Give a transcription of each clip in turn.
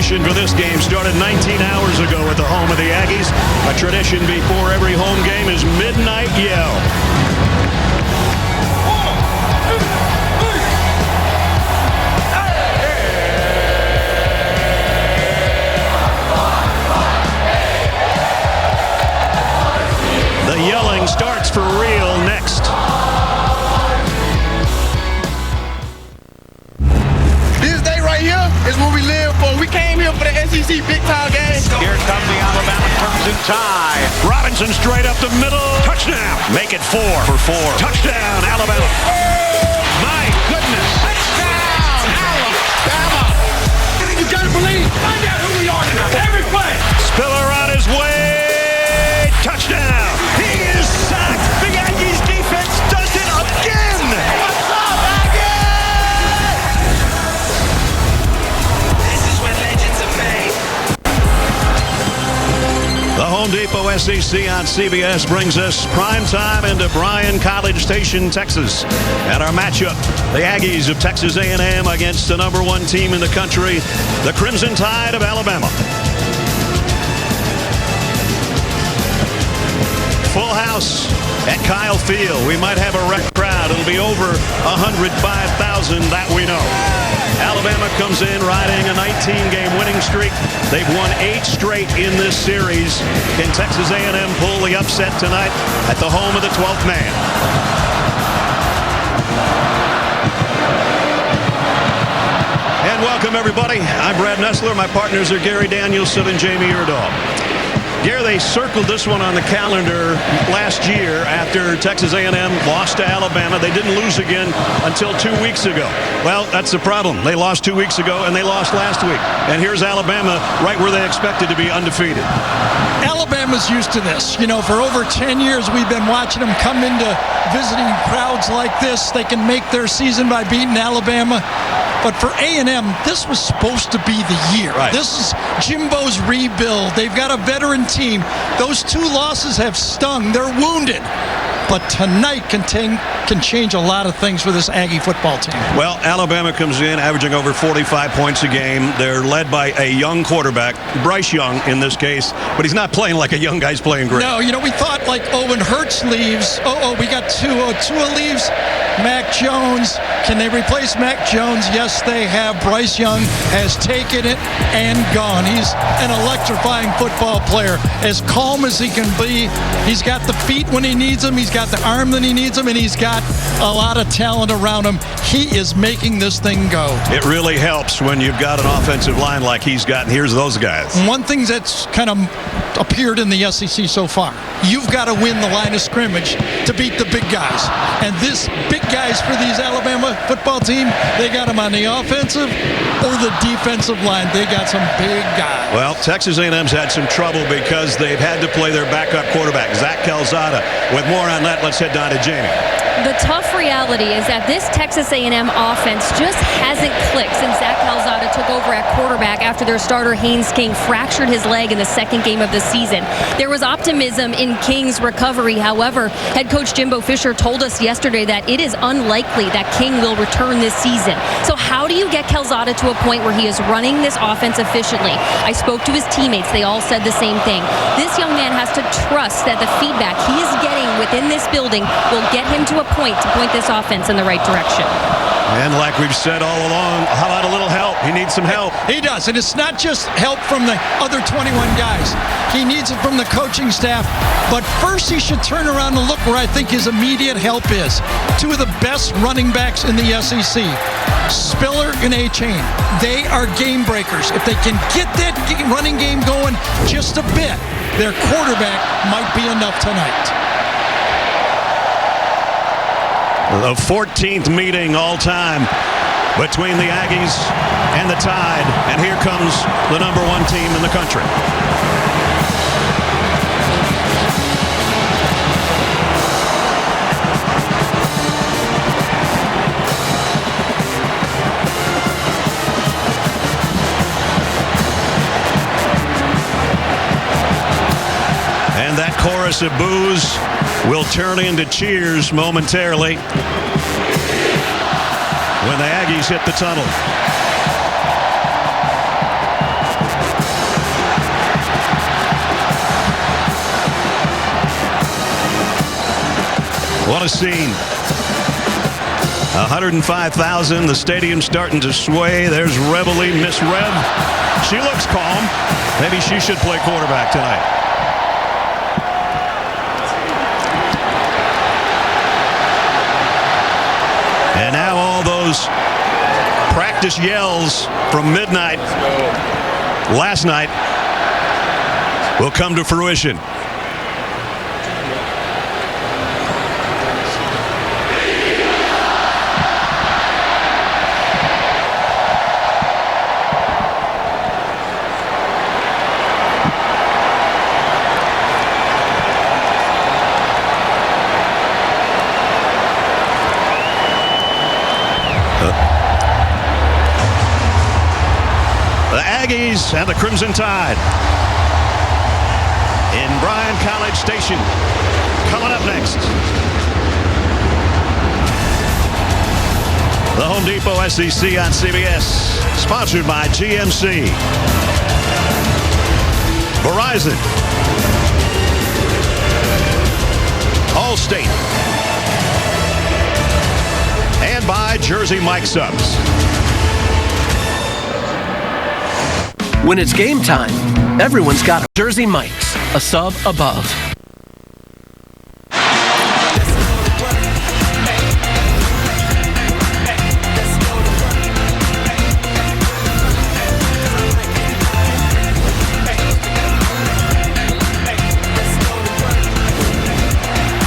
tradition for this game started 19 hours ago at the home of the Aggies. A tradition before every home game is midnight yell. The yelling starts for real next. This day right here is what we live for. We came here for the SEC Big Time game. Here comes the Alabama Crimson Tide. Robinson straight up the middle. Touchdown. Make it 4 for 4. Touchdown, Alabama. My goodness. Touchdown, Alabama. You gotta believe. Find out who we are tonight. Every play. Spiller on his way. Touchdown. He is sacked. The Aggies defense does it again. What's up, Aggies? This is when legends are made. The Home Depot SEC on CBS brings us prime time into Bryan College Station, Texas. And our matchup, the Aggies of Texas A&M against the #1 team in the country, the Crimson Tide of Alabama. Full house at Kyle Field. We might have a wreck crowd. It'll be over 105,000, that we know. Alabama comes in riding a 19-game winning streak. They've won 8 straight in this series. Can Texas A&M pull the upset tonight at the home of the 12th man? And welcome, everybody. I'm Brad Nessler. My partners are Gary Danielson and Jamie Erdahl. Gary, they circled this one on the calendar last year after Texas A&M lost to Alabama. They didn't lose again until 2 weeks ago. Well, that's the problem. They lost 2 weeks ago, and they lost last week. And here's Alabama right where they expected to be, undefeated. Alabama's used to this. You know, for over 10 years, we've been watching them come into visiting crowds like this. They can make their season by beating Alabama. But for A&M, this was supposed to be the year. Right. This is Jimbo's rebuild. They've got a veteran team. Those 2 losses have stung. They're wounded. But tonight can change a lot of things for this Aggie football team. Well, Alabama comes in averaging over 45 points a game. They're led by a young quarterback, Bryce Young in this case, but he's not playing like a young guy's playing great. No, you know, we thought like, when Hurts leaves, we got Tua. Tua leaves, Mac Jones. Can they replace Mac Jones? Yes, they have. Bryce Young has taken it and gone. He's an electrifying football player, as calm as he can be. He's got the feet when he needs them. He's got the arm when he needs them, and he's got a lot of talent around him. He is making this thing go. It really helps when you've got an offensive line like he's got, and here's those guys. One thing that's kind of appeared in the SEC so far, you've got to win the line of scrimmage to beat the big guys. And this big guys for these Alabama football team, they got them on the offensive or the defensive line. They got some big guys. Well, Texas A&M's had some trouble because they've had to play their backup quarterback, Zach Calzada. With more on that, let's head down to Jamie. The tough reality is that this Texas A&M offense just hasn't clicked since Zach Calzada took over at quarterback after their starter Haynes King fractured his leg in the second game of the season. There was optimism in King's recovery. However, head coach Jimbo Fisher told us yesterday that it is unlikely that King will return this season. So how do you get Calzada to a point where he is running this offense efficiently? I spoke to his teammates. They all said the same thing. This young man has to trust that the feedback he is getting within this building will get him to a point this offense in the right direction. And like we've said all along, how about a little help? He needs some help. He does, and it's not just help from the other 21 guys. He needs it from the coaching staff. But first, he should turn around and look where I think his immediate help is. 2 of the best running backs in the SEC, Spiller and A-Chain. They are game breakers. If they can get that running game going just a bit, their quarterback might be enough tonight. The 14th meeting all time between the Aggies and the Tide. And here comes the #1 team in the country. And that chorus of boos will turn into cheers momentarily when the Aggies hit the tunnel. What a scene. 105,000. The stadium's starting to sway. There's Reveille, Miss Rev. She looks calm. Maybe she should play quarterback tonight. And now all those practice yells from midnight last night will come to fruition. Aggies and the Crimson Tide in Bryan College Station. Coming up next, the Home Depot SEC on CBS, sponsored by GMC, Verizon, Allstate, and by Jersey Mike Subs. When it's game time, everyone's got a Jersey Mike's, a sub above.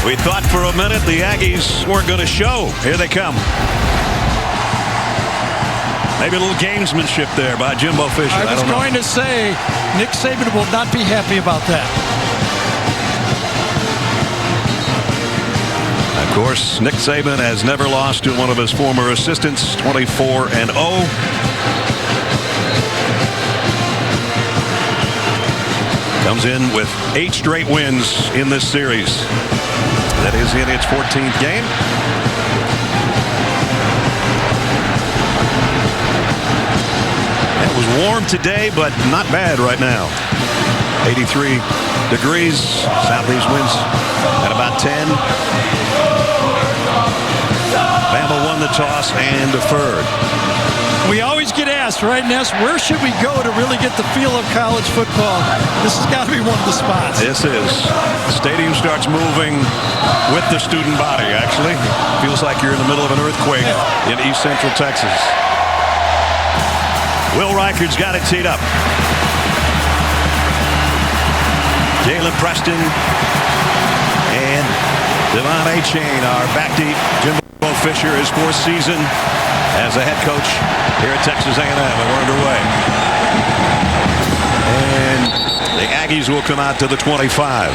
We thought for a minute the Aggies weren't going to show. Here they come. Maybe a little gamesmanship there by Jimbo Fisher. I was going to say, Nick Saban will not be happy about that. Of course, Nick Saban has never lost to one of his former assistants, 24-0. Comes in with 8 straight wins in this series. That is in its 14th game. It was warm today, but not bad right now. 83 degrees, southeast winds at about 10. Bama won the toss and deferred. We always get asked, right, Ness, where should we go to really get the feel of college football? This has got to be one of the spots. This is. The stadium starts moving with the student body, actually. Feels like you're in the middle of an earthquake in East Central Texas. Will Reichard's got it teed up. Jalen Preston and Devon Achane are back deep. Jimbo Fisher, his 4th season as a head coach here at Texas A&M, and we're underway. And the Aggies will come out to the 25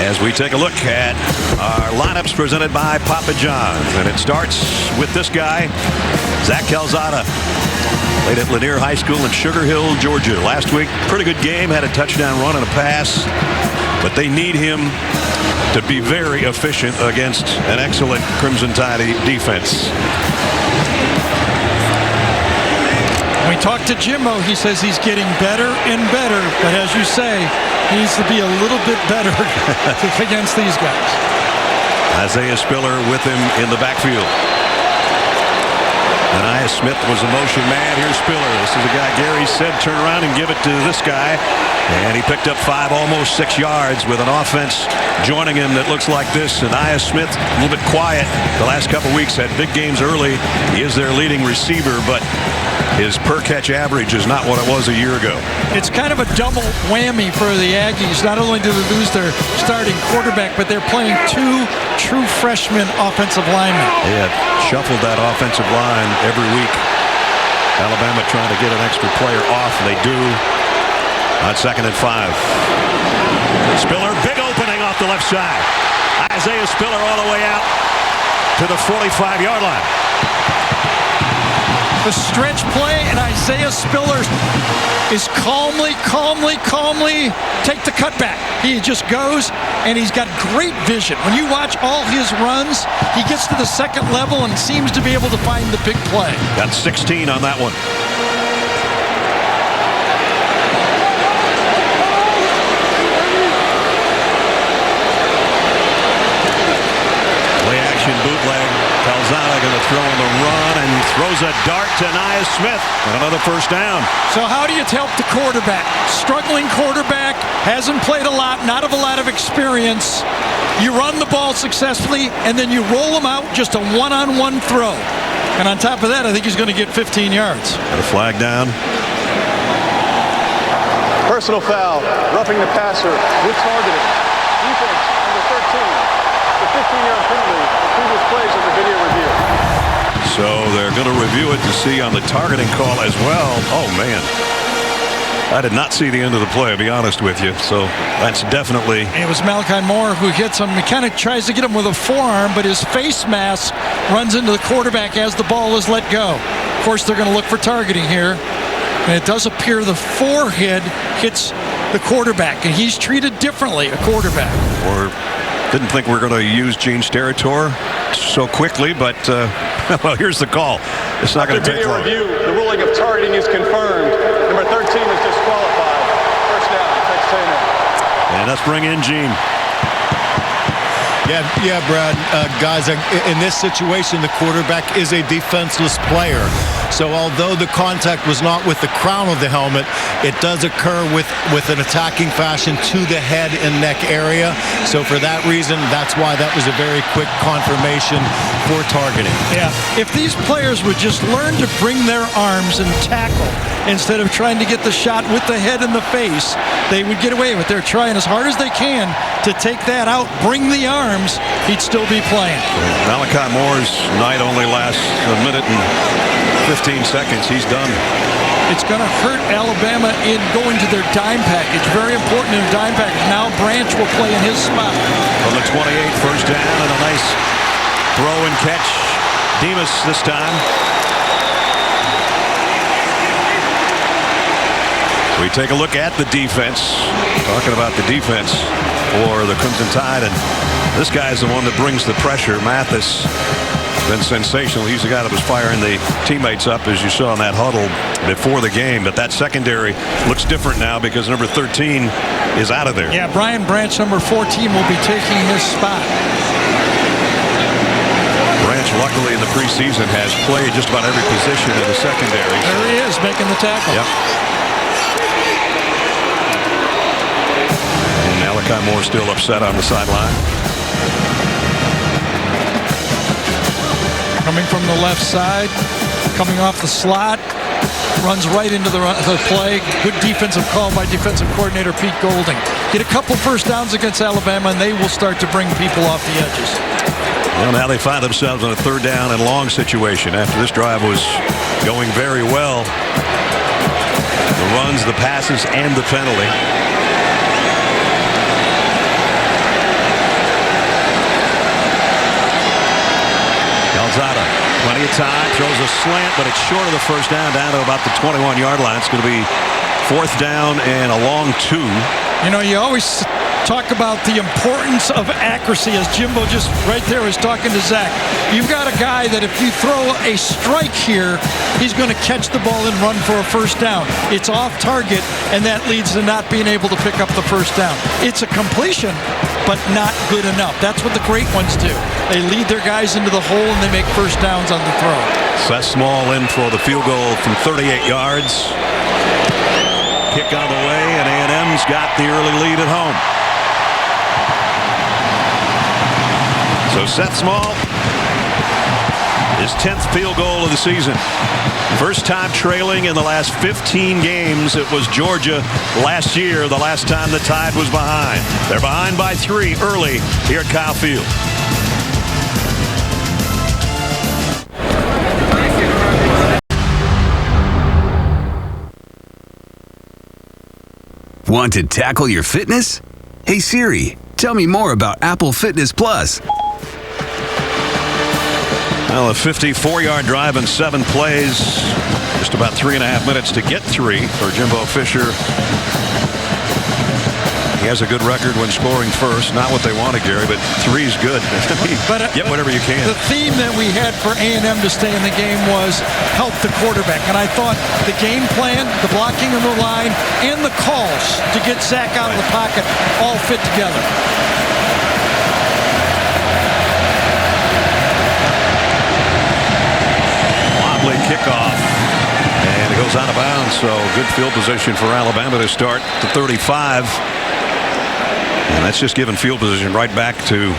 as we take a look at our lineups presented by Papa John's. And it starts with this guy, Zach Calzada. Played at Lanier High School in Sugar Hill, Georgia. Last week, pretty good game. Had a touchdown run and a pass. But they need him to be very efficient against an excellent Crimson Tide defense. When we talk to Jimbo, he says he's getting better and better. But as you say, he needs to be a little bit better against these guys. Isaiah Spiller with him in the backfield. And Smith was a motion man. Here's Spiller. This is the guy Gary said turn around and give it to this guy. And he picked up 5, almost 6 yards with an offense joining him that looks like this. And Smith, a little bit quiet the last couple weeks, had big games early. He is their leading receiver, but his per-catch average is not what it was a year ago. It's kind of a double whammy for the Aggies. Not only do they lose their starting quarterback, but they're playing 2 true freshman offensive linemen. They have shuffled that offensive line every week. Alabama trying to get an extra player off. They do on 2nd and 5. Spiller, big opening off the left side. Isaiah Spiller all the way out to the 45-yard line. The stretch play, and Isaiah Spiller is calmly take the cutback. He just goes, and he's got great vision. When you watch all his runs, he gets to the second level and seems to be able to find the big play. Got 16 on that one. throwing the run and throws a dart to Nia Smith. And another first down. So how do you help the quarterback? Struggling quarterback, hasn't played a lot, not have a lot of experience. You run the ball successfully, and then you roll him out, just a one-on-one throw. And on top of that, I think he's going to get 15 yards. Got a flag down. Personal foul, roughing the passer, with targeting. Defense, number 13. The 15-yard penalty. The previous plays of the video review. So they're going to review it to see on the targeting call as well. Oh, man. I did not see the end of the play, to be honest with you. So that's definitely... It was Malachi Moore who hits him. He kind of tries to get him with a forearm, but his face mask runs into the quarterback as the ball is let go. Of course, they're going to look for targeting here. And it does appear the forehead hits the quarterback, and he's treated differently, a quarterback. Or didn't think we were going to use Gene Steratore so quickly, but, well, here's the call. It's not going to take long. Review, the ruling of targeting is confirmed. Number 13 is disqualified. First down, Texas A&M. And let's bring in Gene. Yeah, Brad. Guys, in this situation, the quarterback is a defenseless player. So although the contact was not with the crown of the helmet, it does occur with an attacking fashion to the head and neck area. So for that reason, that's why that was a very quick confirmation for targeting. Yeah. If these players would just learn to bring their arms and tackle instead of trying to get the shot with the head and the face, they would get away with it. They're trying as hard as they can to take that out, bring the arms, he'd still be playing. Malachi Moore's night only lasts a minute and 15 seconds. He's done. It's going to hurt Alabama in going to their dime package. Very important in a dime package. Now Branch will play in his spot. On the 28, first down, and a nice throw and catch. Demas this time. We take a look at the defense. Talking about the defense for the Crimson Tide, and this guy's the one that brings the pressure. Mathis been sensational. He's the guy that was firing the teammates up, as you saw in that huddle before the game. But that secondary looks different now because number 13 is out of there. Yeah, Brian Branch, number 14, will be taking his spot. Branch, luckily in the preseason, has played just about every position in the secondary. There he is, making the tackle. Yep. And Malachi Moore still upset on the sideline. Coming from the left side, coming off the slot, runs right into the play. Good defensive call by defensive coordinator Pete Golding. Get a couple first downs against Alabama, and they will start to bring people off the edges. Well, now they find themselves in a third down and long situation after this drive was going very well. The runs, the passes, and the penalty. Calzada, plenty of time, throws a slant, but it's short of the first down to about the 21-yard line. It's going to be fourth down and a long two. You know, you always talk about the importance of accuracy, as Jimbo just right there was talking to Zach. You've got a guy that if you throw a strike here, he's going to catch the ball and run for a first down. It's off target, and that leads to not being able to pick up the first down. It's a completion, but not good enough. That's what the great ones do. They lead their guys into the hole, and they make first downs on the throw. Seth Small in for the field goal from 38 yards. Kick on the way, and A&M's got the early lead at home. So Seth Small, his 10th field goal of the season. First time trailing in the last 15 games. It was Georgia last year, the last time the Tide was behind. They're behind by 3 early here at Kyle Field. Want to tackle your fitness? Hey Siri, tell me more about Apple Fitness Plus. Well, a 54-yard drive in 7 plays. Just about 3.5 minutes to get 3 for Jimbo Fisher. He has a good record when scoring first. Not what they wanted, Gary, but 3's good. Get whatever you can. The theme that we had for A&M to stay in the game was help the quarterback. And I thought the game plan, the blocking on the line, and the calls to get Zach out of the pocket all fit together. wobbly kickoff. And it goes out of bounds, so good field position for Alabama to start the 35. And that's just giving field position right back to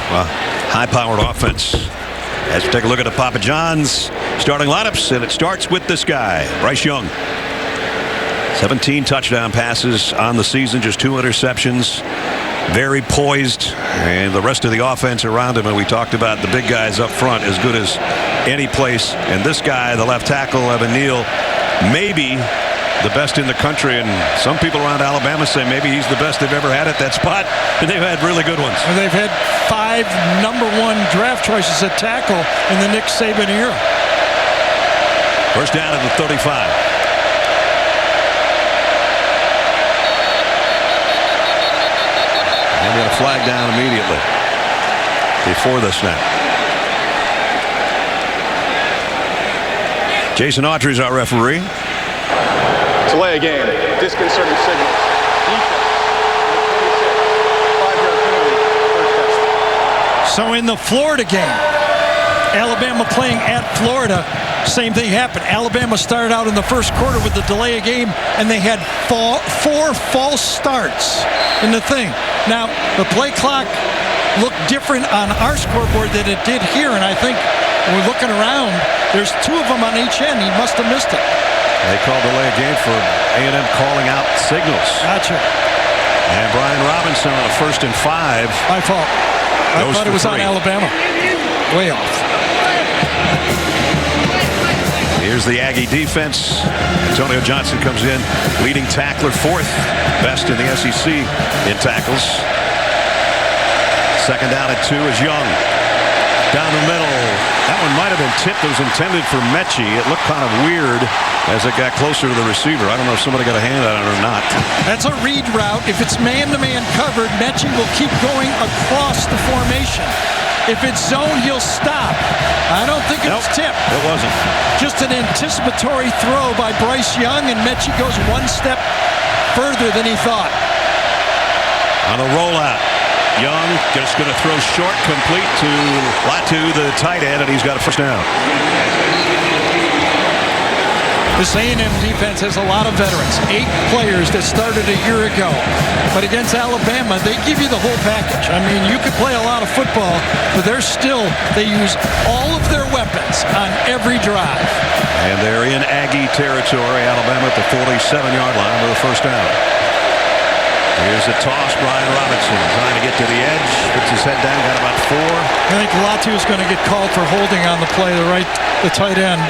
high-powered offense. As we take a look at the Papa John's starting lineups, and it starts with this guy, Bryce Young. 17 touchdown passes on the season, just 2 interceptions. Very poised, and the rest of the offense around him, and we talked about the big guys up front, as good as any place. And this guy, the left tackle, Evan Neal, maybe the best in the country, and some people around Alabama say maybe he's the best they've ever had at that spot, and they've had really good ones. And they've had 5 #1 draft choices at tackle in the Nick Saban era. First down at the 35. And we got a flag down immediately before the snap. Jason Autry's our referee. Delay a game. Disconcerting signals. Defense. 5-yard penalty. First down. So in the Florida game, Alabama playing at Florida, same thing happened. Alabama started out in the first quarter with the delay of game, and they had 4 false starts in the thing. Now, the play clock looked different on our scoreboard than it did here, and I think when we're looking around, there's 2 of them on each end. He must have missed it. They called delay of game for A&M calling out signals. Gotcha. And Brian Robinson on a 1st and 5. My fault. I thought it was on Alabama. Way off. Here's the Aggie defense. Antonio Johnson comes in, leading tackler, 4th best in the SEC in tackles. Second down at 2 is Young. Down the middle. That one might have been tipped. It was intended for Mechie. It looked kind of weird as it got closer to the receiver. I don't know if somebody got a hand on it or not. That's a read route. If it's man-to-man covered, Mechie will keep going across the formation. If it's zone, he'll stop. I don't think it was tipped. It wasn't. Just an anticipatory throw by Bryce Young, and Mechie goes 1 step further than he thought. On the rollout, Young just going to throw short, complete to Latu, the tight end, and he's got a first down. This A&M defense has a lot of veterans, 8 players that started a year ago. But against Alabama, they give you the whole package. I mean, you could play a lot of football, but they use all of their weapons on every drive. And they're in Aggie territory. Alabama at the 47-yard line with a first down. Here's a toss. Brian Robinson trying to get to the edge. Puts his head down. Got about 4. I think Latu is going to get called for holding on the play, the tight end.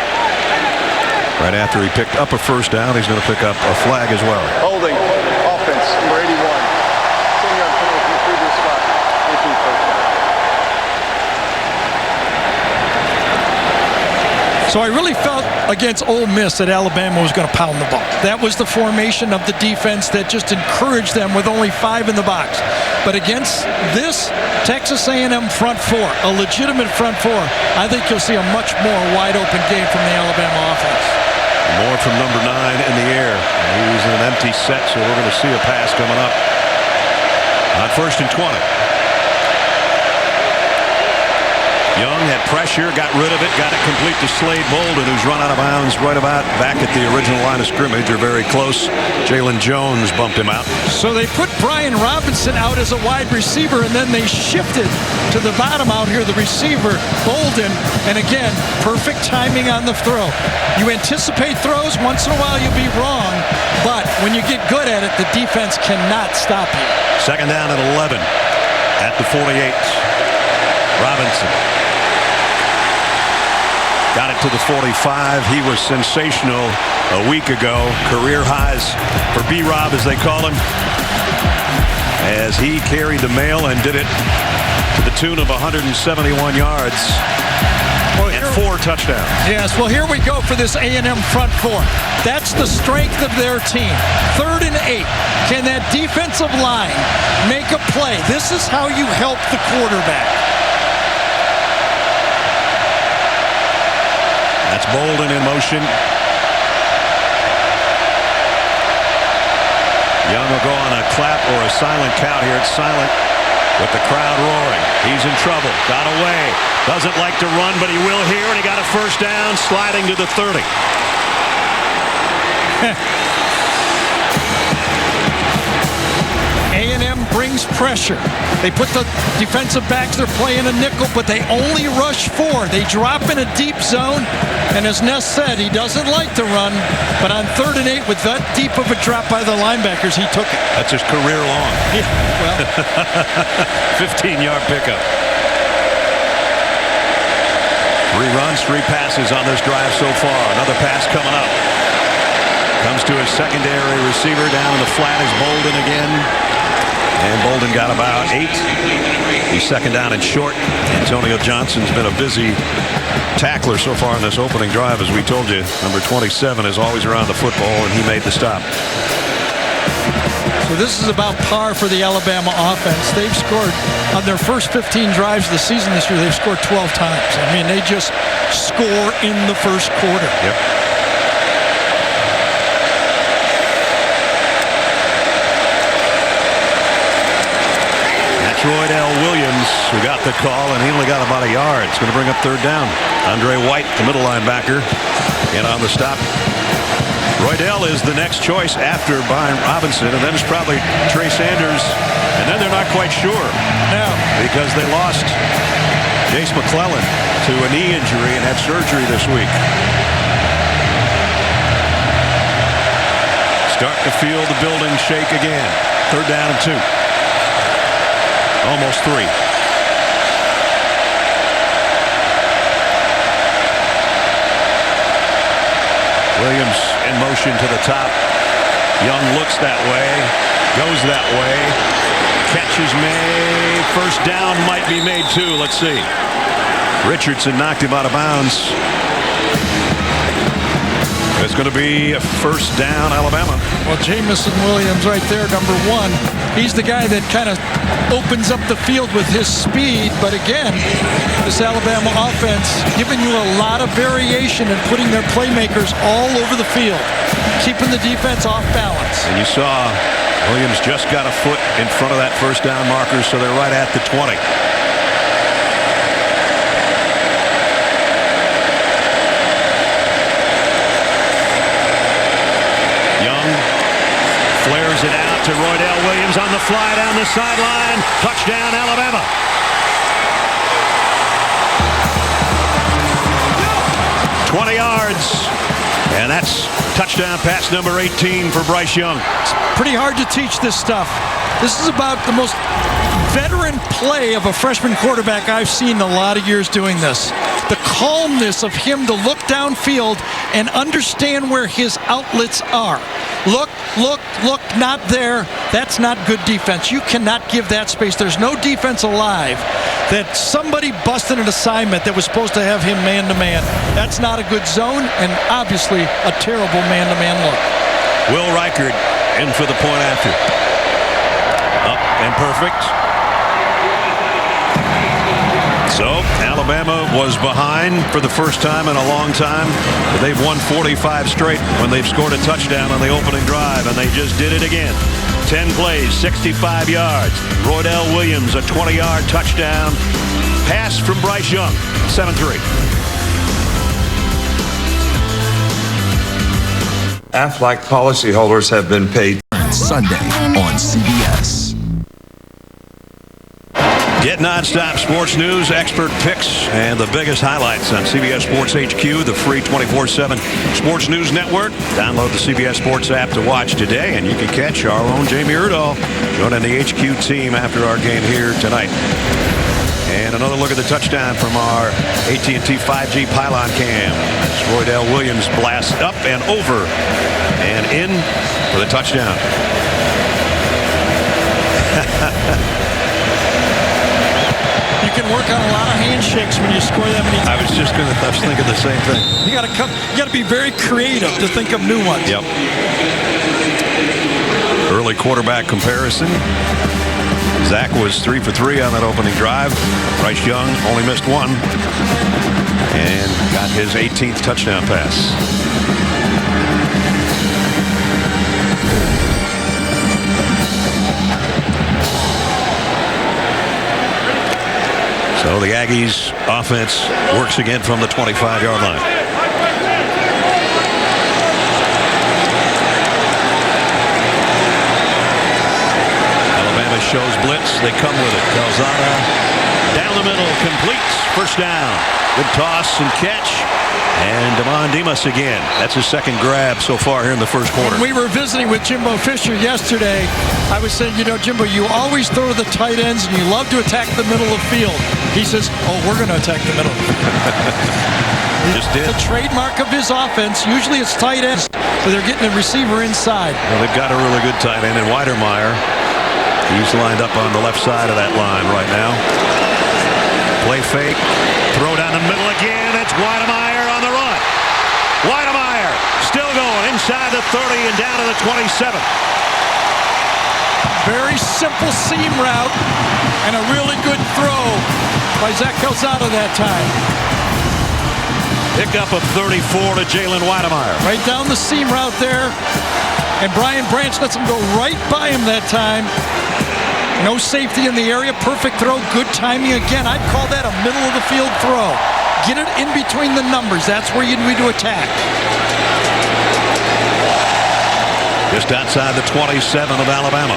Right after he picked up a first down, he's going to pick up a flag as well. Holding. Offense. Number 81. 10-yard penalty from the previous spot. 18 first down. So I really felt against Ole Miss that Alabama was going to pound the ball. That was the formation of the defense that just encouraged them with only 5 in the box. But against this Texas A&M front 4, a legitimate front 4, I think you'll see a much more wide-open game from the Alabama offense. More from number 9 in the air. He's in an empty set, so we're going to see a pass coming up on 1st and 20. Young had pressure, got rid of it, got it complete to Slade Bolden, who's run out of bounds right about back at the original line of scrimmage, or very close. Jalen Jones bumped him out. So they put Brian Robinson out as a wide receiver, and then they shifted to the bottom out here, the receiver, Bolden. And again, perfect timing on the throw. You anticipate throws, once in a while you'll be wrong, but when you get good at it, the defense cannot stop you. Second down at 11 at the 48. Robinson got it to the 45. He was sensational a week ago. Career highs for B-Rob, as they call him, as he carried the mail and did it to the tune of 171 yards and 4 touchdowns. Yes, well, here we go for this A&M front 4. That's the strength of their team. 3rd and 8. Can that defensive line make a play? This is how you help the quarterback. That's Bolden in motion. Young will go on a clap or a silent count here. It's silent with the crowd roaring. He's in trouble. Got away. Doesn't like to run, but he will here, and he got a first down, sliding to the 30. A&M brings pressure. They put the defensive backs, they're playing a nickel, but they only rush 4. They drop in a deep zone, and as Ness said, he doesn't like to run, but on 3rd and 8 with that deep of a drop by the linebackers, he took it. That's his career long. Yeah, well. 15-yard pickup. 3 runs, 3 passes on this drive so far. Another pass coming up. Comes to his secondary receiver. Down in the flat is Bolden again. And Bolden got about 8. He's second down and short. Antonio Johnson's been a busy tackler so far in this opening drive, as we told you. Number 27 is always around the football, and he made the stop. So this is about par for the Alabama offense. They've scored on their first 15 drives of the season this year. They've scored 12 times. I mean, they just score in the first quarter. Yep. Roydell Williams, who got the call, and he only got about a yard. It's going to bring up 3rd down. Andre White, the middle linebacker, in on the stop. Roydell is the next choice after Brian Robinson, and then it's probably Trey Sanders, and then they're not quite sure. No. Because they lost Jace McClellan to a knee injury and had surgery this week. Starting to feel the building shake again. 3rd down and 2. Almost 3. Williams in motion to the top. Young looks that way. Goes that way. Catches made. First down might be made too. Let's see. Richardson knocked him out of bounds. It's going to be a first down, Alabama. Well, Jamison Williams right there, number 1. He's the guy that kind of opens up the field with his speed. But again, this Alabama offense giving you a lot of variation and putting their playmakers all over the field, keeping the defense off balance. And you saw Williams just got a foot in front of that first down marker, so they're right at the 20. Flares it out to Roydell Williams on the fly down the sideline. Touchdown, Alabama. $20 yards. And that's touchdown pass number 18 for Bryce Young. It's pretty hard to teach this stuff. This is about the most veteran play of a freshman quarterback I've seen in a lot of years doing this. The calmness of him to look downfield and understand where his outlets are. Look, not there. That's not good defense. You cannot give that space. There's no defense alive that somebody busted an assignment that was supposed to have him man-to-man. That's not a good zone, and obviously a terrible man-to-man look. Will Reichard in for the point after. Up and perfect. So Alabama was behind for the first time in a long time, but they've won 45 straight when they've scored a touchdown on the opening drive, and they just did it again. 10 plays, 65 yards. Roydell Williams, a 20-yard touchdown pass from Bryce Young. 7-3. Aflac policyholders have been paid. Sunday on CBS. Get nonstop sports news, expert picks, and the biggest highlights on CBS Sports HQ, the free 24/7 Sports News Network. Download the CBS Sports app to watch today, and you can catch our own Jamie Erdahl joining the HQ team after our game here tonight. And another look at the touchdown from our AT&T 5G pylon cam. As Roydell Williams blasts up and over and in for the touchdown. You can work on a lot of handshakes when you score that many times. I was thinking the same thing. You got to be very creative to think of new ones. Yep. Early quarterback comparison. Zach was 3 for 3 on that opening drive. Bryce Young only missed 1 and got his 18th touchdown pass. So So the Aggies offense works again from the 25-yard line. Alabama shows blitz. They come with it. Calzada down the middle, completes. First down. Good toss and catch. And Damon Demas again. That's his second grab so far here in the first quarter. When we were visiting with Jimbo Fisher yesterday, I was saying, you know, Jimbo, you always throw to the tight ends and you love to attack the middle of the field. He says, oh, we're going to attack the middle. Just did. The trademark of his offense, usually it's tight ends, but they're getting the receiver inside. Well, they've got a really good tight end in Weidermeyer. He's lined up on the left side of that line right now. Play fake. Throw down the middle again. It's Weidermeyer on the run. Weidermeyer still going inside the 30 and down to the 27. Very simple seam route and a really good throw by Zach Calzada that time. Pick up of 34 to Jalen Weidermeyer. Right down the seam route there. And Brian Branch lets him go right by him that time. No safety in the area. Perfect throw. Good timing again. I'd call that a middle of the field throw. Get it in between the numbers. That's where you need to attack. Just outside the 27 of Alabama.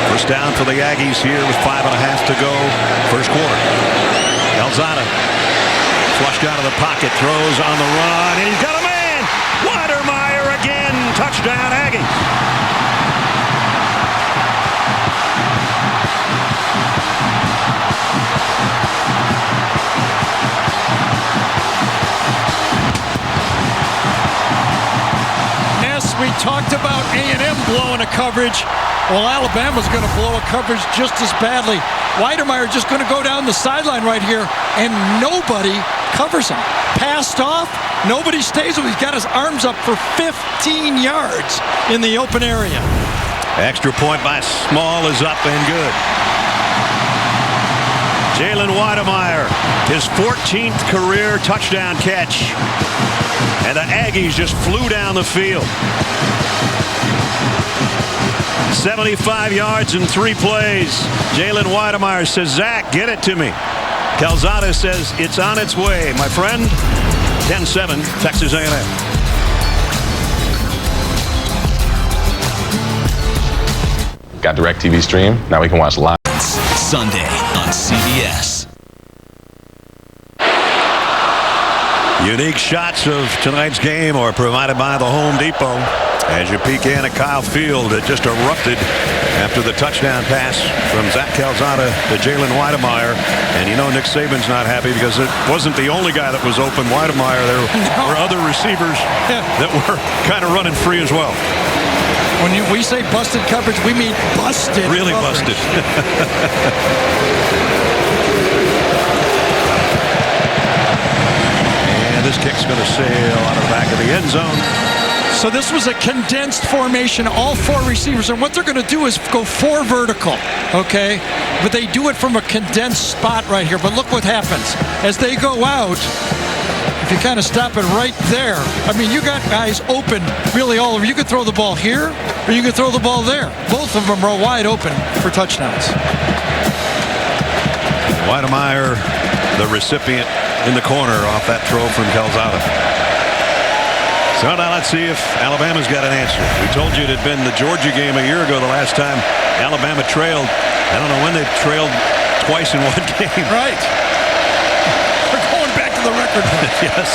First down for the Aggies here with 5.5 to go. First quarter. Calzada flushed out of the pocket. Throws on the run. And he's got a man. Weidermeyer again. Touchdown Aggies. We talked about A&M blowing a coverage. Well, Alabama's going to blow a coverage just as badly. Weidermeyer just going to go down the sideline right here, and nobody covers him. Passed off, nobody stays with him. He's got his arms up for 15 yards in the open area. Extra point by Small is up and good. Jalen Weidermeyer, his 14th career touchdown catch. And the Aggies just flew down the field. 75 yards in 3 plays. Jalen Weidermeyer says, Zach, get it to me. Calzada says, it's on its way, my friend. 10-7, Texas A&M. Got DirecTV stream. Now we can watch live. Sunday on CBS. Unique shots of tonight's game are provided by the Home Depot. As you peek in at Kyle Field, it just erupted after the touchdown pass from Zach Calzada to Jalen Weidermeyer. And you know Nick Saban's not happy because it wasn't the only guy that was open. Weidermeyer, there were other receivers that were kind of running free as well. When we say busted coverage, we mean busted. Really coverage. busted. This kick's going to sail out of the back of the end zone. So this was a condensed formation, all 4 receivers, and what they're going to do is go 4 vertical, okay? But they do it from a condensed spot right here. But look what happens. As they go out, if you kind of stop it right there, I mean, you got guys open really all over. You could throw the ball here, or you could throw the ball there. Both of them are wide open for touchdowns. Weidermeyer, the recipient in the corner off that throw from Calzada. So now let's see if Alabama's got an answer. We told you it had been the Georgia game a year ago, the last time Alabama trailed. I don't know when they've trailed twice in one game. Right. We're going back to the record book. Yes.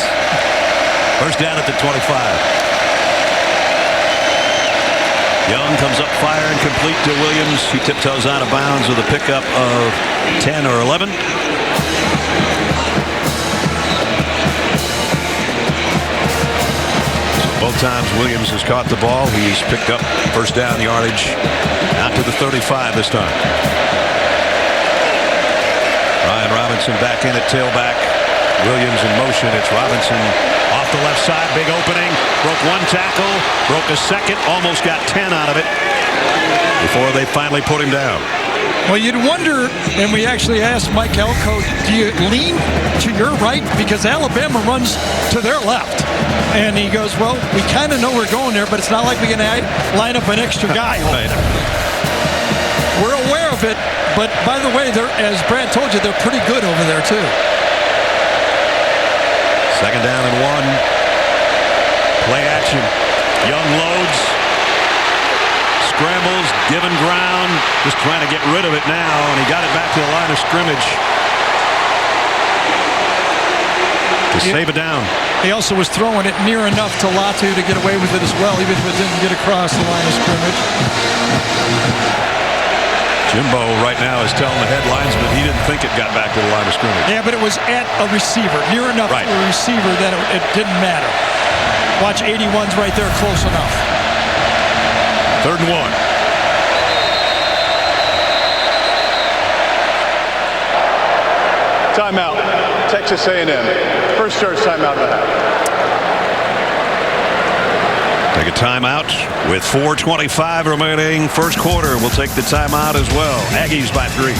First down at the 25. Young comes up firing, complete to Williams. He tiptoes out of bounds with a pickup of 10 or 11. Both times Williams has caught the ball. He's picked up first down yardage out to the 35 this time. Ryan Robinson back in at tailback. Williams in motion. It's Robinson off the left side. Big opening. Broke 1 tackle. Broke a second. Almost got 10 out of it before they finally put him down. Well, you'd wonder, and we actually asked Mike Elko, do you lean to your right? Because Alabama runs to their left. And he goes, well, we kind of know we're going there, but it's not like we can line up an extra guy. Right. We're aware of it, but by the way, as Brad told you, they're pretty good over there too. Second down and 1. Play action. Young loads. Scrambles, given ground. Just trying to get rid of it now, and he got it back to the line of scrimmage to save it down. He also was throwing it near enough to Latu to get away with it as well, even if it didn't get across the line of scrimmage. Jimbo right now is telling the head linesman he didn't think it got back to the line of scrimmage. Yeah, but it was at a receiver, near enough to a receiver that it didn't matter. Watch 81's right there, close enough. 3rd and 1. Timeout. Texas A&M. First charge timeout of the half. Take a timeout with 4:25 remaining. First quarter. We'll take the timeout as well. Aggies by 3.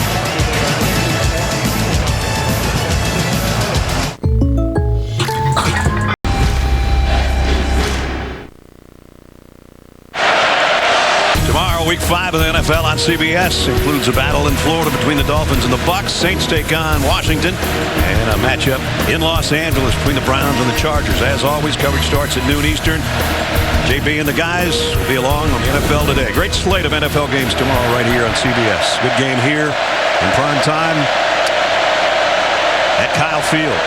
Week 5 of the NFL on CBS includes a battle in Florida between the Dolphins and the Bucs. Saints take on Washington, and a matchup in Los Angeles between the Browns and the Chargers. As always, coverage starts at noon Eastern. JB and the guys will be along on the NFL Today. Great slate of NFL games tomorrow right here on CBS. Good game here in prime time at Kyle Field.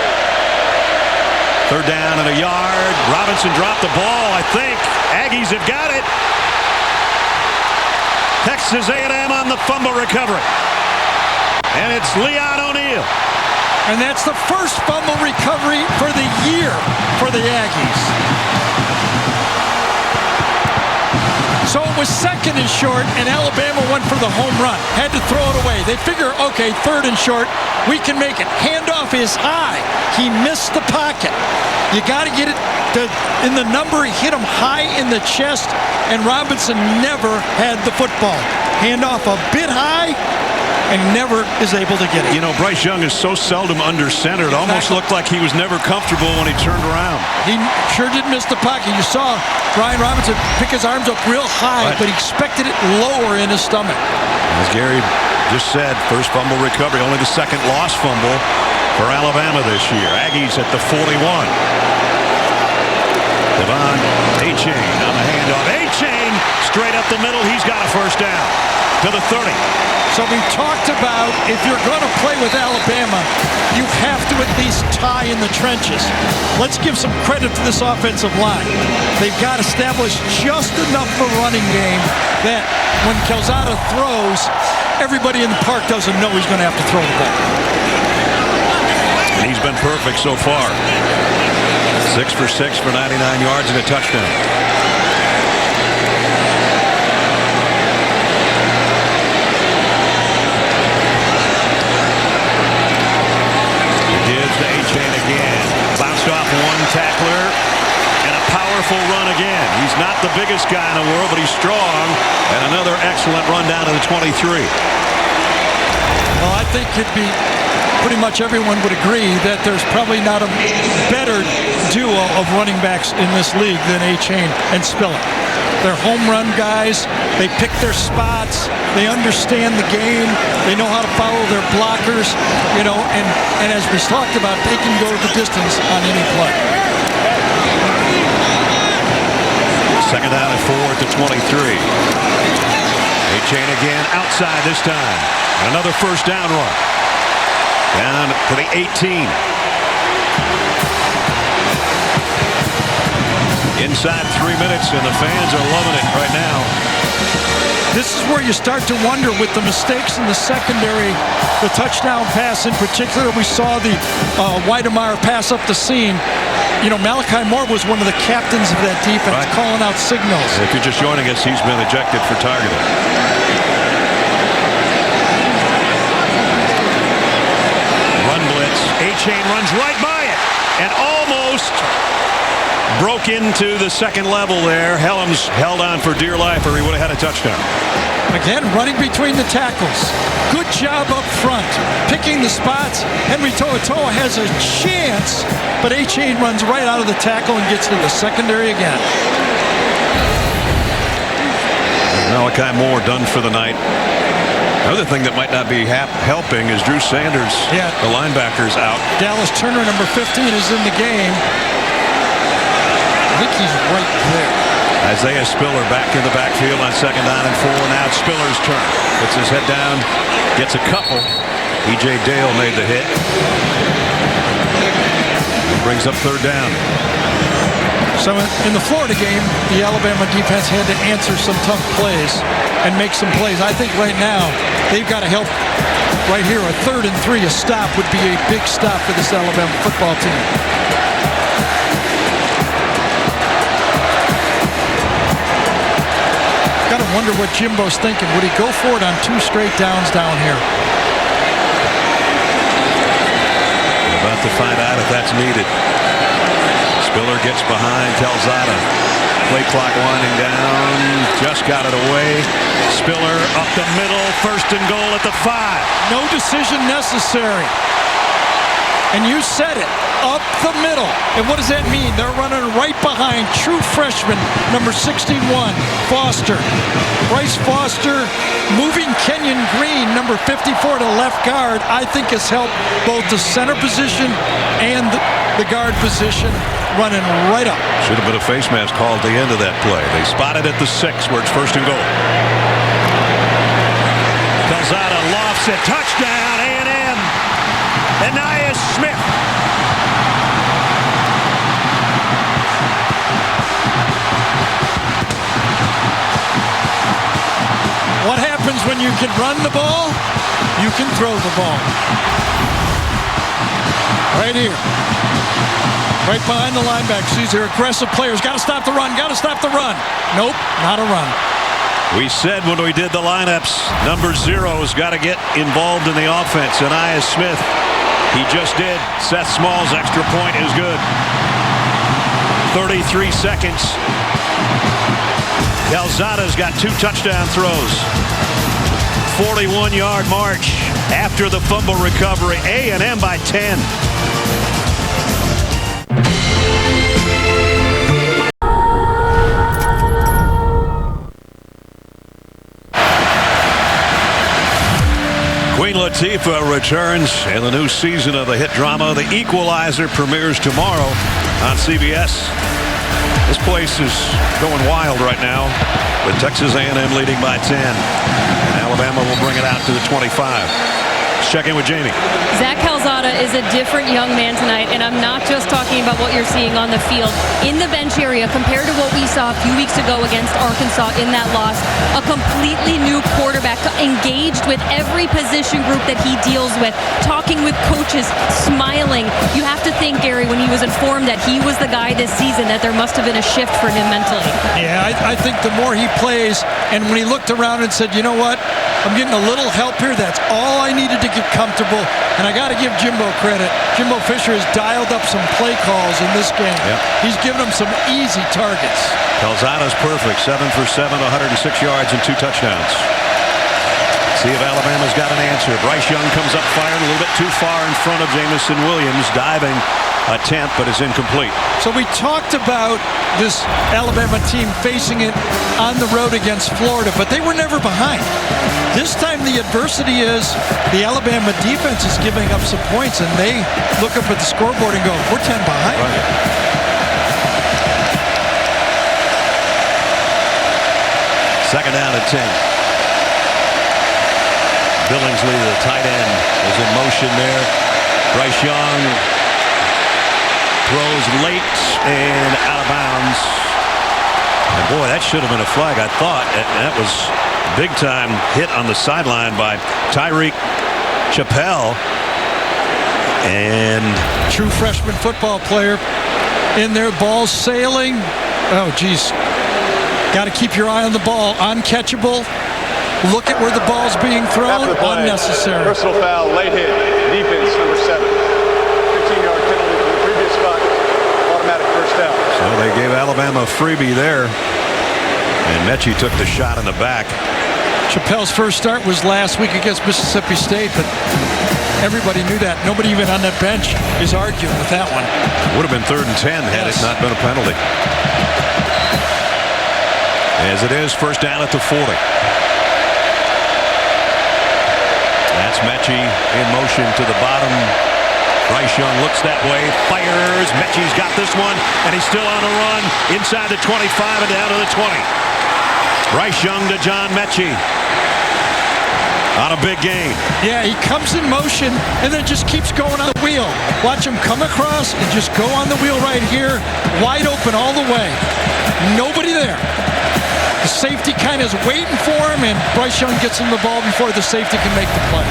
3rd down and a yard. Robinson dropped the ball, I think. Aggies have got it. Texas A&M on the fumble recovery. And it's Leon O'Neal. And that's the first fumble recovery for the year for the Aggies. So it was 2nd and short, and Alabama went for the home run. Had to throw it away. They figure, okay, 3rd and short, we can make it. Handoff is high. He missed the pocket. You got to get it in the number. He hit him high in the chest, and Robinson never had the football. Handoff a bit high, and never is able to get it. You know, Bryce Young is so seldom under center. It almost looked like he was never comfortable when he turned around. He sure did miss the pocket. You saw Brian Robinson pick his arms up real high, but he expected it lower in his stomach. As Gary just said, first fumble recovery, only the 2nd lost fumble for Alabama this year. Aggies at the 41. Devon A-Chain on the handoff. A-Chain straight up the middle. He's got a first down to the 30. So we talked about if you're going to play with Alabama, you have to at least tie in the trenches. Let's give some credit to this offensive line. They've got established just enough of a running game that when Calzada throws, everybody in the park doesn't know he's going to have to throw the ball. And he's been perfect so far. 6 for 6 for 99 yards and a touchdown. Gives to A-Chain again. Bounced off one tackler and a powerful run again. He's not the biggest guy in the world, but he's strong. And another excellent run down to the 23. Well, I think it'd be pretty much everyone would agree that there's probably not a better duo of running backs in this league than A-Chain and Spiller. They're home run guys. They pick their spots. They understand the game. They know how to follow their blockers. You know, and as we talked about, they can go the distance on any play. 2nd down and 4 at the 23. A-Chain again outside this time. And another first down run. Down to the 18. Inside 3 minutes, and the fans are loving it right now. This is where you start to wonder with the mistakes in the secondary, the touchdown pass in particular. We saw the Weidemeyer pass up the seam. You know, Malachi Moore was one of the captains of that defense, calling out signals. If you're just joining us, he's been ejected for targeting. Run blitz. A-Chain runs right by it and almost broke into the second level there. Helms held on for dear life or he would have had a touchdown. Again, running between the tackles. Good job up front. Picking the spots. Henry To'oto'o has a chance, but A-Chain runs right out of the tackle and gets to the secondary again. Malachi Moore done for the night. Another thing that might not be helping is Drew Sanders, the linebacker's out. Dallas Turner, number 15, is in the game. I think he's right there. Isaiah Spiller back in the backfield on 2nd down and 4. Now it's Spiller's turn. Puts his head down, gets a couple. E.J. Dale made the hit. Brings up 3rd down. So in the Florida game, the Alabama defense had to answer some tough plays and make some plays. I think right now they've got to help right here. A 3rd and 3, a stop would be a big stop for this Alabama football team. Got to wonder what Jimbo's thinking. Would he go for it on 2 straight downs down here? We're about to find out if that's needed. Spiller gets behind Calzada. Play clock winding down. Just got it away. Spiller up the middle. 1st and goal at the 5. No decision necessary. And you said it. Up the middle. And what does that mean? They're running right behind true freshman, number 61, Foster. Bryce Foster moving Kenyon Green, number 54, to left guard, I think has helped both the center position and the guard position, running right up. Should have been a face mask called at the end of that play. They spotted at the 6 where it's 1st and goal. Calzada lofts it. Touchdown, A&M. Anais Smith. What happens when you can run the ball? You can throw the ball. Right here. Right behind the linebackers. These are aggressive players. Got to stop the run. Got to stop the run. Nope, not a run. We said when we did the lineups, number 0's got to get involved in the offense. Anais Smith, he just did. Seth Small's extra point is good. 33 seconds. Calzada's got 2 touchdown throws. 41-yard march after the fumble recovery. A&M by 10. Queen Latifah returns, and the new season of the hit drama The Equalizer premieres tomorrow on CBS. This place is going wild right now, with Texas A&M leading by 10. Alabama will bring it out to the 25. Let's check in with Jamie. Zach Calzada is a different young man tonight, and I'm not just talking about what you're seeing on the field. In the bench area, compared to what we saw a few weeks ago against Arkansas in that loss, a completely new quarterback, engaged with every position group that he deals with, talking with coaches, smiling. You have to think, Gary, when he was informed that he was the guy this season, that there must have been a shift for him mentally. Yeah, I think the more he plays, and when he looked around and said, you know what, I'm getting a little help here. That's all I needed to get comfortable. And I got to give Jimbo credit. Jimbo Fisher has dialed up some play calls in this game. Yep. He's given them some easy targets. Calzada's perfect. 7 for 7, 106 yards and 2 touchdowns. See if Alabama's got an answer. Bryce Young comes up firing a little bit too far in front of Jamison Williams. Diving attempt, but is incomplete. So we talked about this Alabama team facing it on the road against Florida, but they were never behind. This time the adversity is the Alabama defense is giving up some points, and they look up at the scoreboard and go, we're 10 behind. Right. Second down at 10. Billingsley, the tight end, is in motion there. Bryce Young throws late and out of bounds. And boy, that should have been a flag. I thought that was big time hit on the sideline by Tyreek Chappelle. And true freshman football player in there, ball sailing. Oh, geez. Got to keep your eye on the ball. Uncatchable. Look at where the ball's being thrown. Unnecessary. Personal foul, late hit, defense number 7. 15-yard penalty from the previous spot. Automatic first down. So they gave Alabama a freebie there. And Mechie took the shot in the back. Chappelle's first start was last week against Mississippi State, but everybody knew that. Nobody even on that bench is arguing with that one. Would have been 3rd and 10 had it not been a penalty. As it is, first down at the 40. That's Mechie in motion to the bottom. Bryce Young looks that way, fires. Mechie's got this one, and he's still on a run inside the 25 and down to the 20. Bryce Young to John Mechie on a big game. Yeah, he comes in motion and then just keeps going on the wheel. Watch him come across and just go on the wheel right here, wide open all the way. Nobody there. The safety kind of is waiting for him, and Bryce Young gets him the ball before the safety can make the play.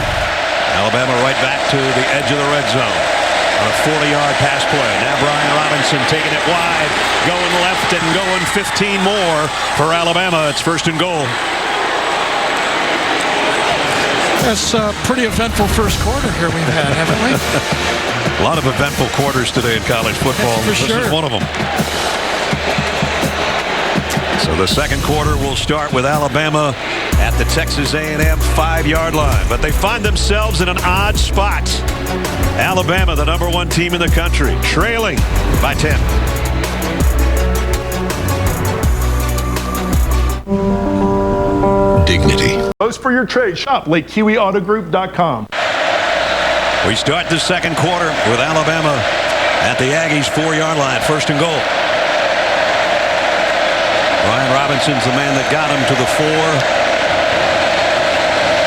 Alabama right back to the edge of the red zone on a 40-yard pass play. Now Brian Robinson taking it wide, going left and going 15 more for Alabama. It's 1st and goal. That's a pretty eventful first quarter here we've had, haven't we? A lot of eventful quarters today in college football. For sure. This is one of them. So the second quarter will start with Alabama at the Texas A&M 5-yard line. But they find themselves in an odd spot. Alabama, the #1 team in the country, trailing by 10. Dignity. Post for your trade. Shop LakeKiwiAutoGroup.com. We start the second quarter with Alabama at the Aggies 4-yard line. 1st and goal. Brian Robinson's the man that got him to the 4.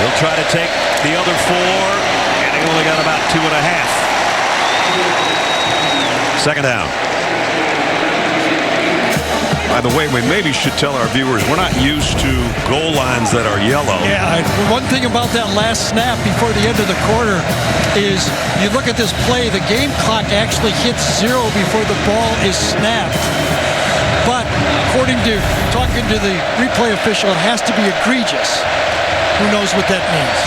He'll try to take the other 4, and he only got about 2.5. Second down. By the way, we maybe should tell our viewers we're not used to goal lines that are yellow. Yeah, one thing about that last snap before the end of the quarter is you look at this play, the game clock actually hits 0 before the ball is snapped. But according to talking to the replay official, it has to be egregious. Who knows what that means?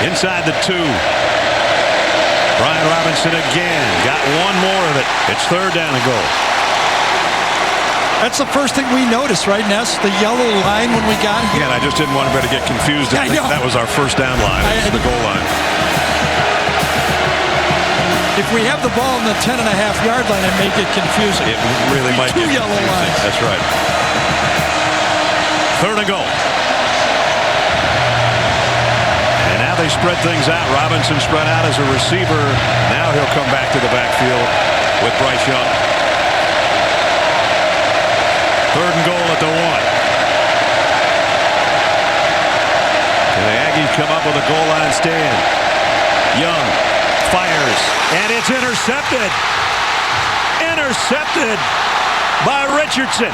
Inside the 2. Brian Robinson again. Got one more of it. It's 3rd down and goal. That's the first thing we noticed, right, Ness? The yellow line when we got here. Yeah, and I just didn't want anybody to get confused. I think that was our first down line. It's the goal line. If we have the ball in the 10.5-yard line, it may get confusing. It really might get 2 yellow lines. That's right. 3rd and goal. And now they spread things out. Robinson spread out as a receiver. Now he'll come back to the backfield with Bryce Young. 3rd and goal at the 1. And the Aggies come up with a goal line stand. Young fires, and it's intercepted. Intercepted by Richardson.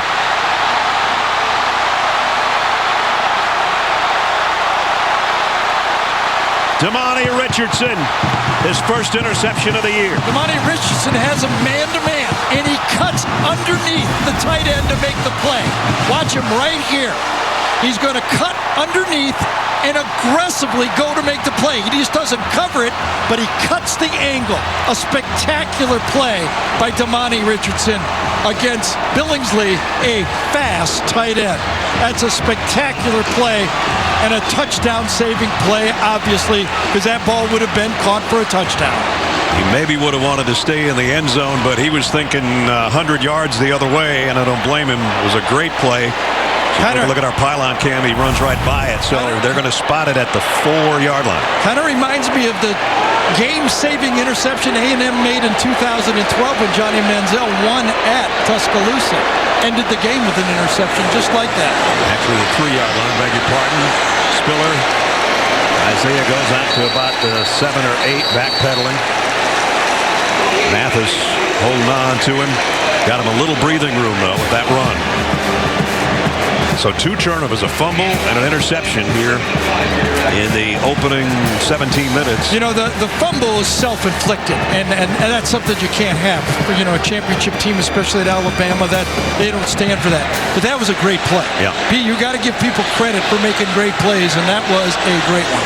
Damani Richardson, his first interception of the year. Damani Richardson has a man-to-man, and he cuts underneath the tight end to make the play. Watch him right here. He's going to cut underneath and aggressively go to make the play. He just doesn't cover it, but he cuts the angle. A spectacular play by Damani Richardson against Billingsley, a fast tight end. That's a spectacular play and a touchdown-saving play, obviously, because that ball would have been caught for a touchdown. He maybe would have wanted to stay in the end zone, but he was thinking 100 yards the other way, and I don't blame him. It was a great play. So look at our pylon cam. He runs right by it, so they're going to spot it at the 4-yard line. Kind of reminds me of the game-saving interception A&M made in 2012 when Johnny Manziel won at Tuscaloosa. Ended the game with an interception just like that. Actually, the 3-yard line, beg your pardon. Spiller. Isaiah goes out to about the 7 or 8, backpedaling. Mathis holding on to him. Got him a little breathing room, though, with that run. So 2 turnovers, a fumble and an interception here in the opening 17 minutes. You know, the fumble is self-inflicted, and that's something you can't have. For, a championship team, especially at Alabama, that they don't stand for that. But that was a great play. Yeah. Pete, you got to give people credit for making great plays, and that was a great one.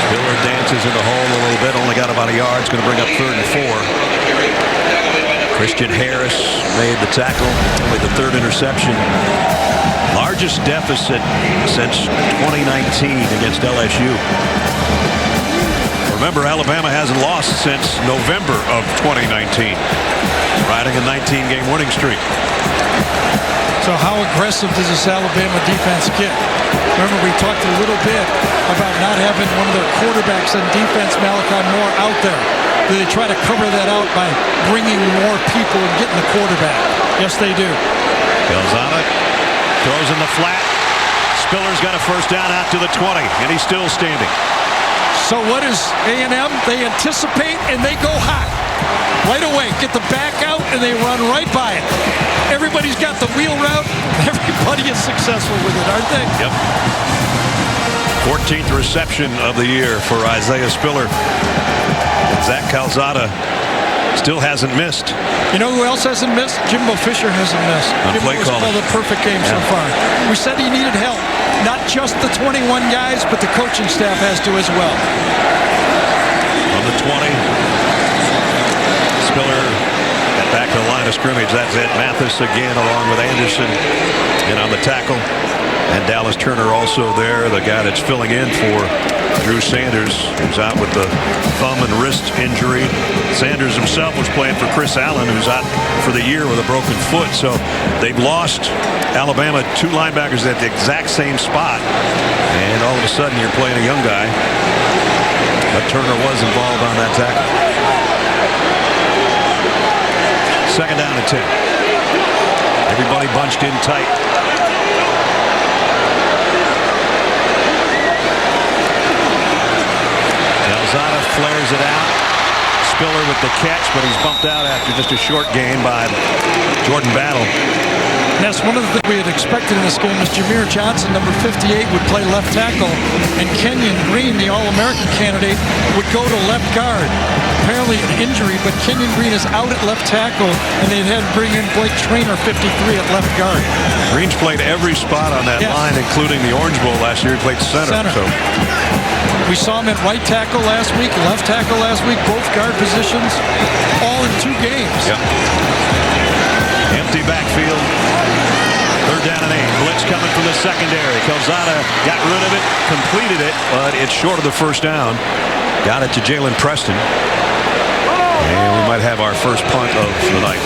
Spiller dances in the hole a little bit, only got about a yard. It's going to bring up 3rd and 4. Christian Harris made the tackle, only the 3rd interception. Largest deficit since 2019 against LSU. Remember, Alabama hasn't lost since November of 2019, riding a 19-game winning streak. So how aggressive does this Alabama defense get? Remember, we talked a little bit about not having one of their quarterbacks on defense, Malachi Moore, out there. Do they try to cover that out by bringing more people and getting the quarterback? Yes, they do. Calzada throws in the flat. Spiller's got a first down out to the 20, and he's still standing. So what is A&M? They anticipate, and they go hot. Right away, get the back out, and they run right by it. Everybody's got the wheel route. Everybody is successful with it, aren't they? Yep. 14th reception of the year for Isaiah Spiller. And Zach Calzada still hasn't missed. You know who else hasn't missed? Jimbo Fisher hasn't missed. Jimbo has called a perfect game so far. We said he needed help. Not just the 21 guys, but the coaching staff has to as well. On the 20. Spiller back to the line of scrimmage. That's Ed Mathis again along with Anderson. And on the tackle. And Dallas Turner also there, the guy that's filling in for Drew Sanders, who's out with the thumb and wrist injury. Sanders himself was playing for Chris Allen, who's out for the year with a broken foot. So they've lost Alabama 2 linebackers at the exact same spot. And all of a sudden you're playing a young guy. But Turner was involved on that tackle. 2nd down and 10. Everybody bunched in tight. Calzada flares it out. Spiller with the catch, but he's bumped out after just a short gain by Jordan Battle. And that's one of the things we had expected in this game is Jameer Johnson, number 58, would play left tackle, and Kenyon Green, the All-American candidate, would go to left guard. Apparently an injury, but Kenyon Green is out at left tackle, and they had to bring in Blake Traynor, 53, at left guard. Green's played every spot on that line, including the Orange Bowl last year. He played center. So. We saw him at right tackle last week, left tackle last week, both guard positions, all in 2 games. Yep. Empty backfield. 3rd down and 8. Blitz coming from the secondary. Calzada got rid of it, completed it, but it's short of the first down. Got it to Jalen Preston. And we might have our first punt of the night.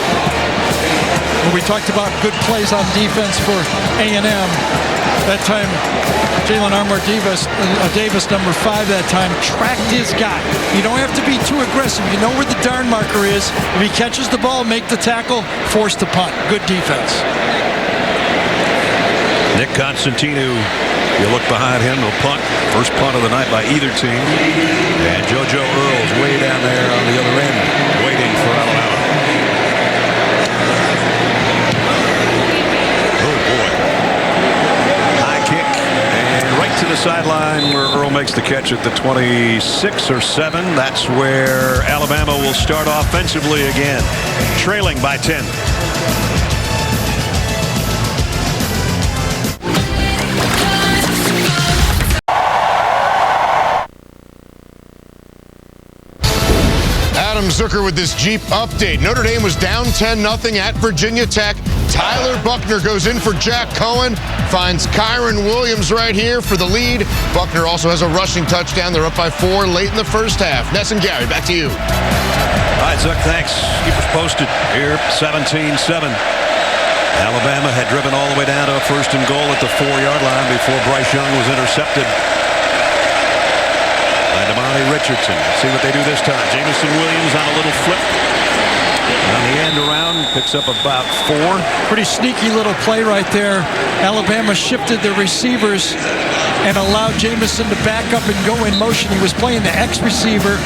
Well, we talked about good plays on defense for A&M. That time, Jalen Davis, number 5 that time, tracked his guy. You don't have to be too aggressive. You know where the darn marker is. If he catches the ball, make the tackle, force the punt. Good defense. Nick Constantino, you look behind him, the punt. First punt of the night by either team. And JoJo Earls way down there on the other end, waiting for Alabama. Oh, boy. High kick. And right to the sideline where Earl makes the catch at the 26 or 7. That's where Alabama will start offensively again, trailing by 10. Adam Zucker with this Jeep update. Notre Dame was down 10-0 at Virginia Tech. Tyler Buckner goes in for Jack Cohen. Finds Kyron Williams right here for the lead. Buckner also has a rushing touchdown. They're up by 4 late in the first half. Ness and Gary, back to you. All right, Zuck, thanks. Keep us posted here, 17-7. Alabama had driven all the way down to a 1st and goal at the 4-yard line before Bryce Young was intercepted by Damani Richardson. See what they do this time. Jamison Williams on a little flip. On the end around, picks up about 4. Pretty sneaky little play right there. Alabama shifted the receivers and allowed Jamison to back up and go in motion. He was playing the X receiver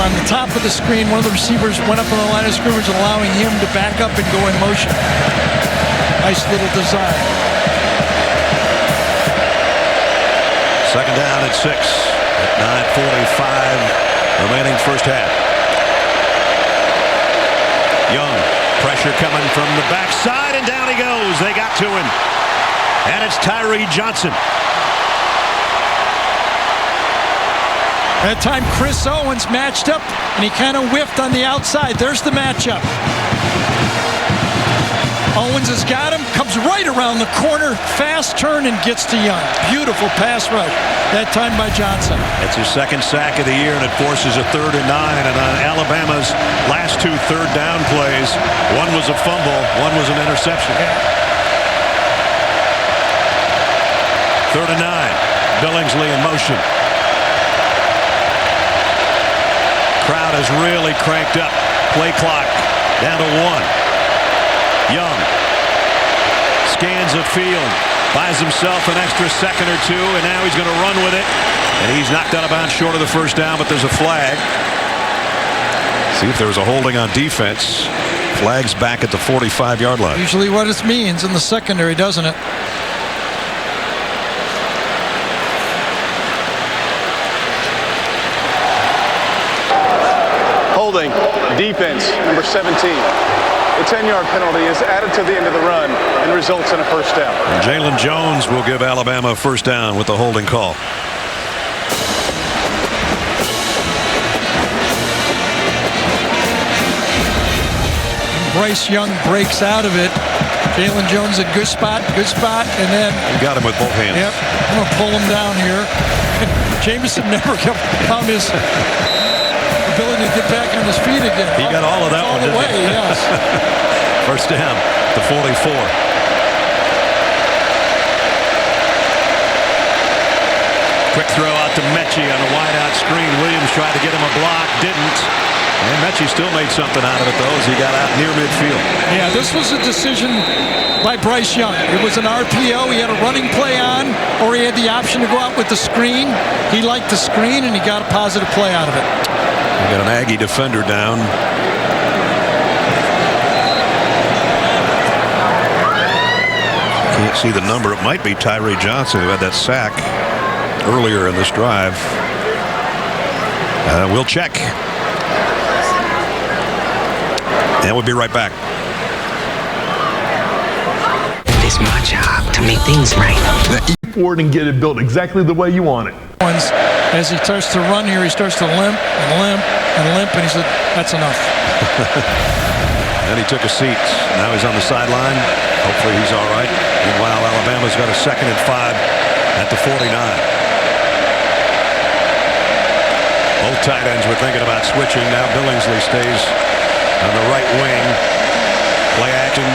on the top of the screen. One of the receivers went up on the line of scrimmage, allowing him to back up and go in motion. Nice little design. 2nd down at 6 at 9:45 remaining first half. Young, pressure coming from the backside, and down he goes. They got to him. And it's Tyree Johnson. That time Chris Owens matched up, and he kind of whiffed on the outside. There's the matchup. Owens has got him, comes right around the corner, fast turn, and gets to Young. Beautiful pass rush, that time by Johnson. It's his 2nd sack of the year, and it forces a 3rd and 9. And on Alabama's last 2 third down plays, one was a fumble, one was an interception. 3rd and 9. Billingsley in motion. Crowd has really cranked up. Play clock down to 1. Young scans the field, buys himself an extra second or two, and now he's going to run with it. And he's knocked out of bounds short of the first down, but there's a flag. See if there was a holding on defense. Flag's back at the 45-yard line. Usually what it means in the secondary, doesn't it? Holding, defense, number 17. The 10-yard penalty is added to the end of the run and results in a first down. And Jalen Jones will give Alabama a first down with the holding call. Bryce Young breaks out of it. Jalen Jones in good spot, and then... You got him with both hands. Yep, I'm going to pull him down here. Jamison never found his ability to get back on his feet again. He got all of that all one, the didn't way, he? yes. First down, the 44. Quick throw out to Mechie on a wide-out screen. Williams tried to get him a block, didn't. And Mechie still made something out of it, though, as he got out near midfield. Yeah, this was a decision by Bryce Young. It was an RPO. He had a running play on, or he had the option to go out with the screen. He liked the screen, and he got a positive play out of it. We got an Aggie defender down. Can't see the number. It might be Tyree Johnson who had that sack earlier in this drive. We'll check. And we'll be right back. It's my job to make things right. For it and get it built exactly the way you want it. As he starts to run here, he starts to limp and limp and limp, and he said, that's enough. Then he took a seat. Now he's on the sideline. Hopefully he's all right. Meanwhile, Alabama's got a 2nd and 5 at the 49. Both tight ends were thinking about switching. Now Billingsley stays on the right wing. Play action.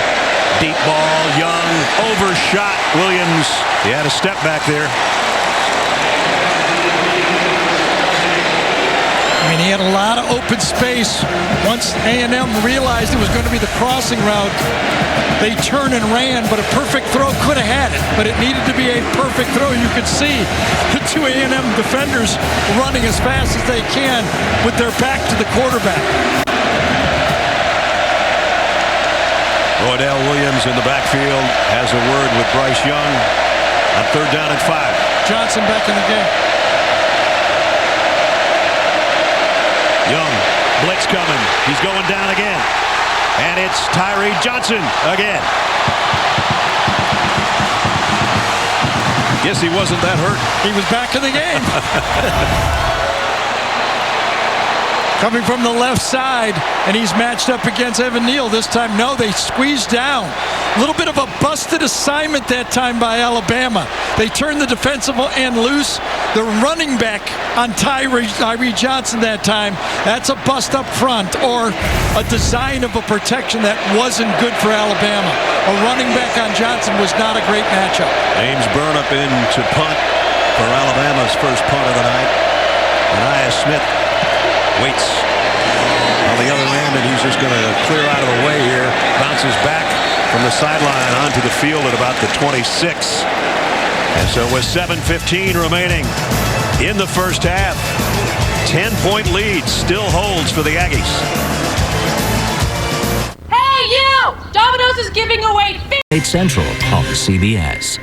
Deep ball. Young. Overshot. Williams. He had a step back there. I mean, he had a lot of open space. Once A&M realized it was going to be the crossing route, they turned and ran, but a perfect throw could have had it. But it needed to be a perfect throw. You could see the 2 A&M defenders running as fast as they can with their back to the quarterback. Odell Williams in the backfield has a word with Bryce Young on 3rd down and 5. Johnson back in the game. Young, blitz coming. He's going down again. And it's Tyree Johnson again. Guess he wasn't that hurt. He was back in the game. Coming from the left side, and he's matched up against Evan Neal. This time, no, they squeezed down. A little bit of a busted assignment that time by Alabama. They turned the defensive end loose. The running back on Tyree Johnson that time, that's a bust up front, or a design of a protection that wasn't good for Alabama. A running back on Johnson was not a great matchup. Ames Burnip in to punt for Alabama's first punt of the night. And Aya Smith waits on the other end, and he's just going to clear out of the way here. Bounces back from the sideline onto the field at about the 26. And so with 7:15 remaining in the first half, 10-point lead still holds for the Aggies. Hey, you! Domino's is giving away 8 Central on CBS.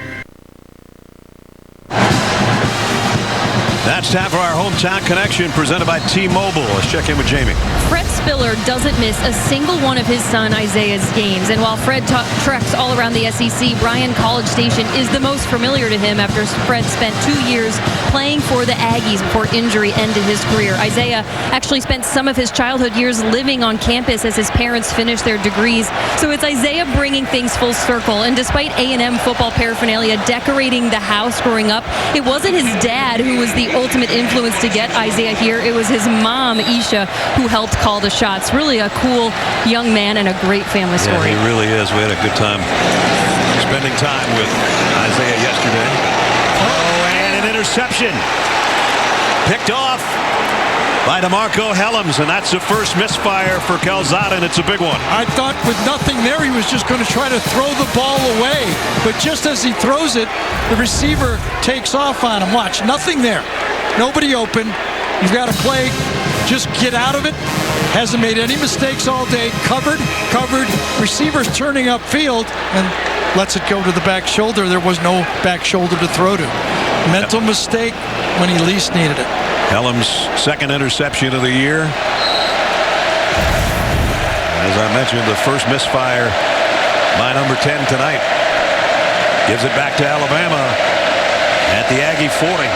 That's time for our Hometown Connection presented by T-Mobile. Let's check in with Jamie. Fred Spiller doesn't miss a single one of his son Isaiah's games. And while Fred treks all around the SEC, Bryan College Station is the most familiar to him after Fred spent 2 years playing for the Aggies before injury ended his career. Isaiah actually spent some of his childhood years living on campus as his parents finished their degrees. So it's Isaiah bringing things full circle. And despite A&M football paraphernalia decorating the house growing up, it wasn't his dad who was the ultimate influence to get Isaiah here. It was his mom, Isha, who helped call the shots. Really a cool young man and a great family story. Yeah, he really is. We had a good time spending time with Isaiah yesterday. interception. Picked off by DeMarco Helms, and that's the first misfire for Calzada, and it's a big one. I thought with nothing there, he was just going to try to throw the ball away. But just as he throws it, the receiver takes off on him. Watch, nothing there. Nobody open. You've got to play. Just get out of it. Hasn't made any mistakes all day. Covered. Receiver's turning upfield and lets it go to the back shoulder. There was no back shoulder to throw to. Mental mistake when he least needed it. Helms' second interception of the year. As I mentioned, the first misfire by number 10 tonight. Gives it back to Alabama at the Aggie 40.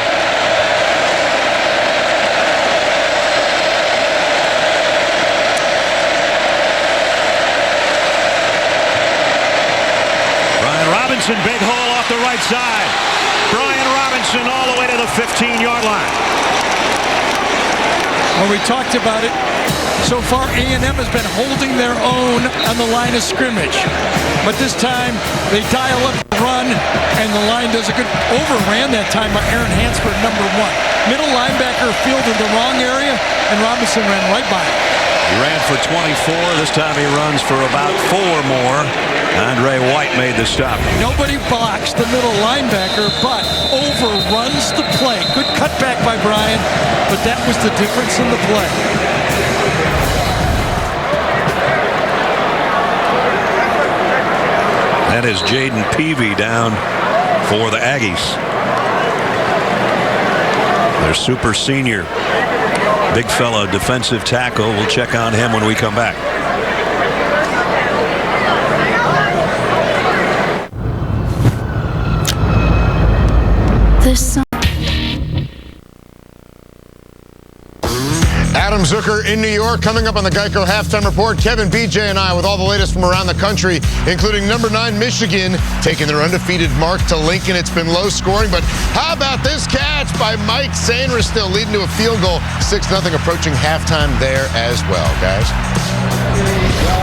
Brian Robinson, big hole off the right side. Brian Robinson all the way to the 15-yard line. Well, we talked about it. So far, A&M has been holding their own on the line of scrimmage. But this time, they dial up the run, and the line does a good overran that time by Aaron Hansford, number 1. Middle linebacker fielded the wrong area, and Robinson ran right by him. He ran for 24. This time he runs for about 4 more. Andre White made the stop. Nobody blocks the middle linebacker, but overruns the play. Good cutback by Brian, but that was the difference in the play. That is Jaden Peavy down for the Aggies. Their super senior, big fella defensive tackle. We'll check on him when we come back. Adam Zucker in New York. Coming up on the Geico Halftime Report, Kevin, BJ, and I with all the latest from around the country, including number 9 Michigan taking their undefeated mark to Lincoln. It's been low scoring, but how about this catch by Mike Sainristil leading to a field goal. 6-0 approaching halftime there as well, guys.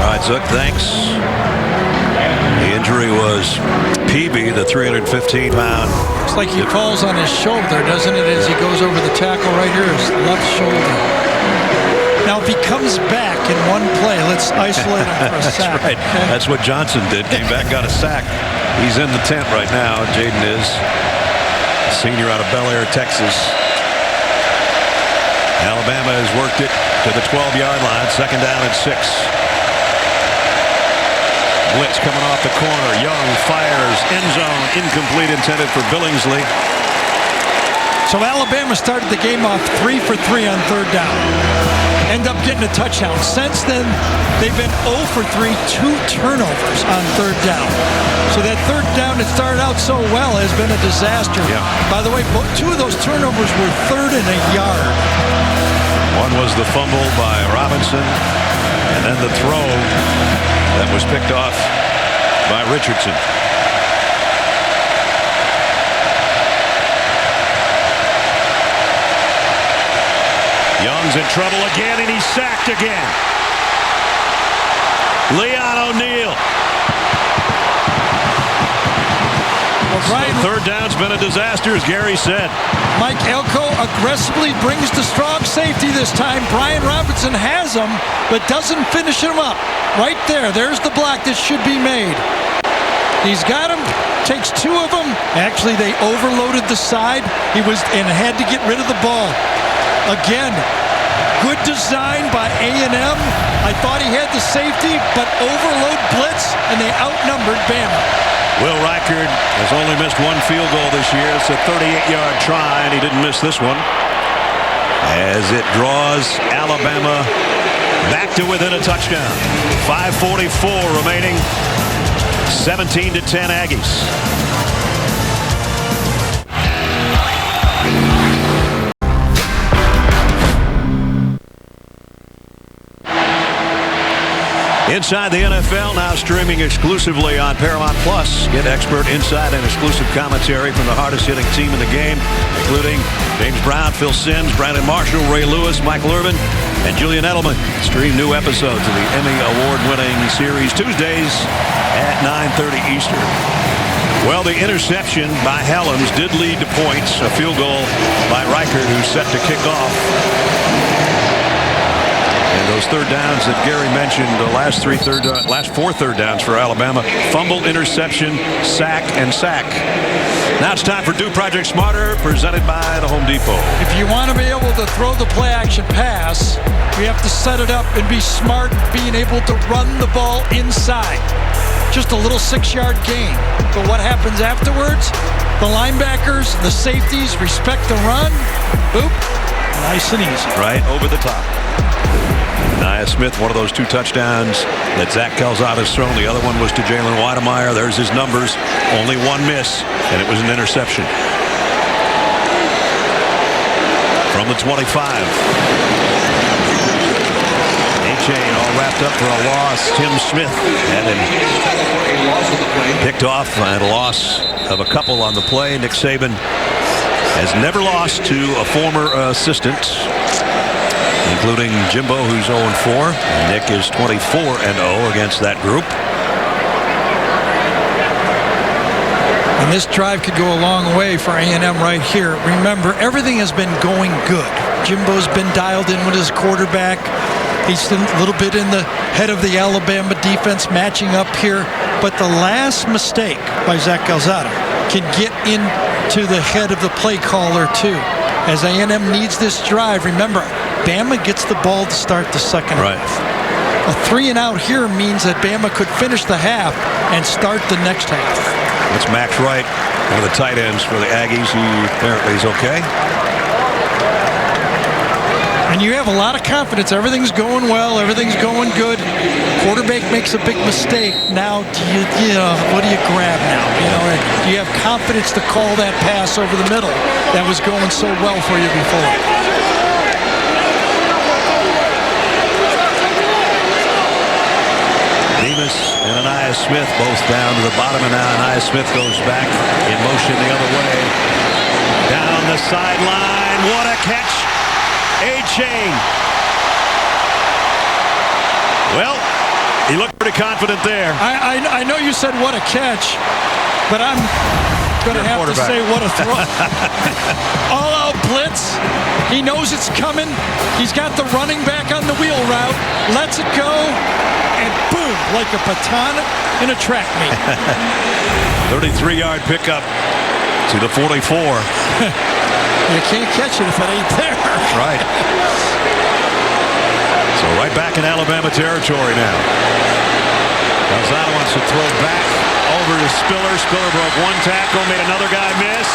All right, Zook, thanks. The injury was Peavy, the 315-pound. Looks like he falls on his shoulder, doesn't it, as he goes over the tackle right here, his left shoulder. Now, if he comes back in one play, let's isolate him for a sack. That's right. Okay? That's what Johnson did. Came back, got a sack. He's in the tent right now. Jaden is. Senior out of Bel Air, Texas. Alabama has worked it to the 12-yard line. 2nd down and 6. Blitz coming off the corner. Young fires. End zone. Incomplete, intended for Billingsley. So Alabama started the game off 3 for 3 on 3rd down. End up getting a touchdown. Since then, they've been 0 for 3, 2 turnovers on 3rd down. So that 3rd down that started out so well has been a disaster. Yeah. By the way, 2 of those turnovers were 3rd and a yard. One was the fumble by Robinson, and then the throw that was picked off by Richardson. Young's in trouble again, and he's sacked again. Leon O'Neal. Well, Brian, so 3rd down's been a disaster, as Gary said. Mike Elko aggressively brings the strong safety this time. Brian Robinson has him, but doesn't finish him up. Right there. There's the block that should be made. He's got him. Takes 2 of them. Actually, they overloaded the side. He was and had to get rid of the ball. Again, good design by A&M. I thought he had the safety, but overload blitz, and they outnumbered Bama. Will Reichard has only missed 1 field goal this year. It's a 38-yard try, and he didn't miss this one. As it draws Alabama back to within a touchdown. 5:44 remaining. 17-10 Aggies. Inside the NFL, now streaming exclusively on Paramount Plus. Get expert insight and exclusive commentary from the hardest-hitting team in the game, including James Brown, Phil Simms, Brandon Marshall, Ray Lewis, Michael Irvin, and Julian Edelman. Stream new episodes of the Emmy Award-winning series Tuesdays at 9:30 Eastern. Well, the interception by Helms did lead to points. A field goal by Reichert, who's set to kick off. And those third downs that Gary mentioned, the last four third downs for Alabama: fumble, interception, sack, and sack. Now it's time for Do Project Smarter, presented by the Home Depot. If you want to be able to throw the play action pass, you have to set it up and be smart, being able to run the ball inside. Just a little 6-yard gain. But what happens afterwards? The linebackers, the safeties respect the run. Boop. Nice and easy. Right over the top. Nia Smith, one of those 2 touchdowns that Zach Calzada's thrown. The other one was to Jalen Weidemeyer. There's his numbers. Only 1 miss, and it was an interception. From the 25. A-Chain all wrapped up for a loss. Tim Smith had him picked off and a loss of a couple on the play. Nick Saban has never lost to a former assistant, including Jimbo, who's 0-4. Nick is 24-0 against that group. And this drive could go a long way for A&M right here. Remember, everything has been going good. Jimbo's been dialed in with his quarterback. He's a little bit in the head of the Alabama defense matching up here. But the last mistake by Zach Calzada can get into the head of the play caller, too. As A&M needs this drive, remember, Bama gets the ball to start the second half. A 3-and-out here means that Bama could finish the half and start the next half. That's Max Wright, one of the tight ends for the Aggies. He apparently is okay. And you have a lot of confidence. Everything's going well. Everything's going good. Quarterback makes a big mistake. Now, what do you grab now? Do you have confidence to call that pass over the middle that was going so well for you before? Demas and Nia Smith both down to the bottom, and now Nia Smith goes back in motion the other way. Down the sideline. What a catch. A-Chain. Well, he looked pretty confident there. I know you said what a catch, but I'm going to have to say what a throw. All-out blitz. He knows it's coming. He's got the running back on the wheel route. Lets it go, and boom, like a baton in a track meet. 33-yard pickup to the 44. You can't catch it if it ain't there. Right. So right back in Alabama territory now. Calzada wants to throw back over to Spiller. Spiller broke 1 tackle, made another guy miss.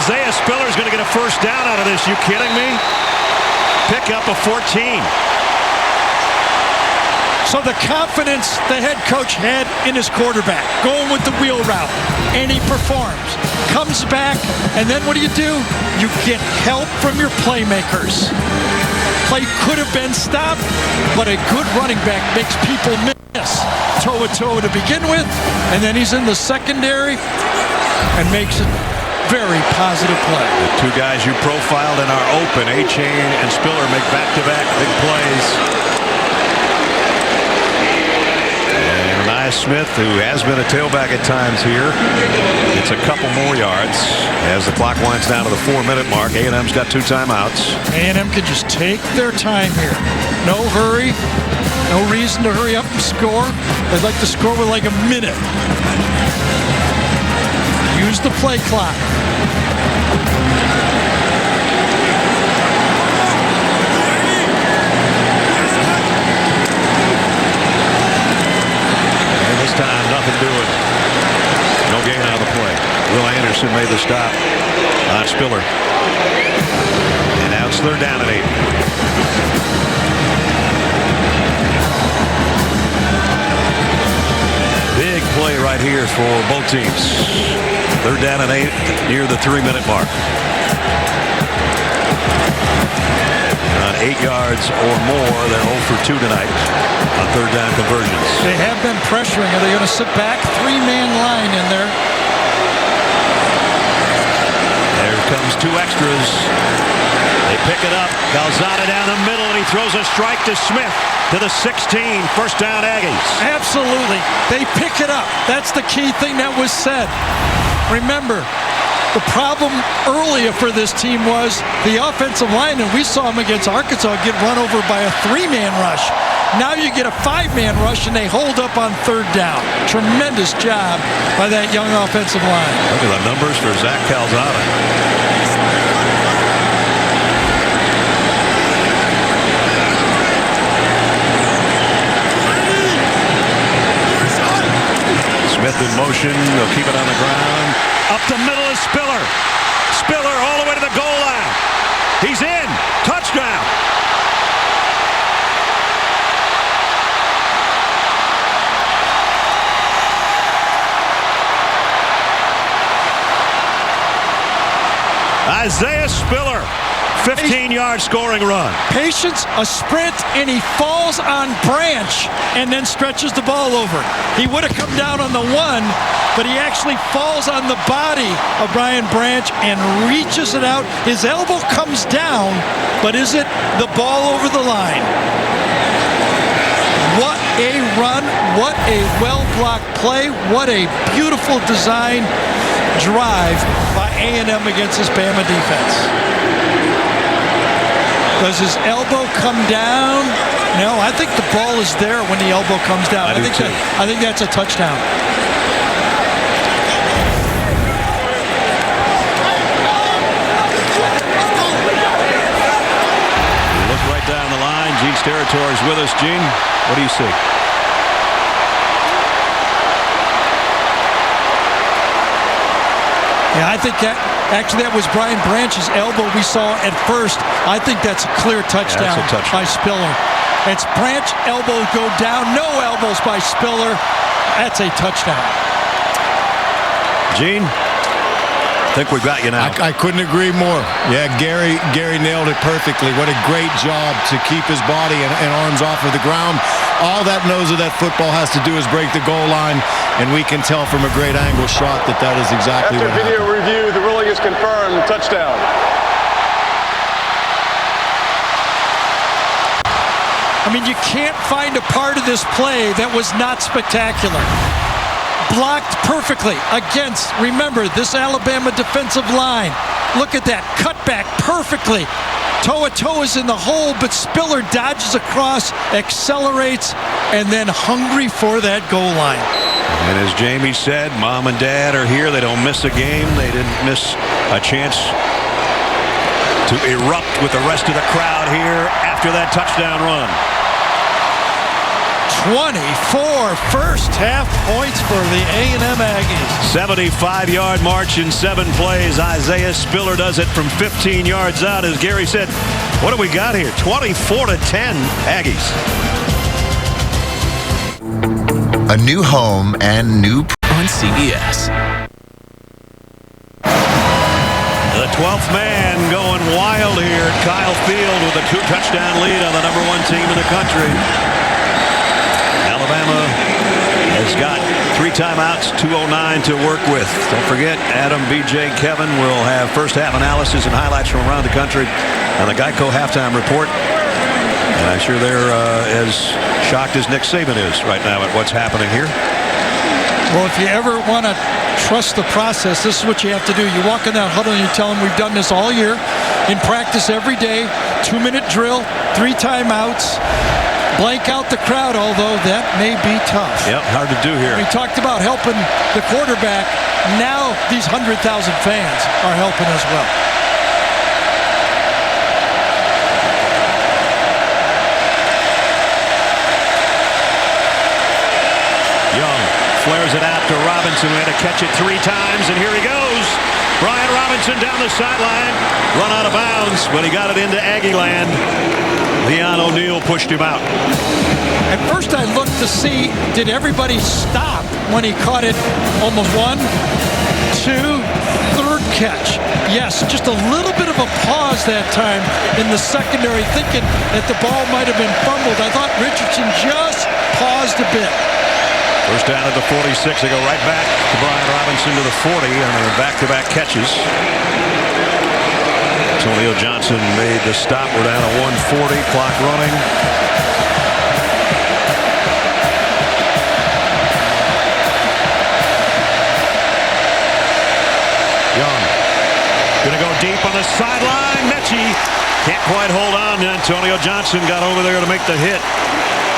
Isaiah Spiller's going to get a first down out of this. You kidding me? Pick up a 14. So the confidence the head coach had in his quarterback, going with the wheel route, and he performs. Comes back, and then what do? You get help from your playmakers. Play could have been stopped, but a good running back makes people miss. Toe-to-toe to begin with, and then he's in the secondary and makes a very positive play. The 2 guys you profiled in our open, A-Chain and Spiller, make back-to-back big plays. Nia Smith, who has been a tailback at times here, gets a couple more yards as the clock winds down to the 4-minute mark. A&M's got 2 timeouts. A&M can just take their time here. No hurry. No reason to hurry up and score. They'd like to score with like a minute. Use the play clock. Time, nothing doing. No gain out of the play. Will Anderson made the stop on Spiller. And now it's 3rd down and 8. Big play right here for both teams. 3rd down and 8 near the 3-minute mark. On 8 yards or more, they're 0 for 2 tonight on 3rd down conversions. They have been pressuring. Are they going to sit back? 3-man line in there. There's comes 2 extras. They pick it up. Calzada down the middle, and he throws a strike to Smith to the 16. First down, Aggies. Absolutely. They pick it up. That's the key thing that was said. Remember, the problem earlier for this team was the offensive line, and we saw them against Arkansas get run over by a 3-man rush. Now you get a 5-man rush, and they hold up on 3rd down. Tremendous job by that young offensive line. Look at the numbers for Zach Calzada. Smith in motion. They'll keep it on the ground. Up the middle is Spiller. Spiller all the way to the goal line. He's in. Touchdown. Isaiah Spiller. 15-yard scoring run. Patience, a sprint, and he falls on Branch and then stretches the ball over. He would have come down on the 1, but he actually falls on the body of Brian Branch and reaches it out. His elbow comes down, but is it the ball over the line? What a run. What a well-blocked play. What a beautiful design drive by A&M against this Bama defense. Does his elbow come down? No, I think the ball is there when the elbow comes down. I think that's a touchdown. Look right down the line. Gene Steratore is with us. Gene, what do you see? Yeah, I think that actually that was Brian Branch's elbow we saw at first. I think that's a clear touchdown, by Spiller. It's Branch elbow go down, no elbows by Spiller. That's a touchdown. Gene, I think we've got you now. I couldn't agree more. Yeah, Gary nailed it perfectly. What a great job to keep his body and arms off of the ground. All that nose of that football has to do is break the goal line, and we can tell from a great angle shot that is exactly what happened. After video review, the ruling is confirmed. Touchdown. I mean, you can't find a part of this play that was not spectacular. Blocked perfectly against, remember, this Alabama defensive line. Look at that, cut back perfectly. Toe-a-toe is in the hole, but Spiller dodges across, accelerates, and then hungry for that goal line. And as Jamie said, Mom and Dad are here. They don't miss a game. They didn't miss a chance to erupt with the rest of the crowd here after that touchdown run. 24 first half points for the A&M Aggies. 75-yard march in 7 plays. Isaiah Spiller does it from 15 yards out. As Gary said, what do we got here? 24-10 Aggies. A new home and new on CBS. The 12th man going wild here at Kyle Field with a 2-touchdown lead on the #1 team in the country. Alabama has got 3 timeouts, 2:09 to work with. Don't forget, Adam, BJ, Kevin will have first half analysis and highlights from around the country on the Geico halftime report. And I'm sure they're as shocked as Nick Saban is right now at what's happening here. Well, if you ever want to trust the process, this is what you have to do. You walk in that huddle and you tell them we've done this all year in practice every day, 2-minute drill, 3 timeouts. Blank out the crowd, although that may be tough. Yep, hard to do here. We talked about helping the quarterback. Now these 100,000 fans are helping as well. Young flares it out to Robinson. We had to catch it 3 times, and here he goes. Brian Robinson down the sideline. Run out of bounds, but he got it into Aggie land. Leon O'Neal pushed him out. At first I looked to see, did everybody stop when he caught it? Almost 1, 2, 3rd catch. Yes, just a little bit of a pause that time in the secondary, thinking that the ball might have been fumbled. I thought Richardson just paused a bit. First down at the 46. They go right back to Brian Robinson to the 40 on the back-to-back catches. Antonio Johnson made the stop. We're down to 1:40, clock running. Young gonna go deep on the sideline. Mechie can't quite hold on. Antonio Johnson got over there to make the hit.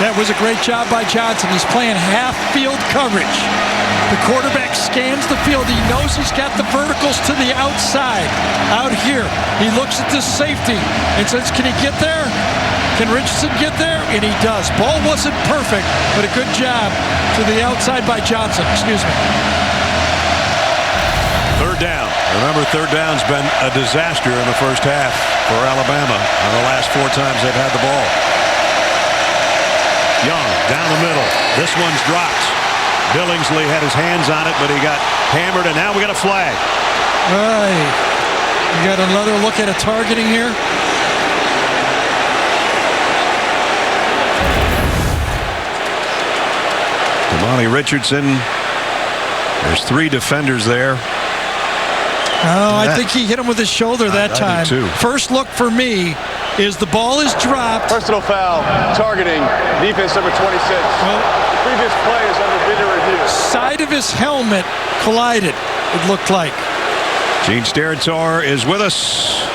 That was a great job by Johnson. He's playing half field coverage. The quarterback scans the field. He knows he's got the verticals to the outside. Out here, he looks at this safety and says, can he get there? Can Richardson get there? And he does. Ball wasn't perfect, but a good job to the outside by Johnson. Excuse me. Third down. Remember, third down's been a disaster in the first half for Alabama on the last 4 times they've had the ball. Young down the middle. This one's dropped. Billingsley had his hands on it, but he got hammered, and now we got a flag. Right. You got another look at a targeting here. Damani Richardson. There's 3 defenders there. Oh, I think he hit him with his shoulder that time. Too. First look for me is the ball is dropped. Personal foul, targeting, defense number 26. The previous play is under video review. Side of his helmet collided, it looked like. Gene Steratore is with us.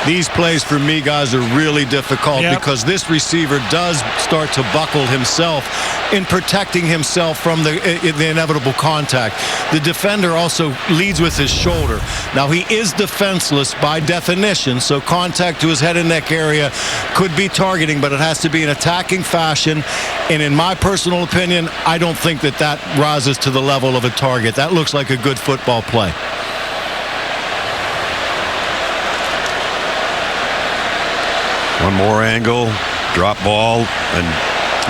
These plays for me, guys, are really difficult because this receiver does start to buckle himself in protecting himself from the inevitable contact. The defender also leads with his shoulder. Now, he is defenseless by definition, so contact to his head and neck area could be targeting, but it has to be in attacking fashion. And in my personal opinion, I don't think that rises to the level of a target. That looks like a good football play. One more angle, drop ball, and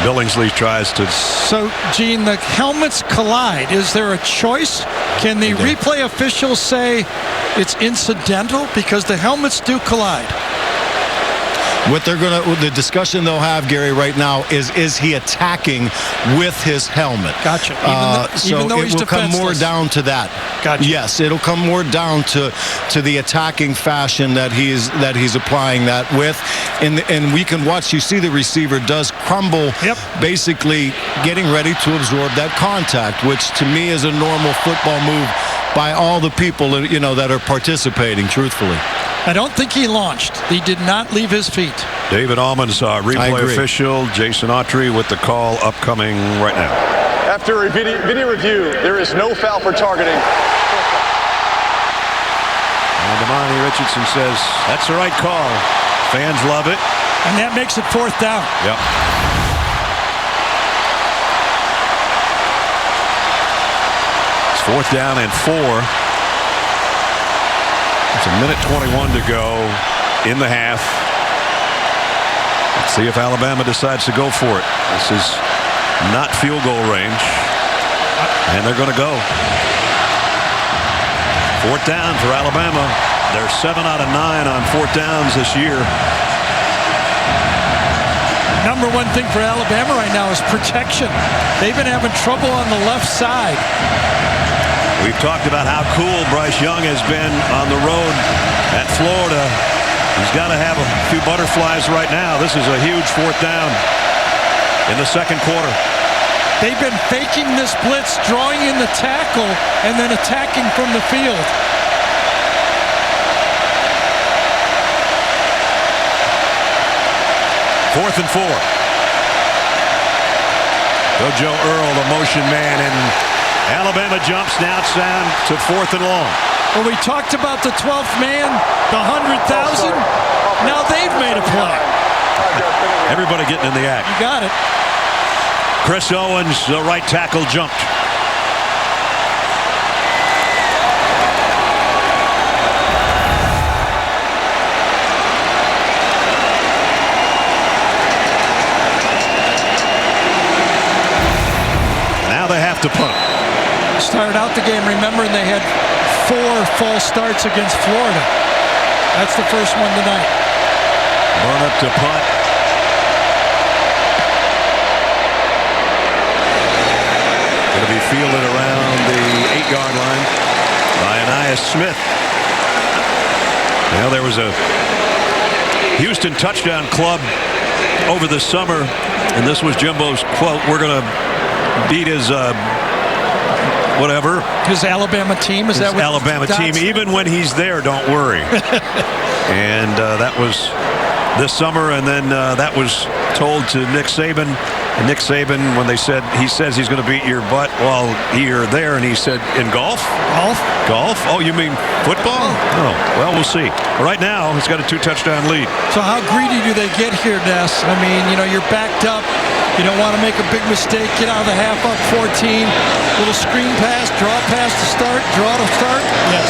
Billingsley tries to... So, Gene, the helmets collide. Is there a choice? Can the replay officials say it's incidental? Because the helmets do collide. The discussion they'll have, Gary, right now is he attacking with his helmet? Gotcha. Even though he's defenseless. Come more down to that. Gotcha. Yes, it'll come more down to the attacking fashion that he's applying that with, and we can watch. You see the receiver does crumble, basically getting ready to absorb that contact, which to me is a normal football move by all the people that are participating. Truthfully. I don't think he launched. He did not leave his feet. David Allman's replay official. Jason Autry with the call upcoming right now. After a video review, there is no foul for targeting. And Damani Richardson says, that's the right call. Fans love it. And that makes it 4th down. Yep. It's 4th down and 4. It's a minute 21 to go in the half. Let's see if Alabama decides to go for it. This is not field goal range. And they're going to go. 4th down for Alabama. They're 7 out of 9 on 4th downs this year. Number one thing for Alabama right now is protection. They've been having trouble on the left side. We've talked about how cool Bryce Young has been on the road at Florida. He's got to have a few butterflies right now. This is a huge 4th down in the second quarter. They've been faking this blitz, drawing in the tackle, and then attacking from the field. Fourth and 4. Joe Earl, the motion man, and Alabama jumps now. It's down to 4th and long. Well, we talked about the 12th man, the 100,000. Now they've made a play. Everybody getting in the act. You got it. Chris Owens, the right tackle, jumped. Now they have to punt. Started out the game, remembering they had 4 false starts against Florida. That's the first one tonight. Burn up to punt. Going to be fielded around the 8-yard line by Anias Smith. Well, there was a Houston touchdown club over the summer, and this was Jimbo's quote: "We're going to beat his whatever." His Alabama team? Is that what Alabama team? Even when he's there, don't worry. And that was this summer, and then that was told to Nick Saban. And Nick Saban, when he says he's going to beat your butt while you're there, and he said, in golf? Golf? Oh, you mean football? Oh, well, we'll see. Right now, he's got a 2-touchdown lead. So how greedy do they get here, Ness? I mean, you're backed up. You don't want to make a big mistake. Get out of the half up 14. Little screen pass, draw pass to start, draw to start. Yes.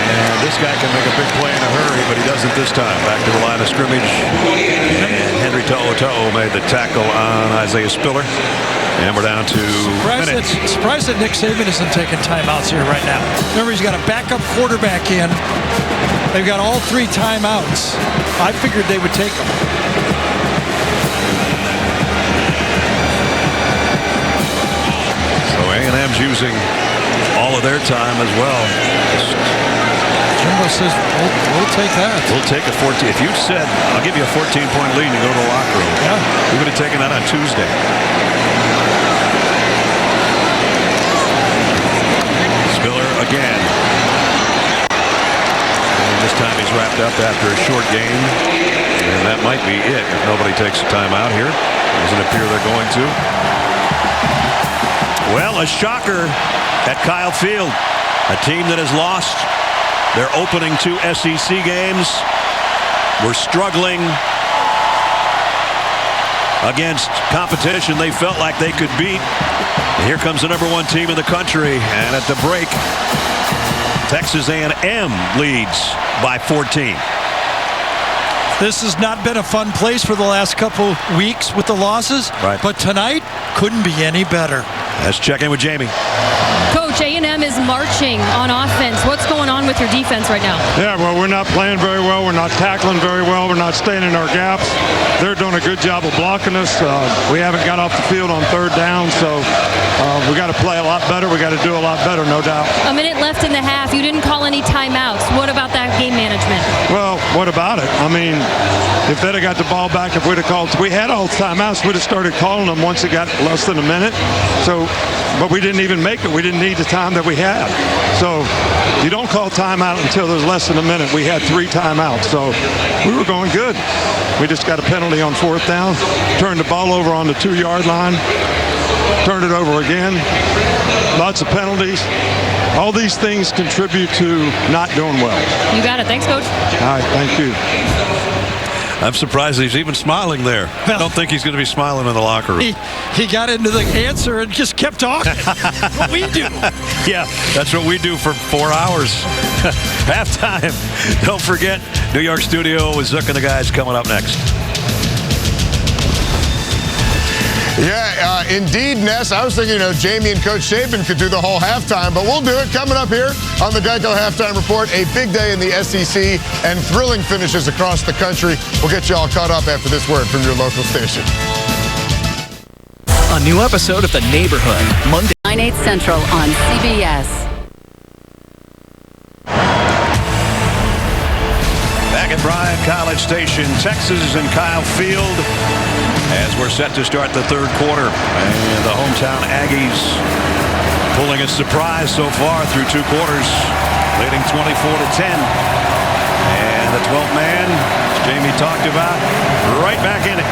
And this guy can make a big play in a hurry, but he doesn't this time. Back to the line of scrimmage. And Henry To'o made the tackle on Isaiah Spiller. And we're down to minutes. Surprised that Nick Saban isn't taking timeouts here right now. Remember, he's got a backup quarterback in. They've got all 3 timeouts. I figured they would take them. So A&M's using all of their time as well. Jimbo says, we'll take that. We'll take a 14. If you said, I'll give you a 14-point lead and you go to the locker room, we would have taken that on Tuesday. Spiller again. And this time he's wrapped up after a short game. And that might be it if nobody takes a timeout here. Doesn't appear they're going to. Well, a shocker at Kyle Field. A team that has lost their opening 2 SEC games. We're struggling against competition they felt like they could beat. And here comes the #1 team in the country. And at the break, Texas A&M leads by 14. This has not been a fun place for the last couple weeks with the losses. Right. But tonight couldn't be any better. Let's check in with Jamie. Coach, A&M is marching on offense. What's going on with your defense right now? Yeah, well, we're not playing very well. We're not tackling very well. We're not staying in our gaps. They're doing a good job of blocking us. We haven't got off the field on 3rd down, so we got to play a lot better. We got to do a lot better, no doubt. A minute left in the half. You didn't call any timeouts. What about that game management? Well, what about it? I mean, if they'd have got the ball back, if we'd have called, we had all the timeouts, we'd have started calling them once it got less than a minute. So, but we didn't even make it. We didn't need the time that we had. So you don't call timeout until there's less than a minute. We had 3 timeouts, so we were going good. We just got a penalty on 4th down, turned the ball over on the 2-yard line, turned it over again. Lots of penalties. All these things contribute to not doing well. You got it. Thanks, Coach. All right, thank you. I'm surprised he's even smiling there. I don't think he's going to be smiling in the locker room. He got into the answer and just kept talking. What we do. Yeah, that's what we do for 4 hours. Halftime. Don't forget, New York studio with Zook and the guys coming up next. Yeah, indeed, Ness. I was thinking, Jamie and Coach Saban could do the whole halftime, but we'll do it coming up here on the Geico Halftime Report. A big day in the SEC and thrilling finishes across the country. We'll get you all caught up after this word from your local station. A new episode of The Neighborhood, Monday. 9/8 Central on CBS. Back at Bryan College Station, Texas, and Kyle Field as we're set to start the 3rd quarter. And the hometown Aggies pulling a surprise so far through 2 quarters, leading 24-10. And the 12th man, as Jamie talked about, right back in it.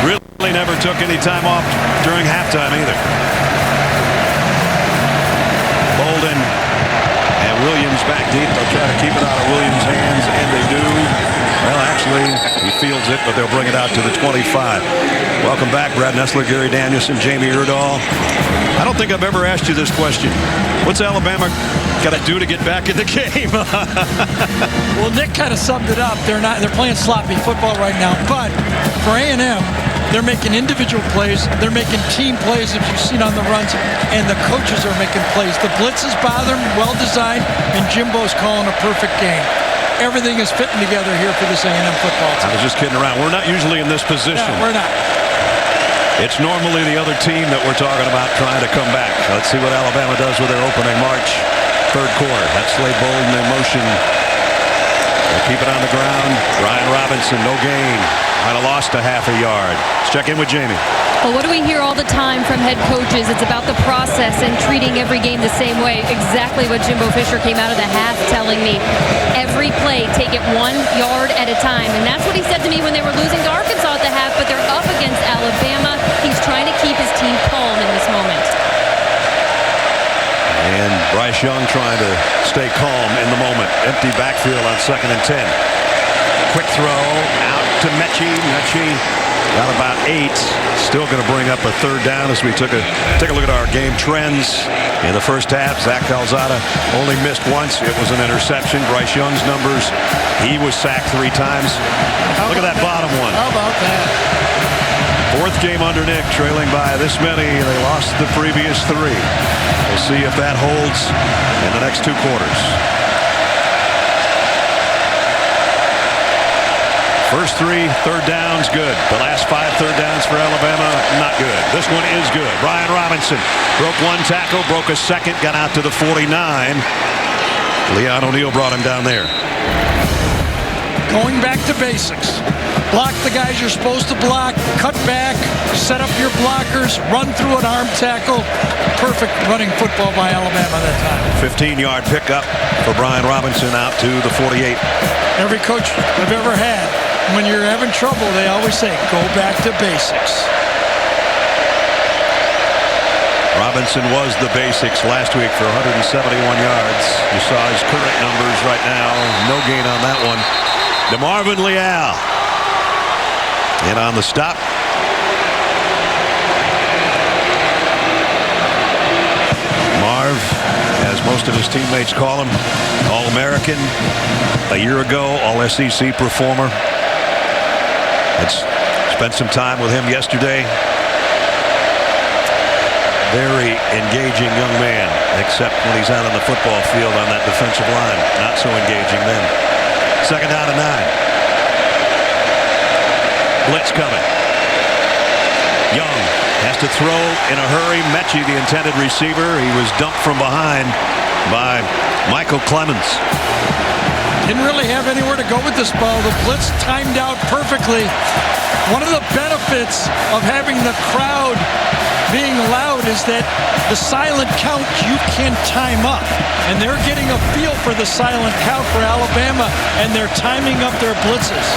Really never took any time off during halftime either. Bolden and Williams back deep. They'll try to keep it out of Williams' hands, and they do. Well, actually, he fields it, but they'll bring it out to the 25. Welcome back, Brad Nessler, Gary Danielson, Jamie Erdahl. I don't think I've ever asked you this question. What's Alabama got to do to get back in the game? Well, Nick kind of summed it up. They're playing sloppy football right now, but for A&M, they're making individual plays. They're making team plays, if you've seen on the runs, and the coaches are making plays. The blitzes bother them, well-designed, and Jimbo's calling a perfect game. Everything is fitting together here for this A&M football team. I was just kidding around. We're not usually in this position. No, we're not. It's normally the other team that we're talking about trying to come back. Let's see what Alabama does with their opening march. third quarter. That's Slade Bolden in motion. They'll keep it on the ground. Brian Robinson, no gain. Might have lost a half a yard. Let's check in with Jamie. Well, what do we hear all the time from head coaches? It's about the process and treating every game the same way. Exactly what Jimbo Fisher came out of the half telling me. Every play, take it 1 yard at a time. And that's what he said to me when they were losing to Arkansas at the half, but they're up against Alabama. He's trying to keep his team calm in this moment. And Bryce Young trying to stay calm in the moment. Empty backfield on 2nd and 10. Quick throw out to Mechie. Mechie got about 8. Still going to bring up a third down as we take a look at our game trends. In the first half, Zach Calzada only missed once. It was an interception. Bryce Young's numbers, he was sacked 3 times. Look at that bottom one. How about that? 4th game under Nick, trailing by this many. They lost the previous 3. We'll see if that holds in the next 2 quarters. First 3 third downs, good. The last 5 third downs for Alabama, not good. This one is good. Brian Robinson broke 1 tackle, broke a second, got out to the 49. Leon O'Neal brought him down there. Going back to basics. Block the guys you're supposed to block, cut back, set up your blockers, run through an arm tackle. Perfect running football by Alabama that time. 15-yard pickup for Brian Robinson out to the 48. Every coach I've ever had, when you're having trouble, they always say, go back to basics. Robinson was the basics last week for 171 yards. You saw his current numbers right now. No gain on that one. DeMarvin Leal. And on the stop. Marv, as most of his teammates call him, All-American. A year ago, All-SEC performer. Let's spent some time with him yesterday. Very engaging young man, except when he's out on the football field on that defensive line. Not so engaging then. 2nd down and 9. Blitz coming. Young has to throw in a hurry. Mechie, the intended receiver. He was dumped from behind by Michael Clemens. Didn't really have anywhere to go with this ball. The blitz timed out perfectly. One of the benefits of having the crowd being loud is that the silent count you can time up. And they're getting a feel for the silent count for Alabama, and they're timing up their blitzes.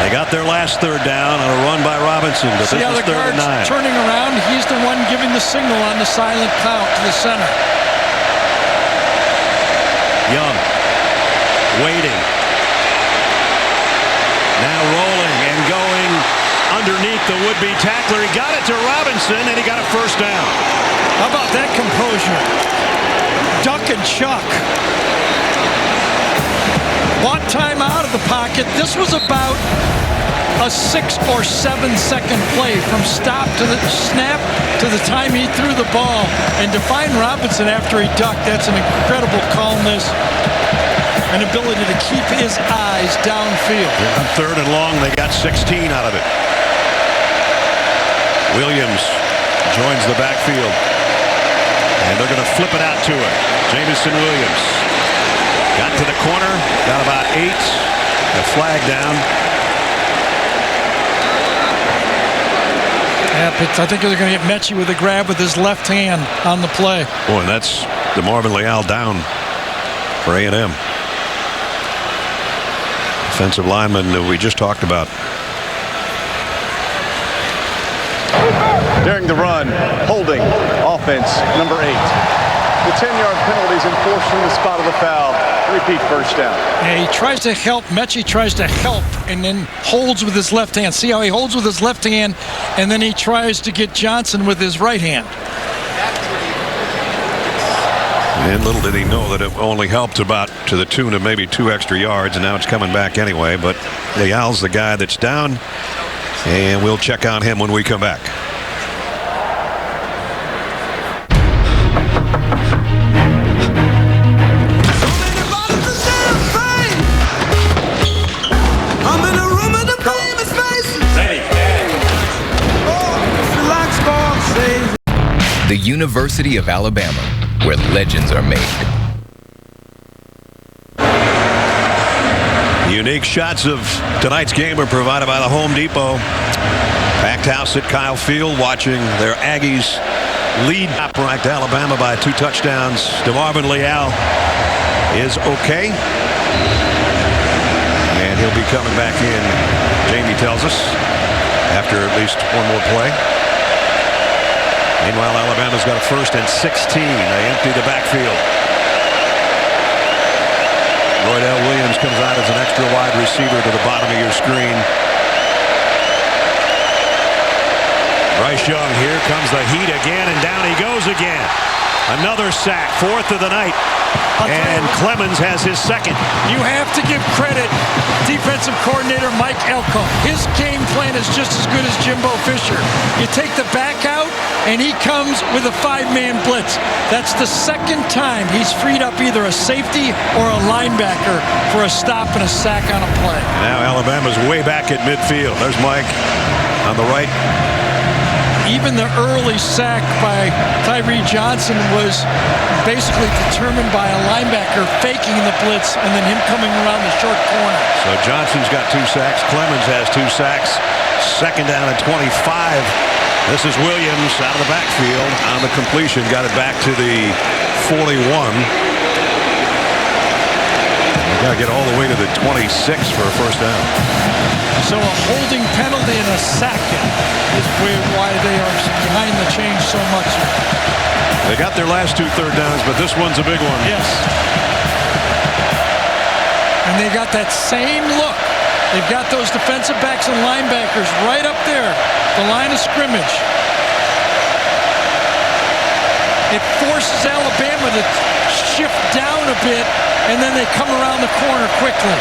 They got their last third down on a run by Robinson, but See this how was the 3rd and 9. turning around? He's the one giving the signal on the silent count to the center. Young waiting. Now rolling and going underneath the would-be tackler. He got it to Robinson, and he got a first down. How about that composure? Duck and chuck. Bought time out of the pocket. This was about a 6 or 7 second play from stop to the snap to the time he threw the ball. And to find Robinson after he ducked, that's an incredible calmness and ability to keep his eyes downfield. On 3rd and long, they got 16 out of it. Williams joins the backfield. And they're going to flip it out to him. Jamison Williams got to the corner, got about 8. The flag down. Yeah, I think they're going to get Mechie with a grab with his left hand on the play. Boy, and that's DeMarvin Leal down for A&M. Defensive lineman that we just talked about. During the run, holding, offense, number 8. The 10-yard penalties enforced from the spot of the foul. Repeat first down. Yeah, he tries to help. Mechie tries to help and then holds with his left hand. See how he holds with his left hand, and then he tries to get Johnson with his right hand. And little did he know that it only helped about to the tune of maybe 2 extra yards, and now it's coming back anyway. But Leal's the guy that's down, and we'll check on him when we come back. The University of Alabama, where legends are made. Unique shots of tonight's game are provided by the Home Depot. Packed house at Kyle Field watching their Aggies lead top-ranked Alabama by 2 touchdowns. DeMarvin Leal is okay. And he'll be coming back in, Jamie tells us, after at least one more play. Meanwhile, Alabama's got a 1st and 16. They empty the backfield. Roydell Williams comes out as an extra wide receiver to the bottom of your screen. Bryce Young, here comes the heat again, and down he goes again. Another sack, 4th of the night. And Clemens has his 2nd. You have to give credit defensive coordinator Mike Elko. His game plan is just as good as Jimbo Fisher. You take the back out, and he comes with a 5-man blitz. That's the 2nd time he's freed up either a safety or a linebacker for a stop and a sack on a play. Now Alabama's way back at midfield. There's Mike on the right. Even the early sack by Tyree Johnson was basically determined by a linebacker faking the blitz and then him coming around the short corner. So Johnson's got 2 sacks. Clemens has 2 sacks. 2nd down and 25. This is Williams out of the backfield on the completion. Got it back to the 41. We got to get all the way to the 26 for a 1st down. So a holding penalty and a sack is why they are behind the change so much. They got their last 2 third downs, but this one's a big one. Yes. And they got that same look. They've got those defensive backs and linebackers right up there, the line of scrimmage. It forces Alabama to shift down a bit, and then they come around the corner quickly.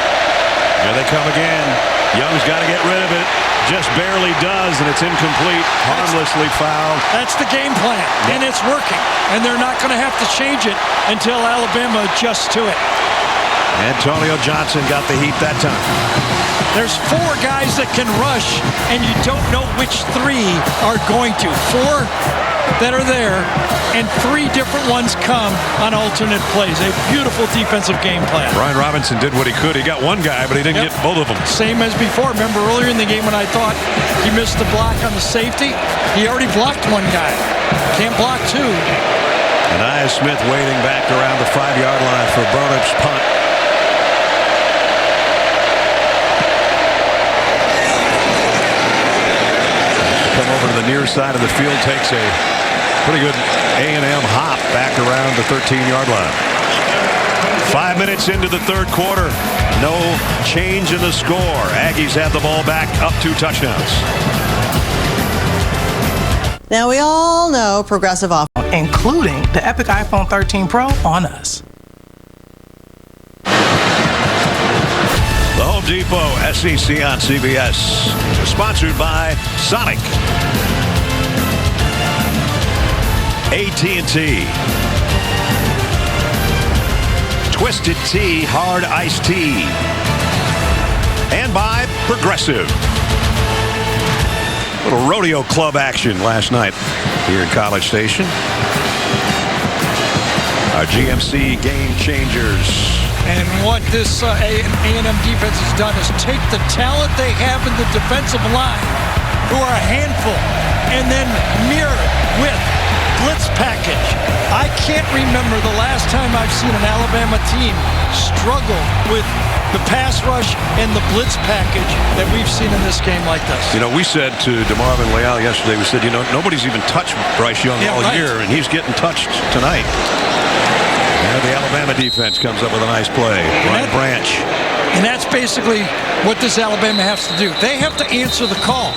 Here they come again. Young's got to get rid of it. Just barely does, and it's incomplete. Harmlessly fouled. That's the game plan, and it's working. And they're not going to have to change it until Alabama adjusts to it. Antonio Johnson got the heat that time. There's 4 guys that can rush, and you don't know which 3 are going to. 4 that are there, and 3 different ones come on alternate plays. A beautiful defensive game plan. Brian Robinson did what he could. He got 1 guy, but he didn't get both of them. Same as before. Remember earlier in the game when I thought he missed the block on the safety? He already blocked 1 guy. Can't block 2. And Aya Smith waiting back around the 5-yard line for Burnip's punt. Come over to the near side of the field, takes a pretty good A&M hop back around the 13-yard line. 5 minutes into the 3rd quarter. No change in the score. Aggies have the ball back, up 2 touchdowns. Now we all know progressive off, including the epic iPhone 13 Pro on us. The Home Depot SEC on CBS, sponsored by Sonic, AT&T, Twisted Tea Hard Iced Tea, and by Progressive. Little rodeo club action last night here in College Station. Our GMC game changers. And what this A&M defense has done is take the talent they have in the defensive line, who are a handful, and then mirror it with blitz package. I can't remember the last time I've seen an Alabama team struggle with the pass rush and the blitz package that we've seen in this game like this. You know, we said to DeMarvin Leal yesterday, we said, you know, nobody's even touched Bryce Young all year, and he's getting touched tonight. And the Alabama defense comes up with a nice play. Brian Branch. And that's basically what this Alabama has to do. They have to answer the call.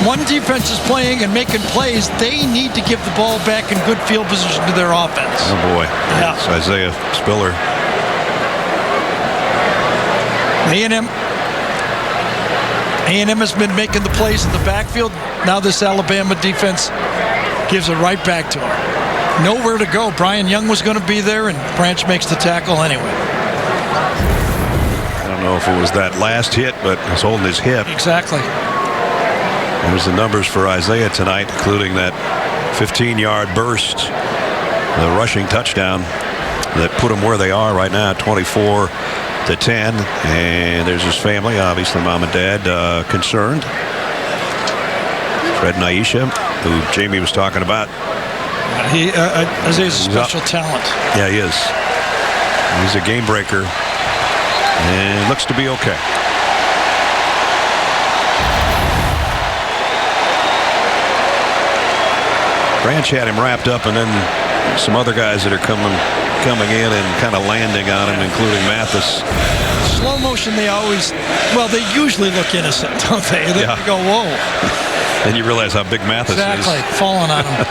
One defense is playing and making plays. They need to give the ball back in good field position to their offense. Oh, boy. Yeah. It's Isaiah Spiller. A&M has been making the plays in the backfield. Now this Alabama defense gives it right back to him. Nowhere to go. Brian Young was going to be there, and Branch makes the tackle anyway. I don't know if it was that last hit, but he's holding his hip. Exactly. There's the numbers for Isaiah tonight, including that 15-yard burst The rushing touchdown that put them where they are right now, 24-10. And there's his family, obviously mom and dad, concerned. Fred and Aisha, who Jamie was talking about. Isaiah's a special talent. Yeah, he is. He's a game breaker and looks to be okay. Branch had him wrapped up, and then some other guys that are coming in and kind of landing on him, including Mathis. Slow motion, they usually look innocent, don't they? They go, whoa. Then you realize how big Mathis is. Exactly, falling on him.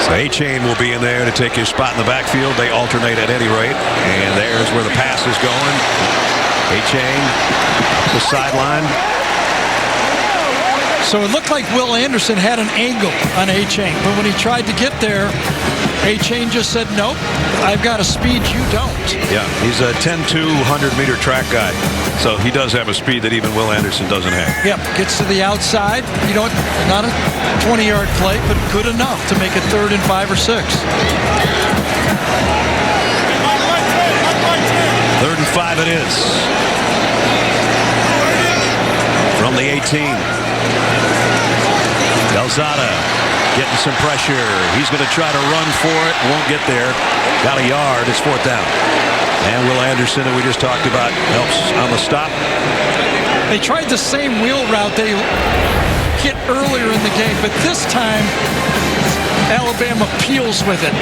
So A-Chain will be in there to take his spot in the backfield. They alternate at any rate. And there's where the pass is going. A-Chain, the sideline. So it looked like Will Anderson had an angle on A-Chain, but when he tried to get there, A-Chain just said, nope, I've got a speed you don't. Yeah, he's a 10-2 100-meter track guy, so he does have a speed that even Will Anderson doesn't have. Yep, gets to the outside. Not a 20-yard play, but good enough to make it 3rd and 5 or 6. 3rd and 5 it is. From the 18. Calzada getting some pressure. He's going to try to run for it. Won't get there. Got a yard. It's 4th down. And Will Anderson, who we just talked about, helps on the stop. They tried the same wheel route they hit earlier in the game, but this time Alabama peels with it.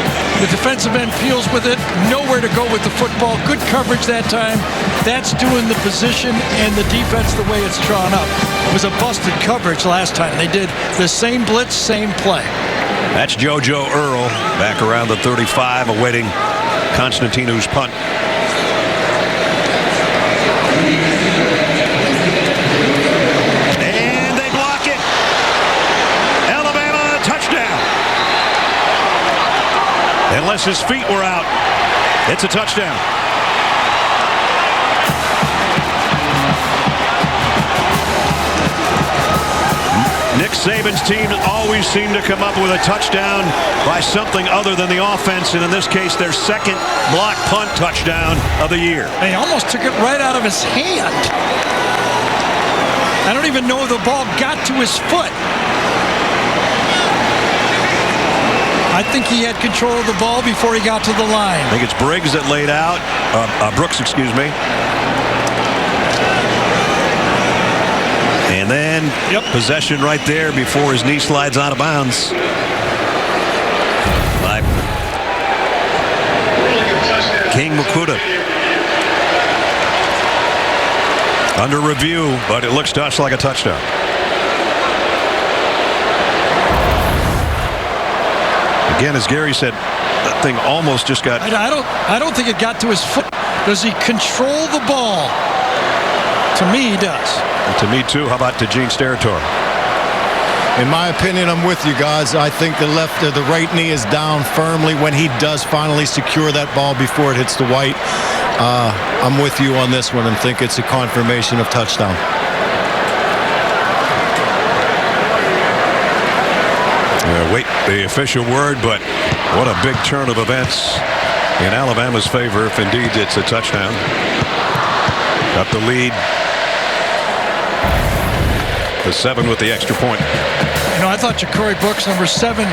The defensive end peels with it. Nowhere to go with the football. Good coverage that time. That's doing the position and the defense the way it's drawn up. It was a busted coverage last time. They did the same blitz, same play. That's JoJo Earl back around the 35, awaiting Constantinu's punt. And they block it. Alabama touchdown. Unless his feet were out, it's a touchdown. Nick Saban's team always seem to come up with a touchdown by something other than the offense, and in this case, their second block punt touchdown of the year. He almost took it right out of his hand. I don't even know if the ball got to his foot. I think he had control of the ball before he got to the line. I think it's Briggs that laid out. Brooks, excuse me. And then possession right there before his knee slides out of bounds. By King Makuta. Under review, but it looks to us like a touchdown. Again, as Gary said, that thing almost just got... I don't think it got to his foot. Does he control the ball? To me, he does. And to me, too. How about to Gene Steratore? In my opinion, I'm with you guys. I think the right knee is down firmly when he does finally secure that ball before it hits the white. I'm with you on this one and think it's a confirmation of touchdown. Wait, the official word, but what a big turn of events in Alabama's favor if indeed it's a touchdown. Got the lead. The 7 with the extra point. I thought Ja'Cory Brooks, number 7,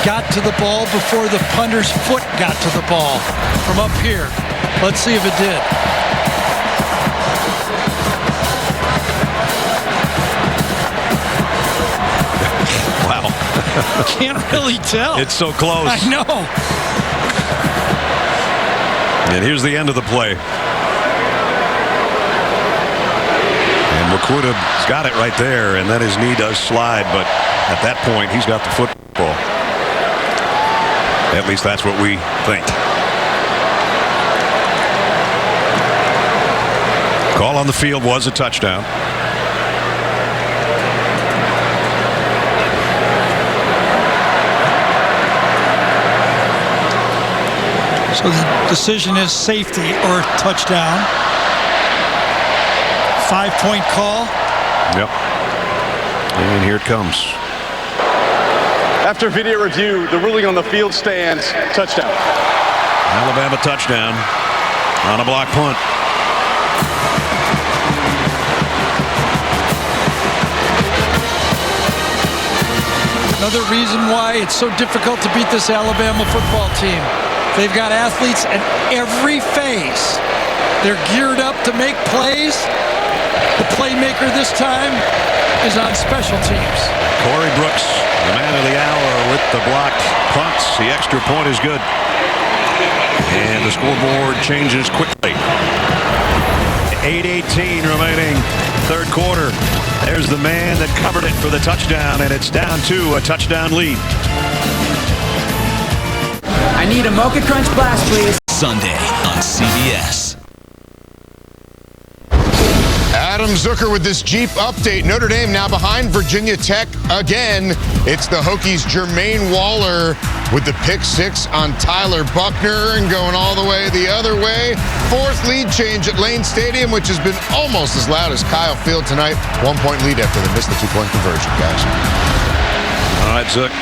got to the ball before the punter's foot got to the ball from up here. Let's see if it did. Wow. Can't really tell. It's so close. I know. And here's the end of the play. And Makuda's got it right there, and then his knee does slide, but at that point, he's got the football. At least that's what we think. Call on the field was a touchdown. So the decision is safety or touchdown. 5-point call. Yep. And here it comes. After video review, the ruling on the field stands. Touchdown. Alabama touchdown on a block punt. Another reason why it's so difficult to beat this Alabama football team. They've got athletes at every phase. They're geared up to make plays. The playmaker this time is on special teams. Corey Brooks, the man of the hour with the blocked punts. The extra point is good. And the scoreboard changes quickly. 8:18 remaining, third quarter. There's the man that covered it for the touchdown, and it's down to a touchdown lead. I need a Mocha Crunch Blast, please. Sunday on CBS. Adam Zucker with this Jeep update. Notre Dame now behind Virginia Tech again. It's the Hokies' Jermaine Waller with the pick six on Tyler Buckner and going all the way the other way. Fourth lead change at Lane Stadium, which has been almost as loud as Kyle Field tonight. 1 point lead after they missed the 2-point conversion, guys. All right, Zook.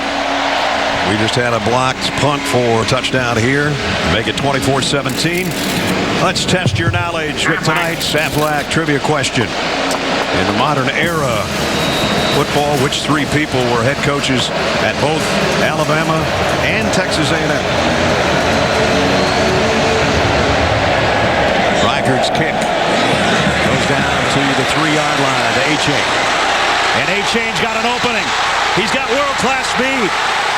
We just had a blocked punt for a touchdown here. Make it 24-17. Let's test your knowledge with tonight's Aflac trivia question. In the modern era football, which three people were head coaches at both Alabama and Texas A&M? Reichard's kick goes down to the 3-yard line to A-Chain. And A-Chain's got an opening. He's got world-class speed.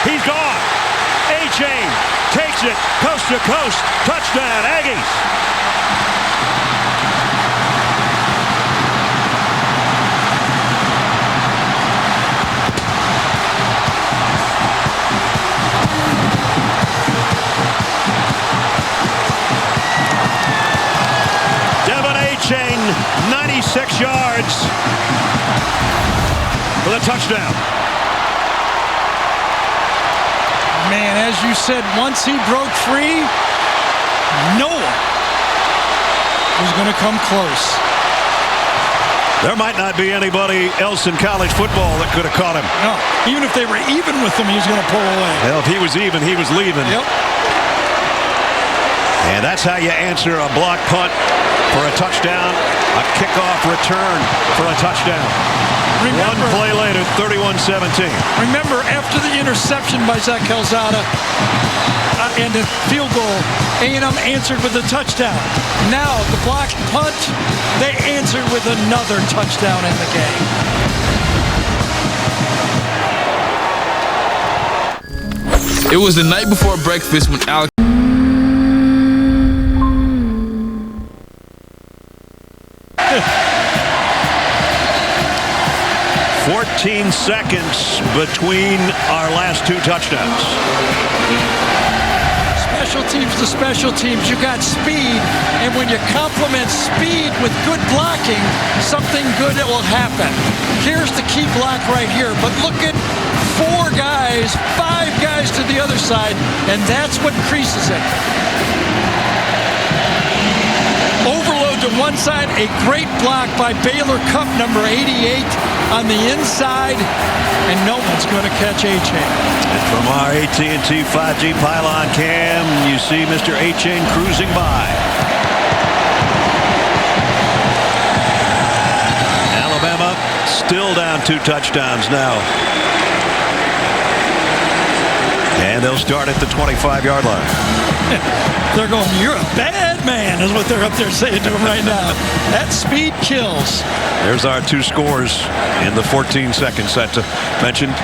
He's gone. A-Chain takes it coast to coast. Touchdown, Aggies. A-Chain, 96 yards for the touchdown. Man, as you said, once he broke free, no one was going to come close. There might not be anybody else in college football that could have caught him. No, even if they were even with him, he was going to pull away. Well, if he was even, he was leaving. Yep. And that's how you answer a block punt for a touchdown, a kickoff return for a touchdown. Remember, one play later, 31-17. Remember, after the interception by Zach Calzada and the field goal, A&M answered with a touchdown. Now, the block punt, they answered with another touchdown in the game. It was the night before breakfast when Alex 14 seconds between our last two touchdowns. Special teams to special teams, you got speed, and when you complement speed with good blocking, something good will happen. Here's the key block right here, but look at 4 guys, 5 guys to the other side, and that's what creases it. Overload to one side, a great block by Baylor Cup number 88 on the inside, and no one's going to catch A-Chain. And from our AT&T 5G pylon cam, you see Mr. A-Chain cruising by. Alabama still down 2 touchdowns now. And they'll start at the 25-yard line. They're going, you're a bad man, is what they're up there saying to him right now. That speed kills. There's our 2 scores in the 14 seconds that mentioned.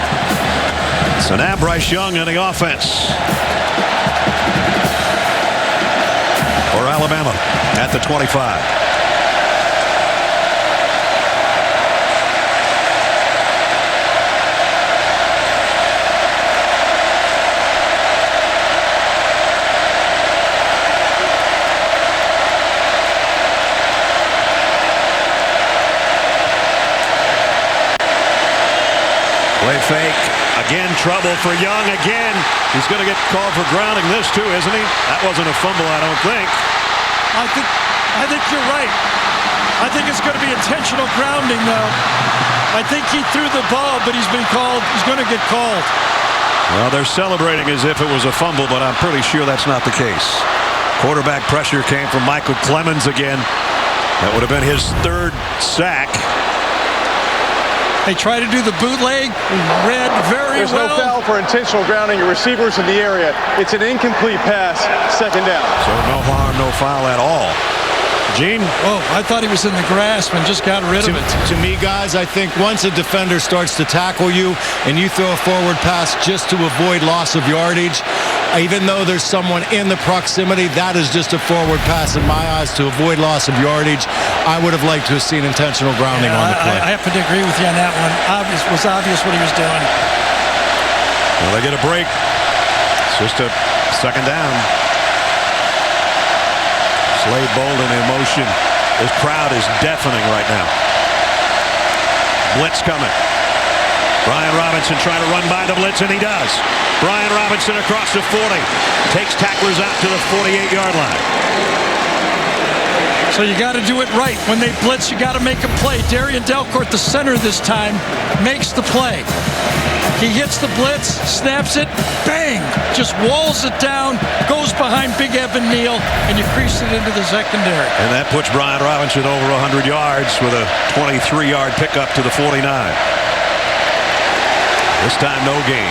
So now Bryce Young in the offense for Alabama at the 25. Play fake. Again, trouble for Young again. He's going to get called for grounding this too, isn't he? That wasn't a fumble, I don't think. I think you're right. I think it's going to be intentional grounding, though. I think he threw the ball, but he's been called. He's going to get called. Well, they're celebrating as if it was a fumble, but I'm pretty sure that's not the case. Quarterback pressure came from Michael Clemens again. That would have been his 3rd sack. They try to do the bootleg. Read very There's well. no foul for intentional grounding. Your receivers in the area. It's an incomplete pass. 2nd down. So no harm, no foul at all. Gene? Oh, I thought he was in the grasp and just got rid of it. To me, guys, I think once a defender starts to tackle you and you throw a forward pass just to avoid loss of yardage, even though there's someone in the proximity, that is just a forward pass in my eyes to avoid loss of yardage. I would have liked to have seen intentional grounding on the play. I happen to agree with you on that one. It was obvious what he was doing. Well, they get a break. It's just a 2nd down. Slade Bolden in motion. This crowd is deafening right now. Blitz coming. Brian Robinson trying to run by the blitz, and he does. Brian Robinson across the 40. Takes tacklers out to the 48-yard line. So you got to do it right. When they blitz, you got to make a play. Darian Delcourt, the center this time, makes the play. He hits the blitz, snaps it, bang! Just walls it down, goes behind Big Evan Neal, and you crease it into the secondary. And that puts Brian Robinson over 100 yards with a 23-yard pickup to the 49. This time, no gain.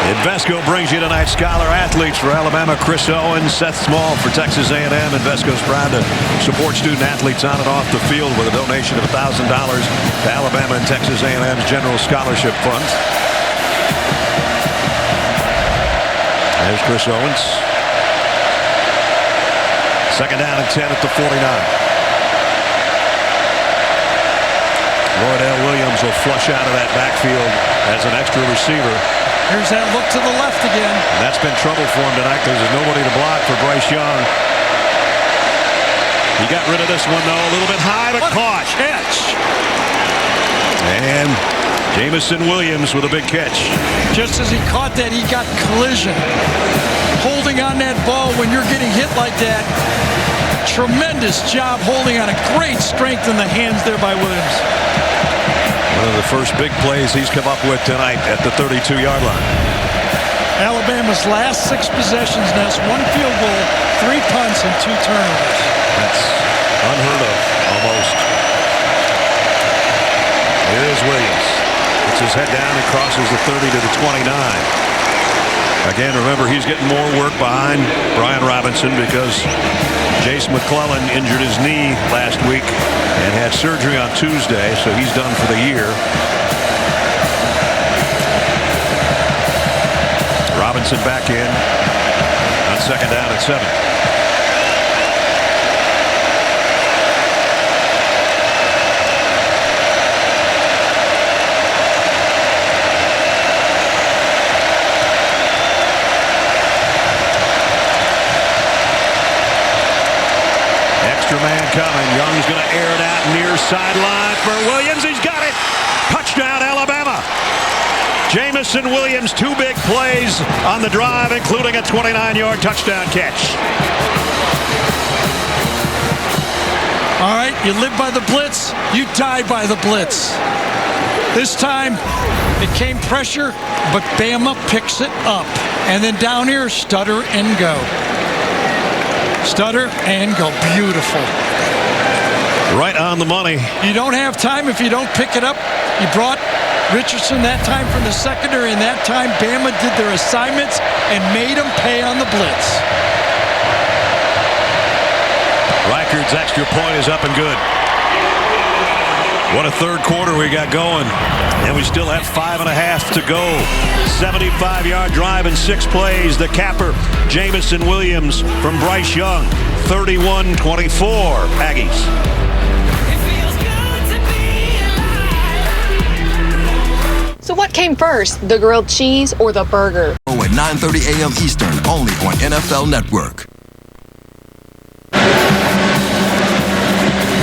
Invesco brings you tonight's Scholar Athletes for Alabama. Chris Owens, Seth Small for Texas A&M. Invesco's proud to support student athletes on and off the field with a donation of $1,000 to Alabama and Texas A&M's General Scholarship Funds. There's Chris Owens. 2nd down and 10 at the 49. Lloydell Williams will flush out of that backfield as an extra receiver. Here's that look to the left again. And that's been trouble for him tonight because there's nobody to block for Bryce Young. He got rid of this one, though. A little bit high, but caught. Catch. And Jamison Williams with a big catch. Just as he caught that, he got collision. Holding on that ball when you're getting hit like that. Tremendous job holding on. A great strength in the hands there by Williams. One of the first big plays he's come up with tonight at the 32-yard line. Alabama's last 6 possessions, Ness, 1 field goal, 3 punts, and 2 turnovers. That's unheard of, almost. Here's Williams. Puts his head down and crosses the 30 to the 29. Again, remember, he's getting more work behind Brian Robinson because Jace McClellan injured his knee last week and had surgery on Tuesday, so he's done for the year. Robinson back in on 2nd down and 7. Man coming. Young's going to air it out near sideline for Williams. He's got it. Touchdown, Alabama. Jamison Williams, 2 big plays on the drive, including a 29-yard touchdown catch. All right, you live by the blitz, you die by the blitz. This time, it came pressure, but Bama picks it up. And then down here, stutter and go. Stutter and go. Beautiful. Right on the money. You don't have time if you don't pick it up. You brought Richardson that time from the secondary, and that time Bama did their assignments and made them pay on the blitz. Reichard's extra point is up and good. What a 3rd quarter we got going. And we still have 5.5 to go. 75-yard drive in 6 plays. The capper, Jamison Williams from Bryce Young. 31-24, Aggies. So what came first, the grilled cheese or the burger? At 9:30 a.m. Eastern, only on NFL Network.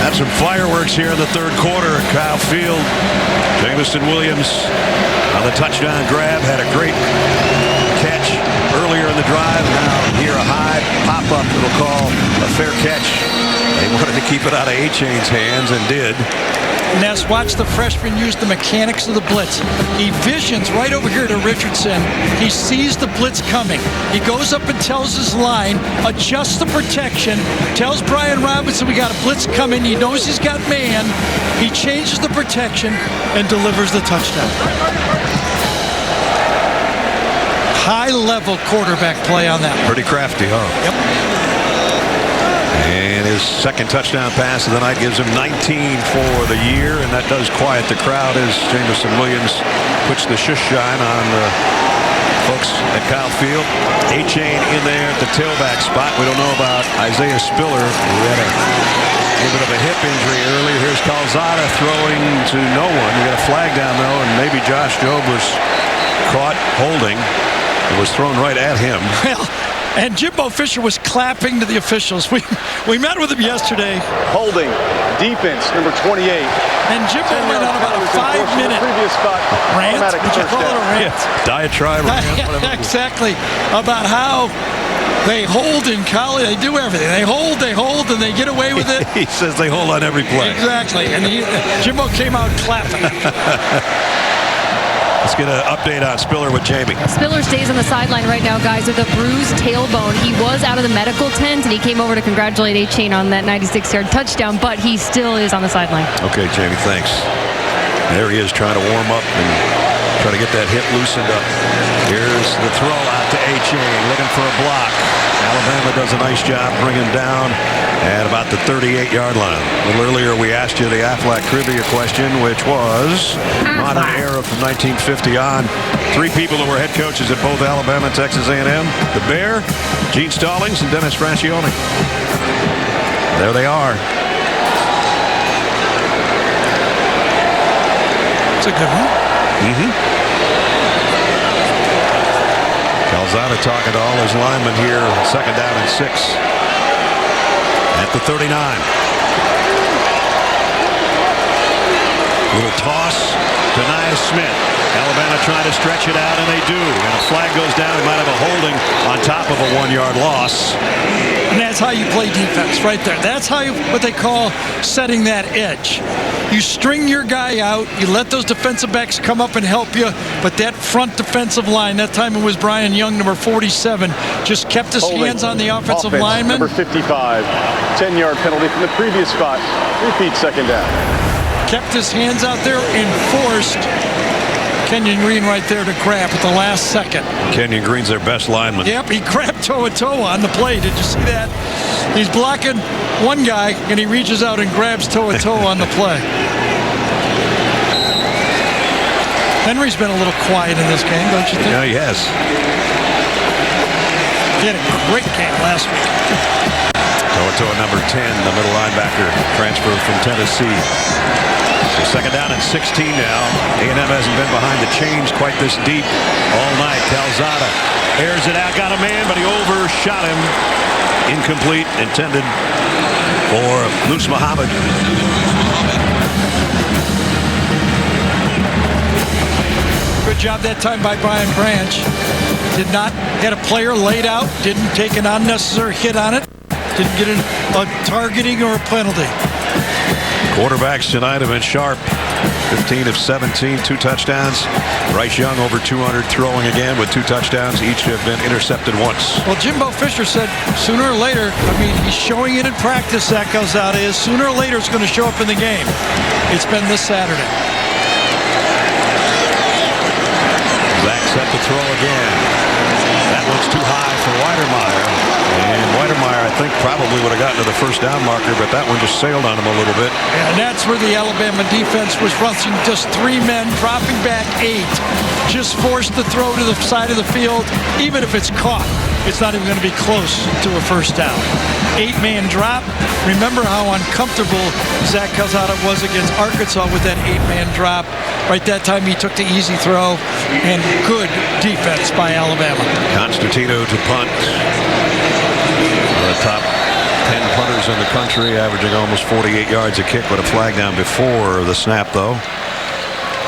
Had some fireworks here in the 3rd quarter. Kyle Field, Jamison Williams on the touchdown grab. Had a great catch earlier in the drive. Now here a high pop-up it'll call a fair catch. They wanted to keep it out of A-Chain's hands and did. Ness, watch the freshman use the mechanics of the blitz. He visions right over here to Richardson. He sees the blitz coming. He goes up and tells his line, adjusts the protection, tells Brian Robinson we got a blitz coming. He knows he's got man. He changes the protection and delivers the touchdown. High-level quarterback play on that. Pretty crafty, huh? Yep. And his second touchdown pass of the night gives him 19 for the year, and that does quiet the crowd as Jameson Williams puts the shush shine on the folks at Kyle Field. A-Chain in there at the tailback spot. We don't know about Isaiah Spiller, who had a little bit of a hip injury earlier. Here's Calzada throwing to no one. We got a flag down, though, and maybe Josh Jobe was caught holding. It was thrown right at him. Well, and Jimbo Fisher was clapping to the officials. We met with him yesterday. Holding, defense, number 28. And Jimbo went on about a 5-minute rant. Would you call it a rant? Yeah. Diatribe, rant, whatever. Exactly. About how they hold in college. They do everything. They hold, and they get away with it. He says they hold on every play. Exactly. And Jimbo came out clapping. Let's get an update on Spiller with Jamie. Spiller stays on the sideline right now, guys, with a bruised tailbone. He was out of the medical tent, and he came over to congratulate A-Chain on that 96-yard touchdown, but he still is on the sideline. Okay, Jamie, thanks. There he is trying to warm up and try to get that hip loosened up. Here's the throw out to A-Chain, looking for a block. Alabama does a nice job bringing down at about the 38-yard line. A little earlier, we asked you the Aflac trivia question, which was modern era from 1950 on. 3 people who were head coaches at both Alabama and Texas A&M. The Bear, Gene Stallings, and Dennis Francione. There they are. It's a good one. Mm-hmm. Calzada talking to all his linemen here. Second down and 6 at the 39. Little toss to Nia Smith. Alabama trying to stretch it out, and they do. And a flag goes down. They might have a holding on top of a 1-yard loss. And that's how you play defense right there. That's how what they call setting that edge. You string your guy out. You let those defensive backs come up and help you. But that front defensive line, that time it was Brian Young, number 47, just kept his hands on the offensive lineman. Number 55, 10-yard penalty from the previous spot. Repeat second down. Kept his hands out there and forced Kenyon Green right there to grab at the last second. Kenyon Green's their best lineman. Yep, he grabbed toe-to-toe on the play. Did you see that? He's blocking one guy, and he reaches out and grabs toe-to-toe on the play. Henry's been a little quiet in this game, don't you think? Yeah, he has. He had a great game last week. Toe-to-toe number 10, the middle linebacker, transferred from Tennessee. So second down and 16 now. A&M hasn't been behind the chains quite this deep all night. Calzada airs it out, got a man, but he overshot him. Incomplete, intended for Loose Muhammad. Good job that time by Brian Branch. Did not get a player laid out, didn't take an unnecessary hit on it, didn't get a targeting or a penalty. Quarterbacks tonight have been sharp. 15 of 17, 2 touchdowns. Bryce Young over 200 throwing again with 2 touchdowns. Each have been intercepted once. Well, Jimbo Fisher said sooner or later, he's showing it in practice, Zach Calzada is. Sooner or later it's going to show up in the game. It's been this Saturday. Zach set to throw again. That one's too high for Weidermeyer. And Weidermeyer, I think, probably would have gotten to the first down marker, but that one just sailed on him a little bit. And that's where the Alabama defense was rushing just 3 men, dropping back 8. Just forced the throw to the side of the field. Even if it's caught, it's not even going to be close to a first down. 8-man drop. Remember how uncomfortable Zach Calzada was against Arkansas with that 8-man drop. Right that time he took the easy throw, and good defense by Alabama. Constantino to punt. The top 10 punters in the country, averaging almost 48 yards a kick with a flag down before the snap, though.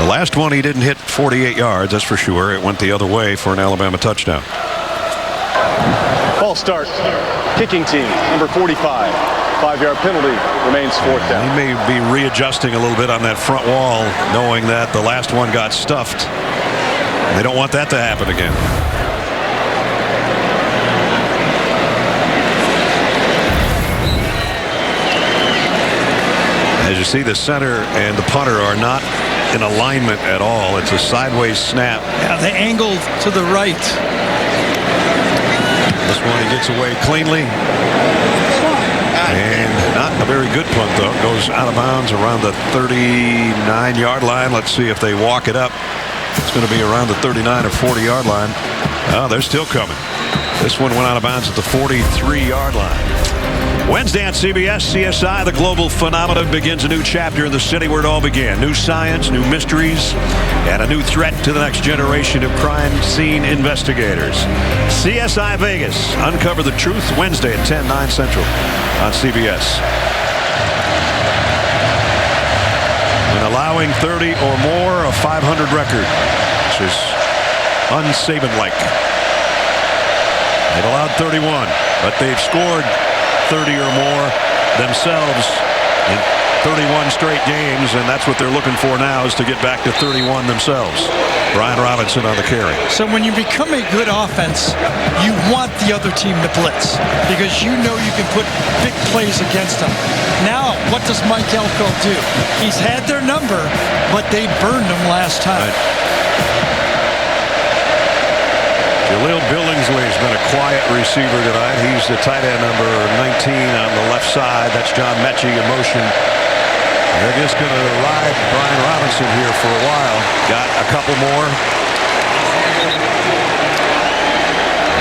The last one he didn't hit 48 yards, that's for sure. It went the other way for an Alabama touchdown. False start. Kicking team, number 45. 5-yard penalty, remains 4th down. He may be readjusting a little bit on that front wall, knowing that the last one got stuffed. They don't want that to happen again. As you see, the center and the punter are not in alignment at all. It's a sideways snap. Yeah, they angled to the right. This one he gets away cleanly. And not a very good punt, though. Goes out of bounds around the 39-yard line. Let's see if they walk it up. It's going to be around the 39 or 40-yard line. Oh, they're still coming. This one went out of bounds at the 43-yard line. Wednesday on CBS, CSI, the global phenomenon, begins a new chapter in the city where it all began. New science, new mysteries, and a new threat to the next generation of crime scene investigators. CSI Vegas, uncover the truth, Wednesday at 10, 9 Central on CBS. And allowing 30 or more, a 500 record, which is un-Saban-like. They've allowed 31, but they've scored 30 or more themselves in 31 straight games, and that's what they're looking for now, is to get back to 31 themselves. Brian Robinson on the carry. So when you become a good offense, you want the other team to blitz because you know you can put big plays against them. Now, what does Mike Elko do? He's had their number, but they burned them last time. Jaleel Billingsley has been a quiet receiver tonight. He's the tight end number 19 on the left side. That's John Mechie in motion. They're just going to ride Brian Robinson here for a while. Got a couple more.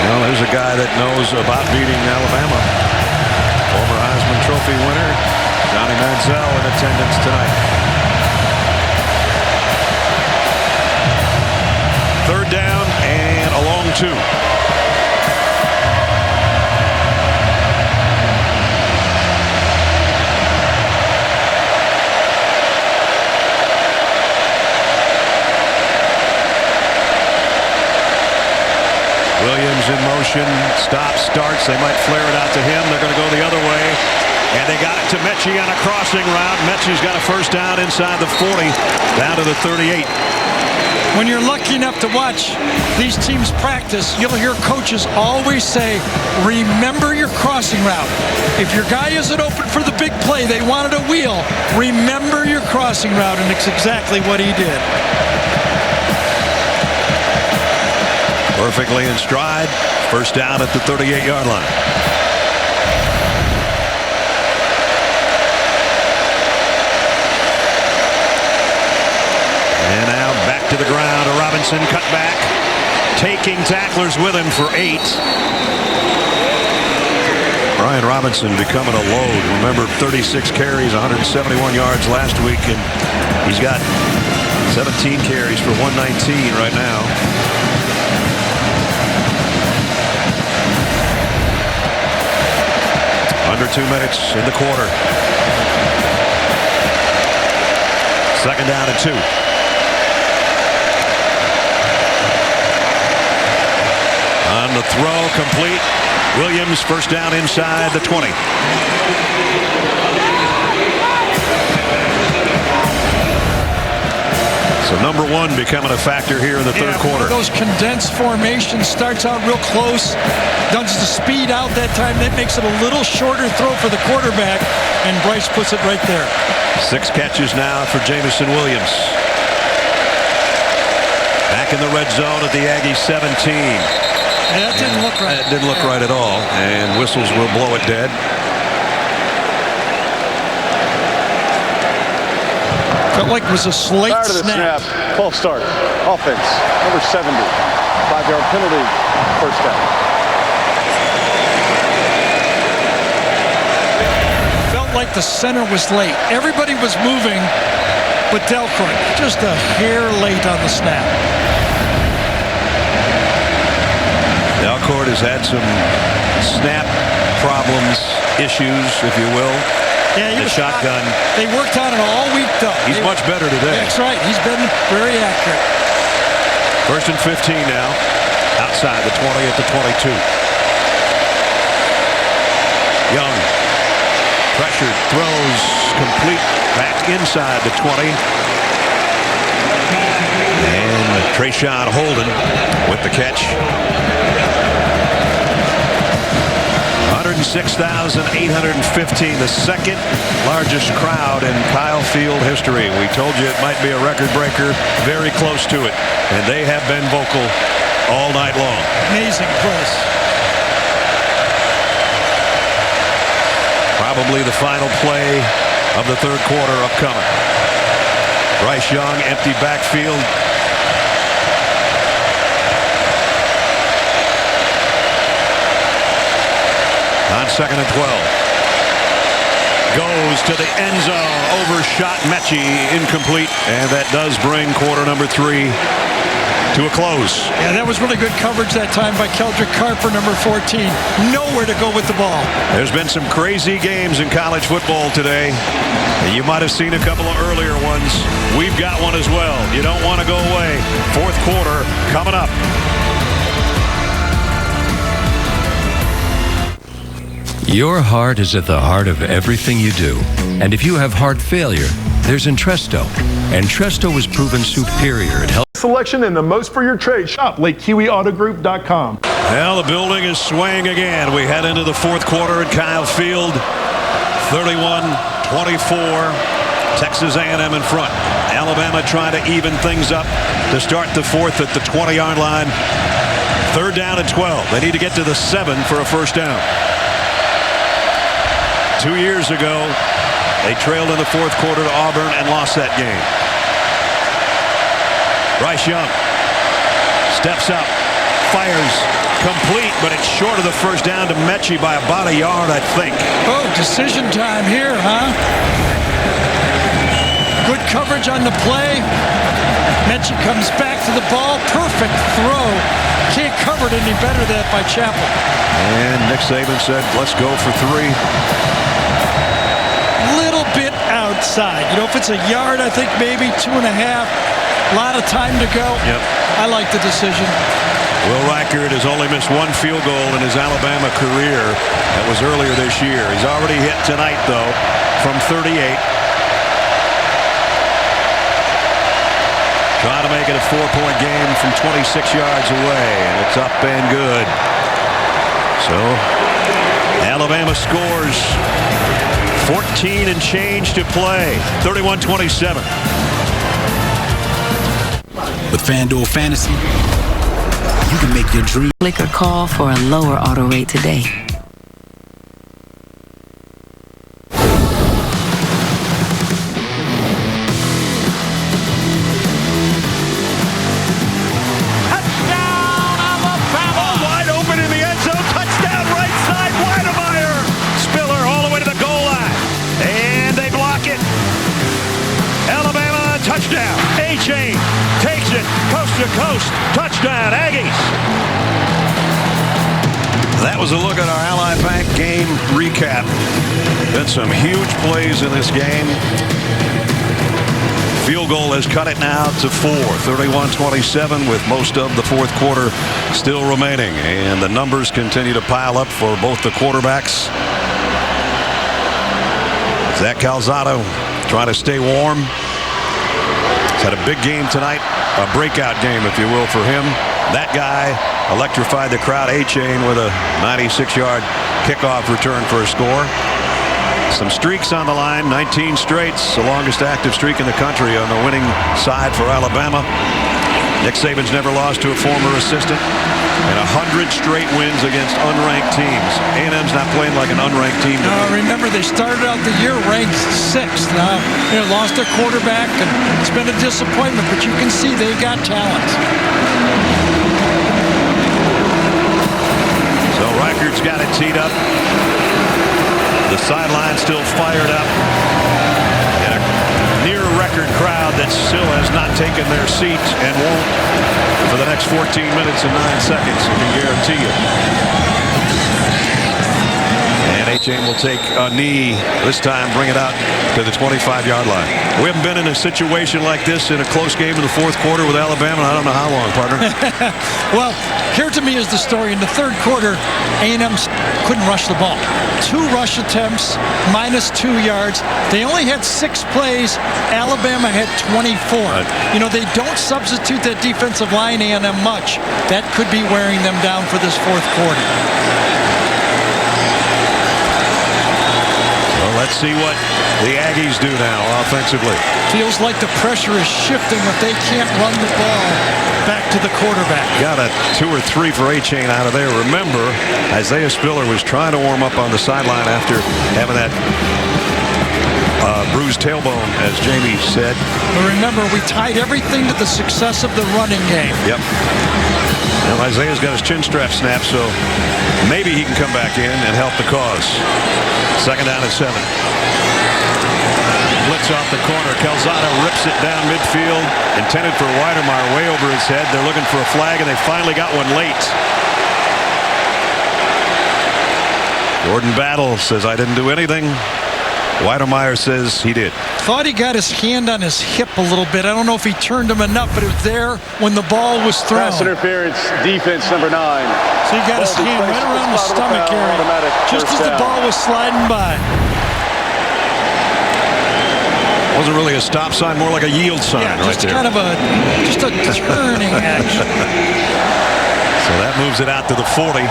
Well, there's a guy that knows about beating Alabama. Former Heisman Trophy winner, Johnny Manziel, in attendance tonight. Third down and a long 2. Williams in motion, stops, starts. They might flare it out to him. They're going to go the other way. And they got it to Mechie on a crossing route. Mechie's got a first down inside the 40, down to the 38. When you're lucky enough to watch these teams practice, you'll hear coaches always say, remember your crossing route. If your guy isn't open for the big play, they wanted a wheel, remember your crossing route, and it's exactly what he did. Perfectly in stride. First down at the 38-yard line. And now back to the ground. A Robinson cut back. Taking tacklers with him for 8. Brian Robinson becoming a load. Remember, 36 carries, 171 yards last week, and he's got 17 carries for 119 right now. Under 2 minutes in the quarter. Second down and 2. On the throw, complete. Williams, first down inside the 20. So number 1 becoming a factor here in the third quarter. Those condensed formations, starts out real close, does the speed out that time. That makes it a little shorter throw for the quarterback, and Bryce puts it right there. 6 catches now for Jamison Williams. Back in the red zone at the Aggies 17. Yeah, that didn't look right. That didn't look right at all, and whistles will blow it dead. Felt like it was a slate Prior to the snap. False start. Offense, number 70. 5-yard penalty, first down. Felt like the center was late. Everybody was moving, but Delcourt just a hair late on the snap. Delcourt has had some snap problems, issues, if you will. Yeah, the shotgun. They worked on it all week, though. He's much better today. That's right. He's been very accurate. First and 15 now. Outside the 20 at the 22. Young pressured, throws complete back inside the 20. And Trayshawn Holden with the catch. 106,815, the second largest crowd in Kyle Field history. We told you it might be a record breaker, very close to it, and they have been vocal all night long. Amazing place. Probably the final play of the third quarter upcoming. Bryce Young, empty backfield. On 2nd and 12. Goes to the end zone. Overshot Mechie. Incomplete. And that does bring quarter number 3 to a close. Yeah, that was really good coverage that time by Keldrick Carper, number 14. Nowhere to go with the ball. There's been some crazy games in college football today. You might have seen a couple of earlier ones. We've got one as well. You don't want to go away. Fourth quarter coming up. Your heart is at the heart of everything you do. And if you have heart failure, there's Entresto. Entresto is proven superior at health. Selection and the most for your trade. Shop LakeKiwiAutogroup.com. Well, the building is swaying again. We head into the fourth quarter at Kyle Field. 31-24. Texas A&M in front. Alabama trying to even things up to start the fourth at the 20-yard line. Third down and 12. They need to get to the 7 for a first down. 2 years ago, they trailed in the fourth quarter to Auburn and lost that game. Bryce Young steps up, fires, complete, but it's short of the first down to Mechie by about a yard, I think. Oh, decision time here, huh? Good coverage on the play. Mechie comes back to the ball. Perfect throw. Can't cover it any better than that by Chappell. And Nick Saban said, let's go for 3. Little bit outside. You know, if it's a yard, I think maybe 2.5. A lot of time to go. Yep. I like the decision. Will Reichert has only missed 1 field goal in his Alabama career. That was earlier this year. He's already hit tonight, though, from 38. Trying to make it a 4-point game from 26 yards away, and it's up and good. So Alabama scores. 14 and change to play. 31-27. With FanDuel Fantasy, you can make your dream. Click or call for a lower auto rate today. Takes it coast to coast. Touchdown, Aggies. That was a look at our Ally Bank game recap. Been some huge plays in this game. Field goal has cut it now to 4. 31-27 with most of the fourth quarter still remaining. And the numbers continue to pile up for both the quarterbacks. Zach Calzado trying to stay warm. He's had a big game tonight, a breakout game, if you will, for him. That guy electrified the crowd. A-Chain with a 96-yard kickoff return for a score. Some streaks on the line, 19 straights, the longest active streak in the country on the winning side for Alabama. Nick Saban's never lost to a former assistant, and 100 straight wins against unranked teams. A&M's not playing like an unranked team. No, remember they started out the year ranked 6th. Now, they lost their quarterback, and it's been a disappointment, but you can see they got talent. So Reichert's got it teed up. The sideline still fired up. And a near-record crowd that still has not taken their seat and won't for the next 14 minutes and 9 seconds, I can guarantee you. And And A-Chain will take a knee, this time bring it out to the 25-yard line. We haven't been in a situation like this in a close game in the fourth quarter with Alabama. I don't know how long, partner. Well, here to me is the story. In the third quarter, A&M couldn't rush the ball. 2 rush attempts, -2 yards. They only had 6 plays. Alabama had 24. You know, they don't substitute that defensive line, A&M, much. That could be wearing them down for this fourth quarter. Well, let's see what the Aggies do now offensively. Feels like the pressure is shifting if they can't run the ball back to the quarterback. Got a 2 or 3 for A-Chain out of there. Remember, Isaiah Spiller was trying to warm up on the sideline after having that bruised tailbone, as Jamie said. But remember, we tied everything to the success of the running game. Yep. Well, Isaiah's got his chin strap snapped, so maybe he can come back in and help the cause. Second down and 7. Blitz off the corner. Calzada rips it down midfield. Intended for Weidemeyer, way over his head. They're looking for a flag, and they finally got one late. Jordan Battle says, I didn't do anything. Weidemeyer says he did. Thought he got his hand on his hip a little bit. I don't know if he turned him enough, but it was there when the ball was thrown. Pass interference, defense number 9. So he got his hand right around the stomach area, just as the ball was sliding by. Wasn't really a stop sign, more like a yield sign, yeah, right there. Kind of just a turning action. So that moves it out to the 40.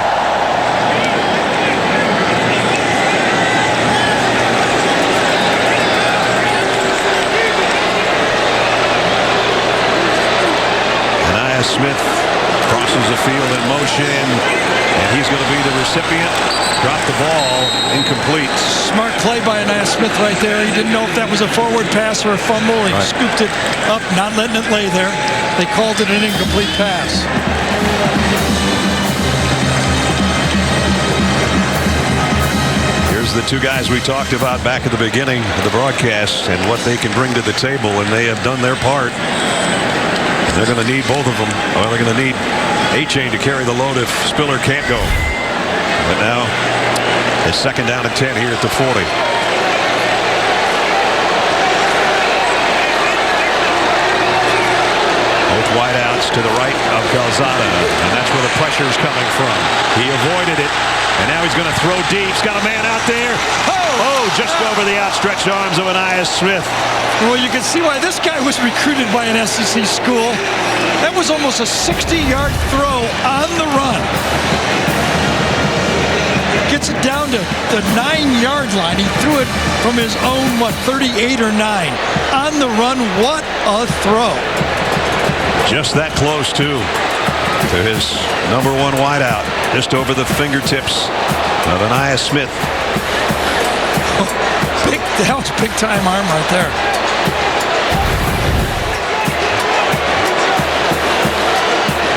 Smith crosses the field in motion, and he's going to be the recipient. Dropped the ball, incomplete. Smart play by Anaya Smith right there. He didn't know if that was a forward pass or a fumble. He scooped it up, not letting it lay there. They called it an incomplete pass. Here's the 2 guys we talked about back at the beginning of the broadcast and what they can bring to the table, and they have done their part. They're going to need both of them. Well, they're going to need A-Chain to carry the load if Spiller can't go. But now it's second down and 10 here at the 40. Both wideouts to the right of Calzada, and that's where the pressure is coming from. He avoided it, and now he's going to throw deep. He's got a man out there. Oh, just over the outstretched arms of Anaya Smith. Well, you can see why this guy was recruited by an SEC school. That was almost a 60-yard throw on the run. Gets it down to the 9-yard line. He threw it from his own, 38 or 9. On the run, what a throw. Just that close, too, to his number 1 wideout. Just over the fingertips of Anaya Smith. That was big-time arm right there.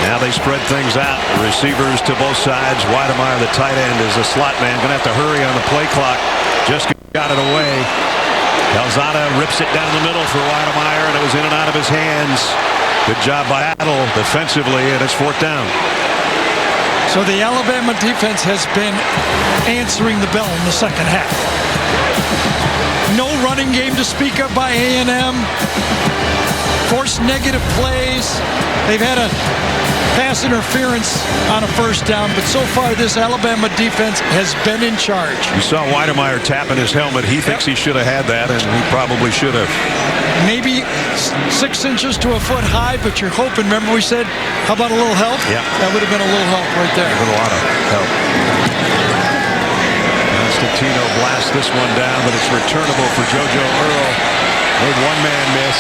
Now they spread things out. Receivers to both sides. Weidemeyer, the tight end, is a slot man. Going to have to hurry on the play clock. Just got it away. Calzada rips it down the middle for Weidemeyer, and it was in and out of his hands. Good job by Adel defensively, and it's 4th down. So the Alabama defense has been answering the bell in the second half. No running game to speak of by A&M. Forced negative plays. They've had a pass interference on a first down, but so far this Alabama defense has been in charge. You saw Weidemeyer tapping his helmet. He thinks he should have had that, and he probably should have. Maybe 6 inches to a foot high, but you're hoping. Remember we said, how about a little help? Yeah. That would have been a little help right there. A lot of help. Constantino blasts this one down, but it's returnable for JoJo Earl. Made 1-man miss.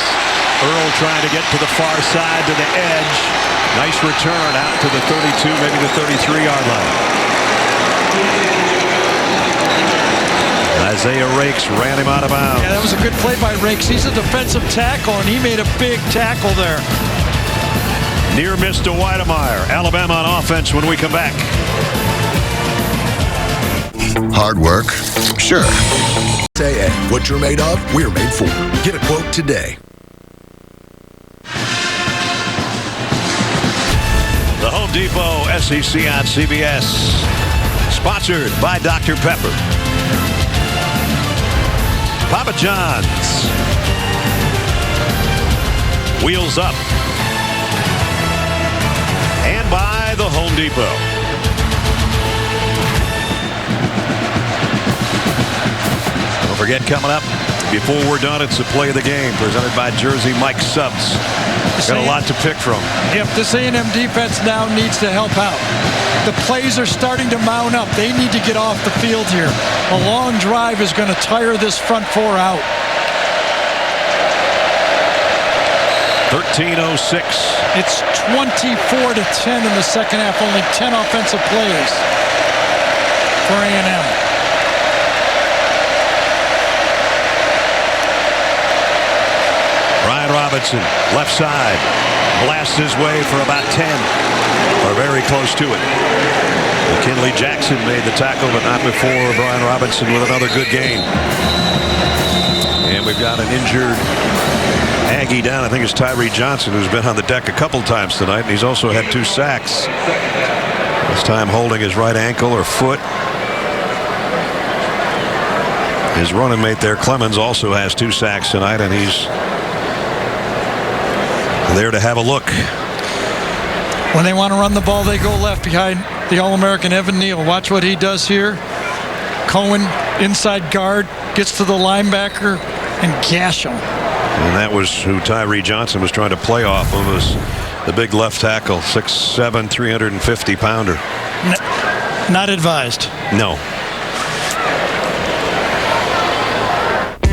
Earl trying to get to the far side, to the edge. Nice return out to the 32, maybe the 33-yard line. Isaiah Rakes ran him out of bounds. Yeah, that was a good play by Rakes. He's a defensive tackle, and he made a big tackle there. Near miss to Weidemeyer. Alabama on offense when we come back. Hard work? Sure. Say what you're made of, we're made for. Get a quote today. The Home Depot SEC on CBS. Sponsored by Dr. Pepper. Papa John's. Wheels Up. And by the Home Depot. Don't forget, coming up before we're done, it's the play of the game presented by Jersey Mike Subs. Got a lot to pick from. Yep, this A&M defense now needs to help out. The plays are starting to mount up. They need to get off the field here. A long drive is going to tire this front four out. 13:06. It's 24-10 in the second half. Only 10 offensive plays for A&M. Brian Robinson, left side, blasts his way for about 10, or very close to it. McKinley Jackson made the tackle, but not before Brian Robinson with another good game. And we've got an injured Aggie down. I think it's Tyree Johnson, who's been on the deck a couple times tonight, and he's also had 2 sacks. This time holding his right ankle or foot. His running mate there, Clemens, also has 2 sacks tonight, and he's there to have a look. When they want to run the ball, they go left behind the All-American Evan Neal. Watch what he does here. Cohen, inside guard, gets to the linebacker and gash him. And that was who Tyree Johnson was trying to play off of, was the big left tackle, 6'7", 350-pounder. Not advised. No.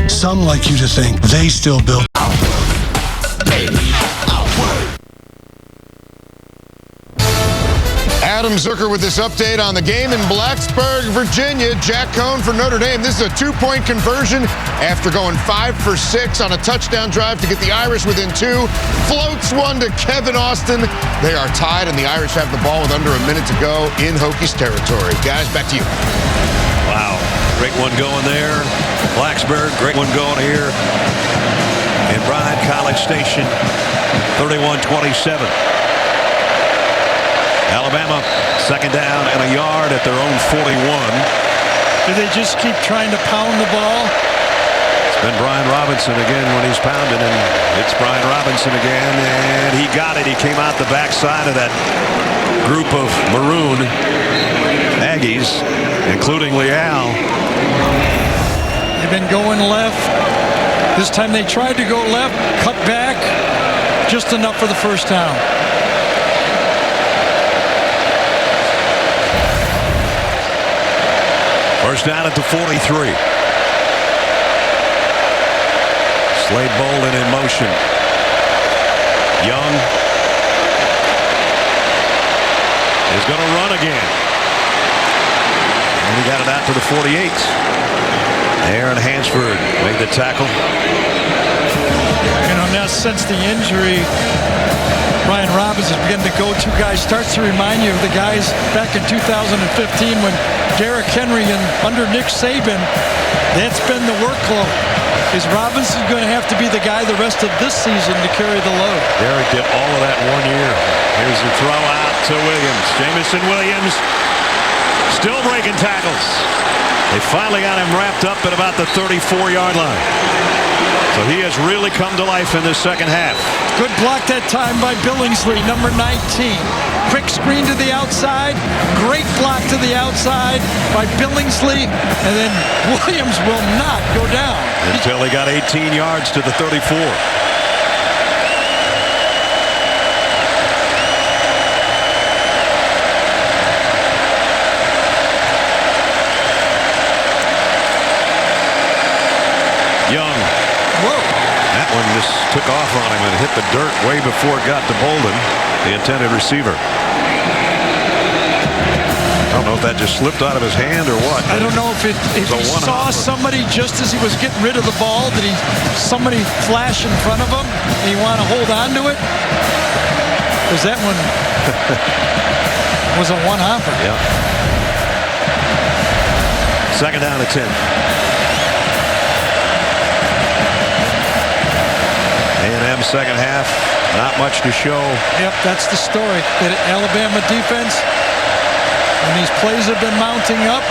Some like you to think they still build. Adam Zucker with this update on the game in Blacksburg, Virginia. Jack Cohn for Notre Dame. This is a 2-point conversion after going 5 for 6 on a touchdown drive to get the Irish within 2. Floats one to Kevin Austin. They are tied, and the Irish have the ball with under a minute to go in Hokies territory. Guys, back to you. Wow. Great one going there. Blacksburg, great one going here in Bryan College Station. 31-27. Alabama, second down and a yard at their own 41. Do they just keep trying to pound the ball? It's been Brian Robinson again when he's pounding, and it's Brian Robinson again, and he got it. He came out the backside of that group of maroon Aggies, including Leal. They've been going left. This time they tried to go left, cut back, just enough for the first down. First down at the 43. Slade Bolden in motion. Young is going to run again. And he got it out to the 48. Aaron Hansford made the tackle. You know, now since the injury, Brian Robbins has begun to go-to guy. Starts to remind you of the guys back in 2015 when Derrick Henry and under Nick Saban, that's been the workload. Is Robinson going to have to be the guy the rest of this season to carry the load? Derrick did all of that 1 year. Here's the throw out to Williams. Jamison Williams still breaking tackles. They finally got him wrapped up at about the 34-yard line. So he has really come to life in this second half. Good block that time by Billingsley, number 19. Quick screen to the outside. Great block to the outside by Billingsley. And then Williams will not go down. Until he got 18 yards to the 34. Young. Whoa. That one just took off on him and hit the dirt way before it got to Bolden, the intended receiver. I don't know if that just slipped out of his hand or what. I don't know if he saw somebody just as he was getting rid of the ball. Did somebody flash in front of him and he want to hold on to it? Because that one was a one-hopper. Yeah. Second down at 10. A&M second half, not much to show. Yep, that's the story. The Alabama defense, when these plays have been mounting up,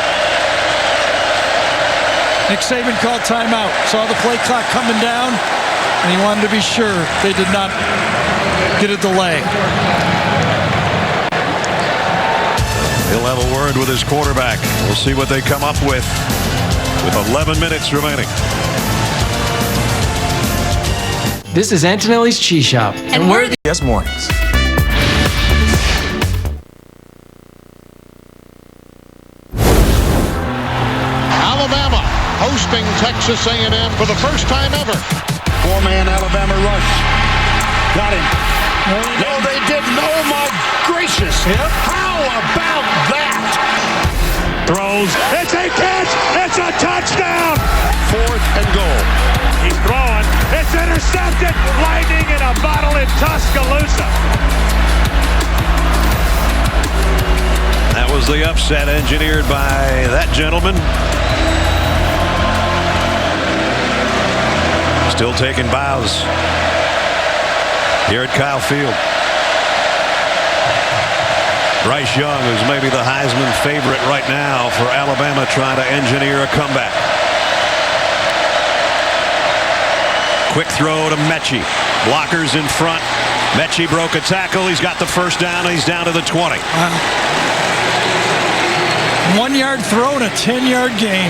Nick Saban called timeout. Saw the play clock coming down, and he wanted to be sure they did not get a delay. He'll have a word with his quarterback. We'll see what they come up with 11 minutes remaining. This is Antonelli's Cheese Shop, and we're the Yes, mornings. Alabama hosting Texas A&M for the first time ever. Four-man Alabama rush. Got him. No, they didn't. Oh, my gracious. Yep. How about that? Throws. It's a catch. It's a touchdown. 4th and goal. He's throwing. It's intercepted. Lightning in a bottle in Tuscaloosa. That was the upset engineered by that gentleman. Still taking bows here at Kyle Field. Bryce Young, who's maybe the Heisman favorite right now for Alabama, trying to engineer a comeback. Quick throw to Mechie. Blockers in front. Mechie broke a tackle. He's got the first down. He's down to the 20. 1 yard throw and a 10-yard gain.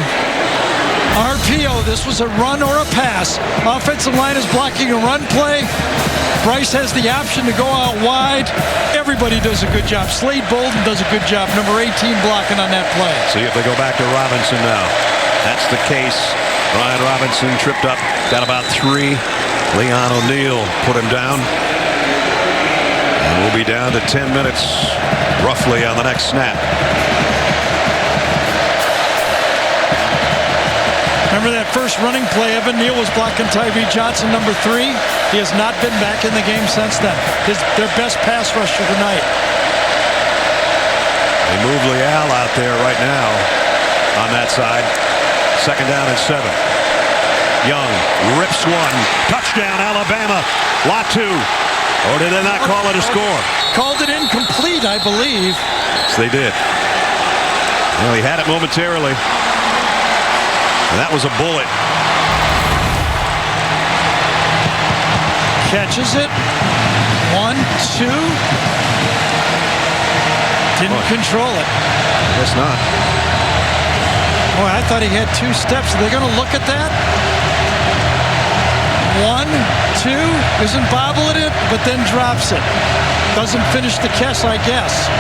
RPO, this was a run or a pass. Offensive line is blocking a run play. Bryce has the option to go out wide. Everybody does a good job. Slade Bolden does a good job. Number 18 blocking on that play. See if they go back to Robinson now. That's the case. Brian Robinson tripped up. Got about 3. Leon O'Neal put him down. And we'll be down to 10 minutes roughly on the next snap. Remember that first running play? Evan Neal was blocking Tyree Johnson, number 3. He has not been back in the game since then. Their best pass rusher tonight. They move Leal out there right now on that side. 2nd down and 7. Young rips one. Touchdown, Alabama. Latu. Or did they not call it a score? Called it incomplete, I believe. Yes, they did. Well, he had it momentarily. And that was a bullet. Catches it. 1, 2. Didn't control it. Guess not. Boy, I thought he had 2 steps. Are they going to look at that? 1, 2. Isn't bobbling it, but then drops it. Doesn't finish the catch, I guess.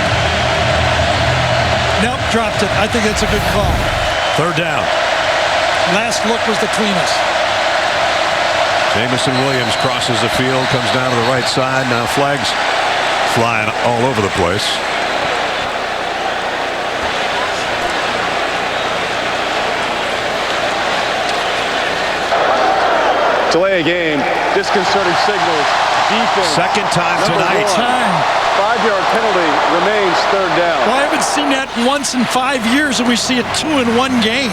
Nope, dropped it. I think that's a good call. 3rd down. Last look was the cleanest. Jamison Williams crosses the field, comes down to the right side. Now flags flying all over the place. Delay a game, disconcerting signals, defense. 2nd time tonight. 5-yard penalty remains 3rd down. Well, I haven't seen that once in 5 years, and we see a 2-in-1 game.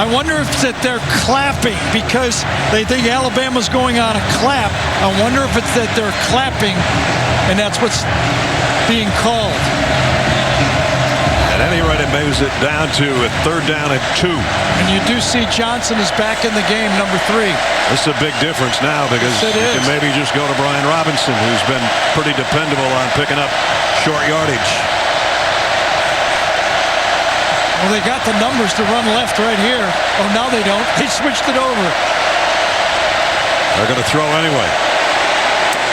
I wonder if it's that they're clapping because they think Alabama's going on a clap. I wonder if it's that they're clapping, and that's what's being called. At any rate, it moves it down to a 3rd down and 2. And you do see Johnson is back in the game, number 3. This is a big difference now because you can maybe just go to Brian Robinson, who's been pretty dependable on picking up short yardage. Well, they got the numbers to run left right here. Oh, now they don't. They switched it over. They're going to throw anyway.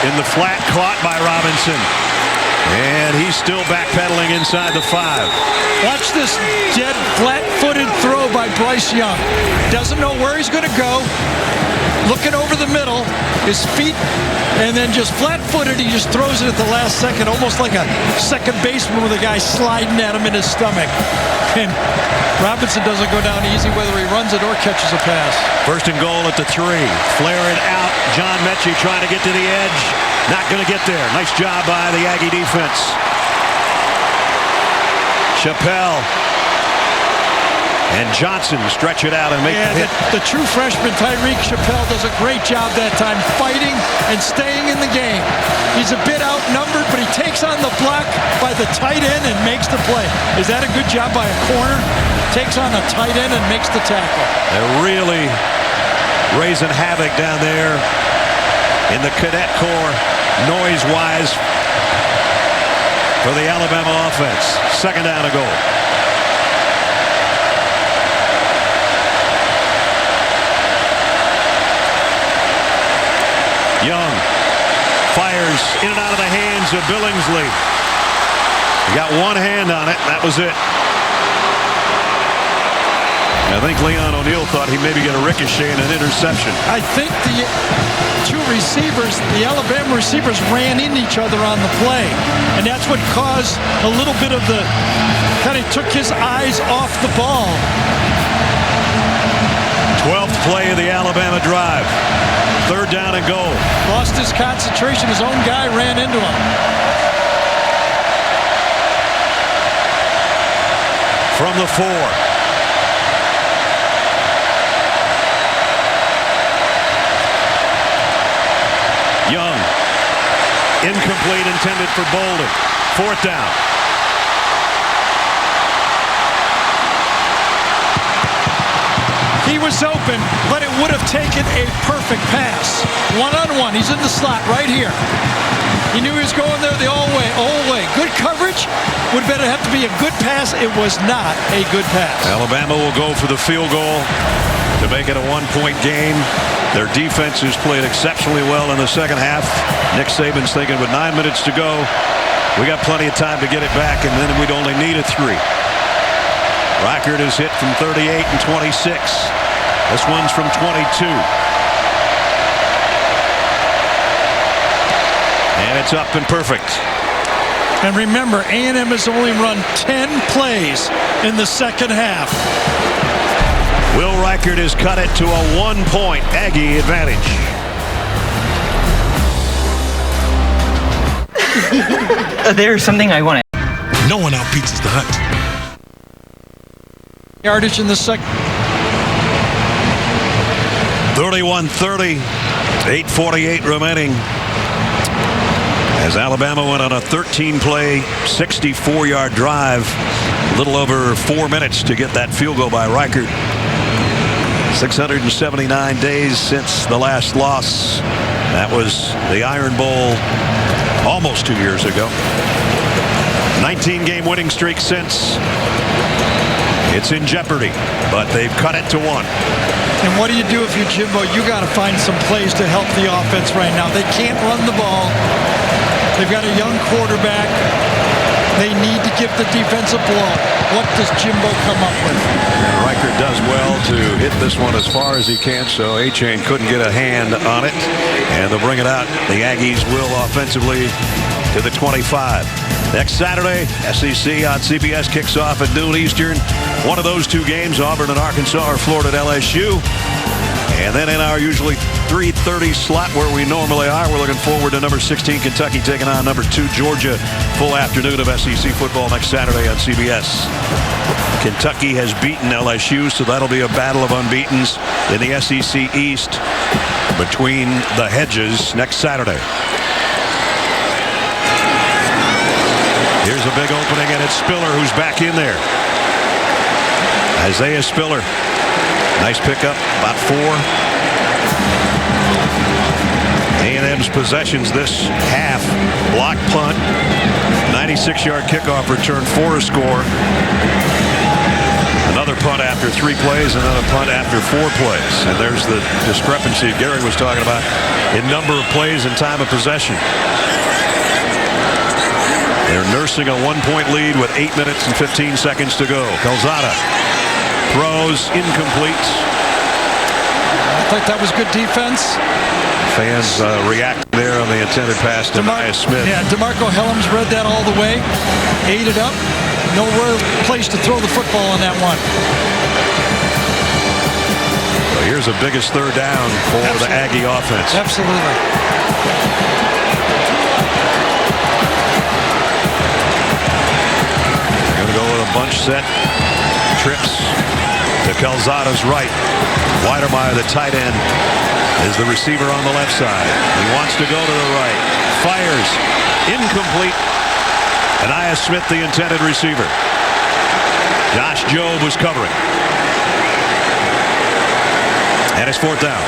In the flat, caught by Robinson. And he's still backpedaling inside the 5. Watch this dead, flat-footed throw by Bryce Young. Doesn't know where he's going to go. Looking over the middle, his feet, and then just flat-footed, he just throws it at the last second, almost like a second baseman with a guy sliding at him in his stomach. And Robinson doesn't go down easy whether he runs it or catches a pass. 1st and goal at the 3. Flare it out. John Mechie trying to get to the edge. Not going to get there. Nice job by the Aggie defense. Chappelle. And Johnson stretch it out and make the hit. The true freshman Tyreek Chappelle does a great job that time fighting and staying in the game. He's a bit outnumbered, but he takes on the block by the tight end and makes the play. Is that a good job by a corner? Takes on a tight end and makes the tackle. They're really raising havoc down there in the Cadet Corps, noise-wise, for the Alabama offense. Second down and goal. Young fires in and out of the hands of Billingsley. He got one hand on it. That was it. I think Leon O'Neal thought he maybe get a ricochet and an interception. I think the two receivers, the Alabama receivers, ran into each other on the play. And that's what caused a little bit of the, kind of took his eyes off the ball. 12th play of the Alabama drive. Third down and goal. Lost his concentration. His own guy ran into him. From the 4. Young. Incomplete, intended for Bolden. Fourth down. He was open, but it would have taken a perfect pass. One-on-one. He's in the slot right here. He knew he was going there the all way. Good coverage. Would better have to be a good pass. It was not a good pass. Alabama will go for the field goal to make it a one-point game. Their defense has played exceptionally well in the second half. Nick Saban's thinking with 9 minutes to go, we got plenty of time to get it back, and then we'd only need a 3. Reichert is hit from 38 and 26. This one's from 22. And it's up and perfect. And remember, A&M has only run 10 plays in the second half. Will Reichert has cut it to a 1-point Aggie advantage. There's something I want to. No one outpizzas the hunt. Yardage in the second. 31-30. 8:48 remaining. As Alabama went on a 13-play, 64-yard drive. A little over 4 minutes to get that field goal by Reichert. 679 days since the last loss. That was the Iron Bowl almost 2 years ago. 19-game winning streak since. It's in jeopardy, but they've cut it to 1. And what do you do if you're Jimbo? You got to find some plays to help the offense right now. They can't run the ball. They've got a young quarterback. They need to give the defense a blow. What does Jimbo come up with? And Reichert does well to hit this one as far as he can, so A-Chain couldn't get a hand on it. And they'll bring it out. The Aggies will offensively to the 25. Next Saturday, SEC on CBS kicks off at noon Eastern. One of those two games, Auburn and Arkansas, or Florida at LSU. And then in our usually 3:30 slot where we normally are, we're looking forward to number 16 Kentucky taking on number 2 Georgia. Full afternoon of SEC football next Saturday on CBS. Kentucky has beaten LSU, so that'll be a battle of unbeatens in the SEC East between the hedges next Saturday. Here's a big opening, and it's Spiller who's back in there. Isaiah Spiller. Nice pickup, about 4. A&M's possessions this half. Block punt. 96-yard kickoff return for a score. Another punt after 3 plays, and then a punt after 4 plays. And there's the discrepancy Gary was talking about in number of plays and time of possession. They're nursing a 1-point lead with 8 minutes and 15 seconds to go. Calzada throws incomplete. I thought that was good defense. Fans react there on the intended pass to Maya Smith. Yeah, DeMarco Helms read that all the way. Ate it up. No real place to throw the football on that one. So here's the biggest third down for the Aggie offense. Absolutely. Going to go with a bunch set. Trips Calzada's right. Weidermeyer, the tight end, is the receiver on the left side. He wants to go to the right. Fires. Incomplete. And Aya Smith, the intended receiver. Josh Jobe was covering. And it's 4th down.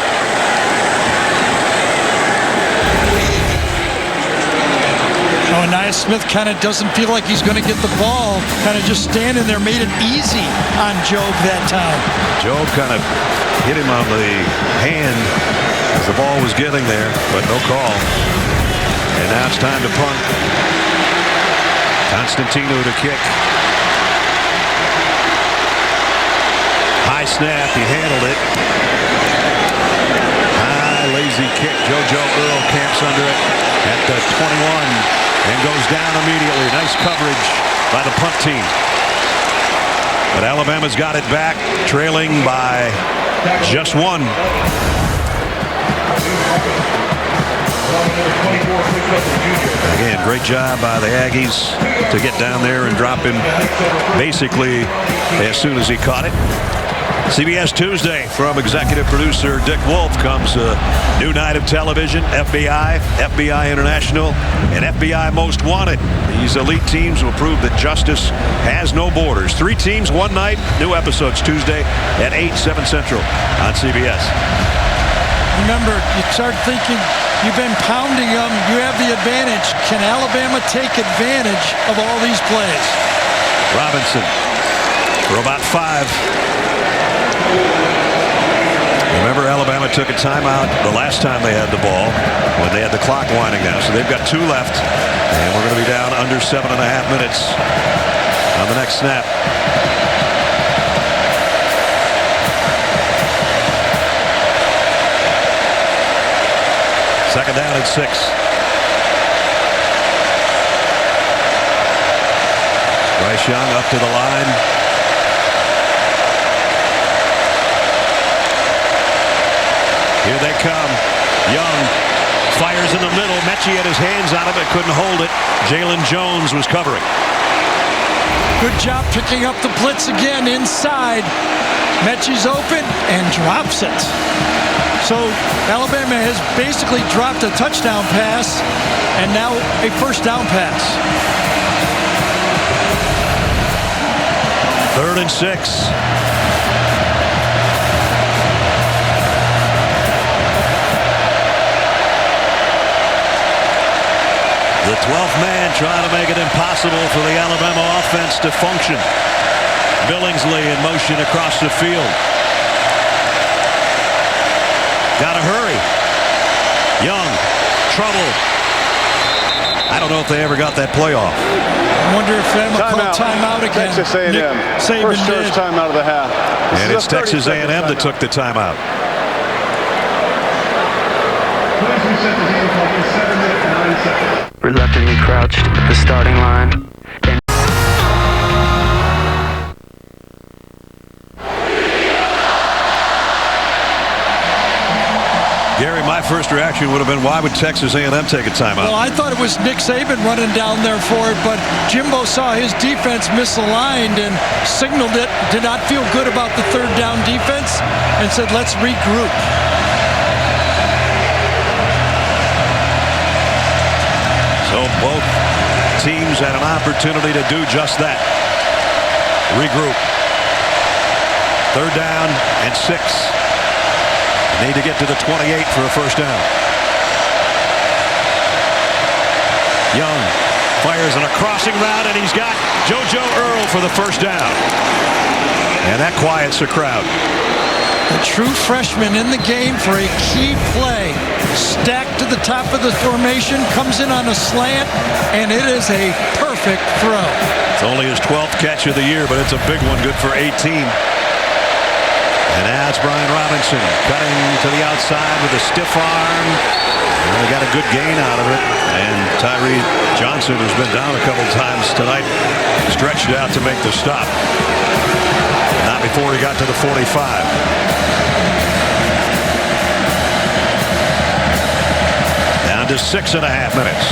Oh, and Aya Smith kind of doesn't feel like he's going to get the ball. Kind of just standing there, made it easy on Jobe that time. Jobe kind of hit him on the hand as the ball was getting there, but no call. And now it's time to punt. Constantino to kick. High snap, he handled it. High, lazy kick. JoJo Earl camps under it at the 21 and goes down immediately. Nice coverage by the punt team. But Alabama's got it back, trailing by just 1. Again, great job by the Aggies to get down there and drop him basically as soon as he caught it. CBS Tuesday from executive producer Dick Wolf comes a new night of television. FBI, FBI International, and FBI Most Wanted. These elite teams will prove that justice has no borders. 3 teams, 1 night. New episodes Tuesday at 8, 7 Central on CBS. Remember, you start thinking you've been pounding them. You have the advantage. Can Alabama take advantage of all these plays? Robinson for about 5. Remember, Alabama took a timeout the last time they had the ball when they had the clock winding down. So they've got 2 left, and we're going to be down under 7.5 minutes on the next snap. Second down and 6. Bryce Young up to the line. Here they come. Young fires in the middle. Mechie had his hands on it but couldn't hold it. Jalen Jones was covering. Good job picking up the blitz again inside. Mechie's open and drops it. So Alabama has basically dropped a touchdown pass and now a 1st down pass. 3rd and 6. The 12th man trying to make it impossible for the Alabama offense to function. Billingsley in motion across the field. Got to hurry. Young, trouble. I don't know if they ever got that play off. I wonder if Bama called timeout again. Texas A&M. First church timeout of the half. And it's Texas A&M that took the timeout. Reluctantly crouched at the starting line. Gary, my first reaction would have been, why would Texas A&M take a timeout? Well, I thought it was Nick Saban running down there for it, but Jimbo saw his defense misaligned and signaled it, did not feel good about the 3rd down defense, and said, let's regroup. So both teams had an opportunity to do just that. Regroup. 3rd down and 6. Need to get to the 28 for a 1st down. Young fires on a crossing route, and he's got JoJo Earl for the 1st down. And that quiets the crowd. The true freshman in the game for a key play. Stacked to the top of the formation, comes in on a slant, and it is a perfect throw. It's only his 12th catch of the year, but it's a big one, good for 18. And now it's Brian Robinson cutting to the outside with a stiff arm. And they got a good gain out of it. And Tyree Johnson, who's been down a couple times tonight, stretched out to make the stop. Not before he got to the 45. Down to 6.5 minutes.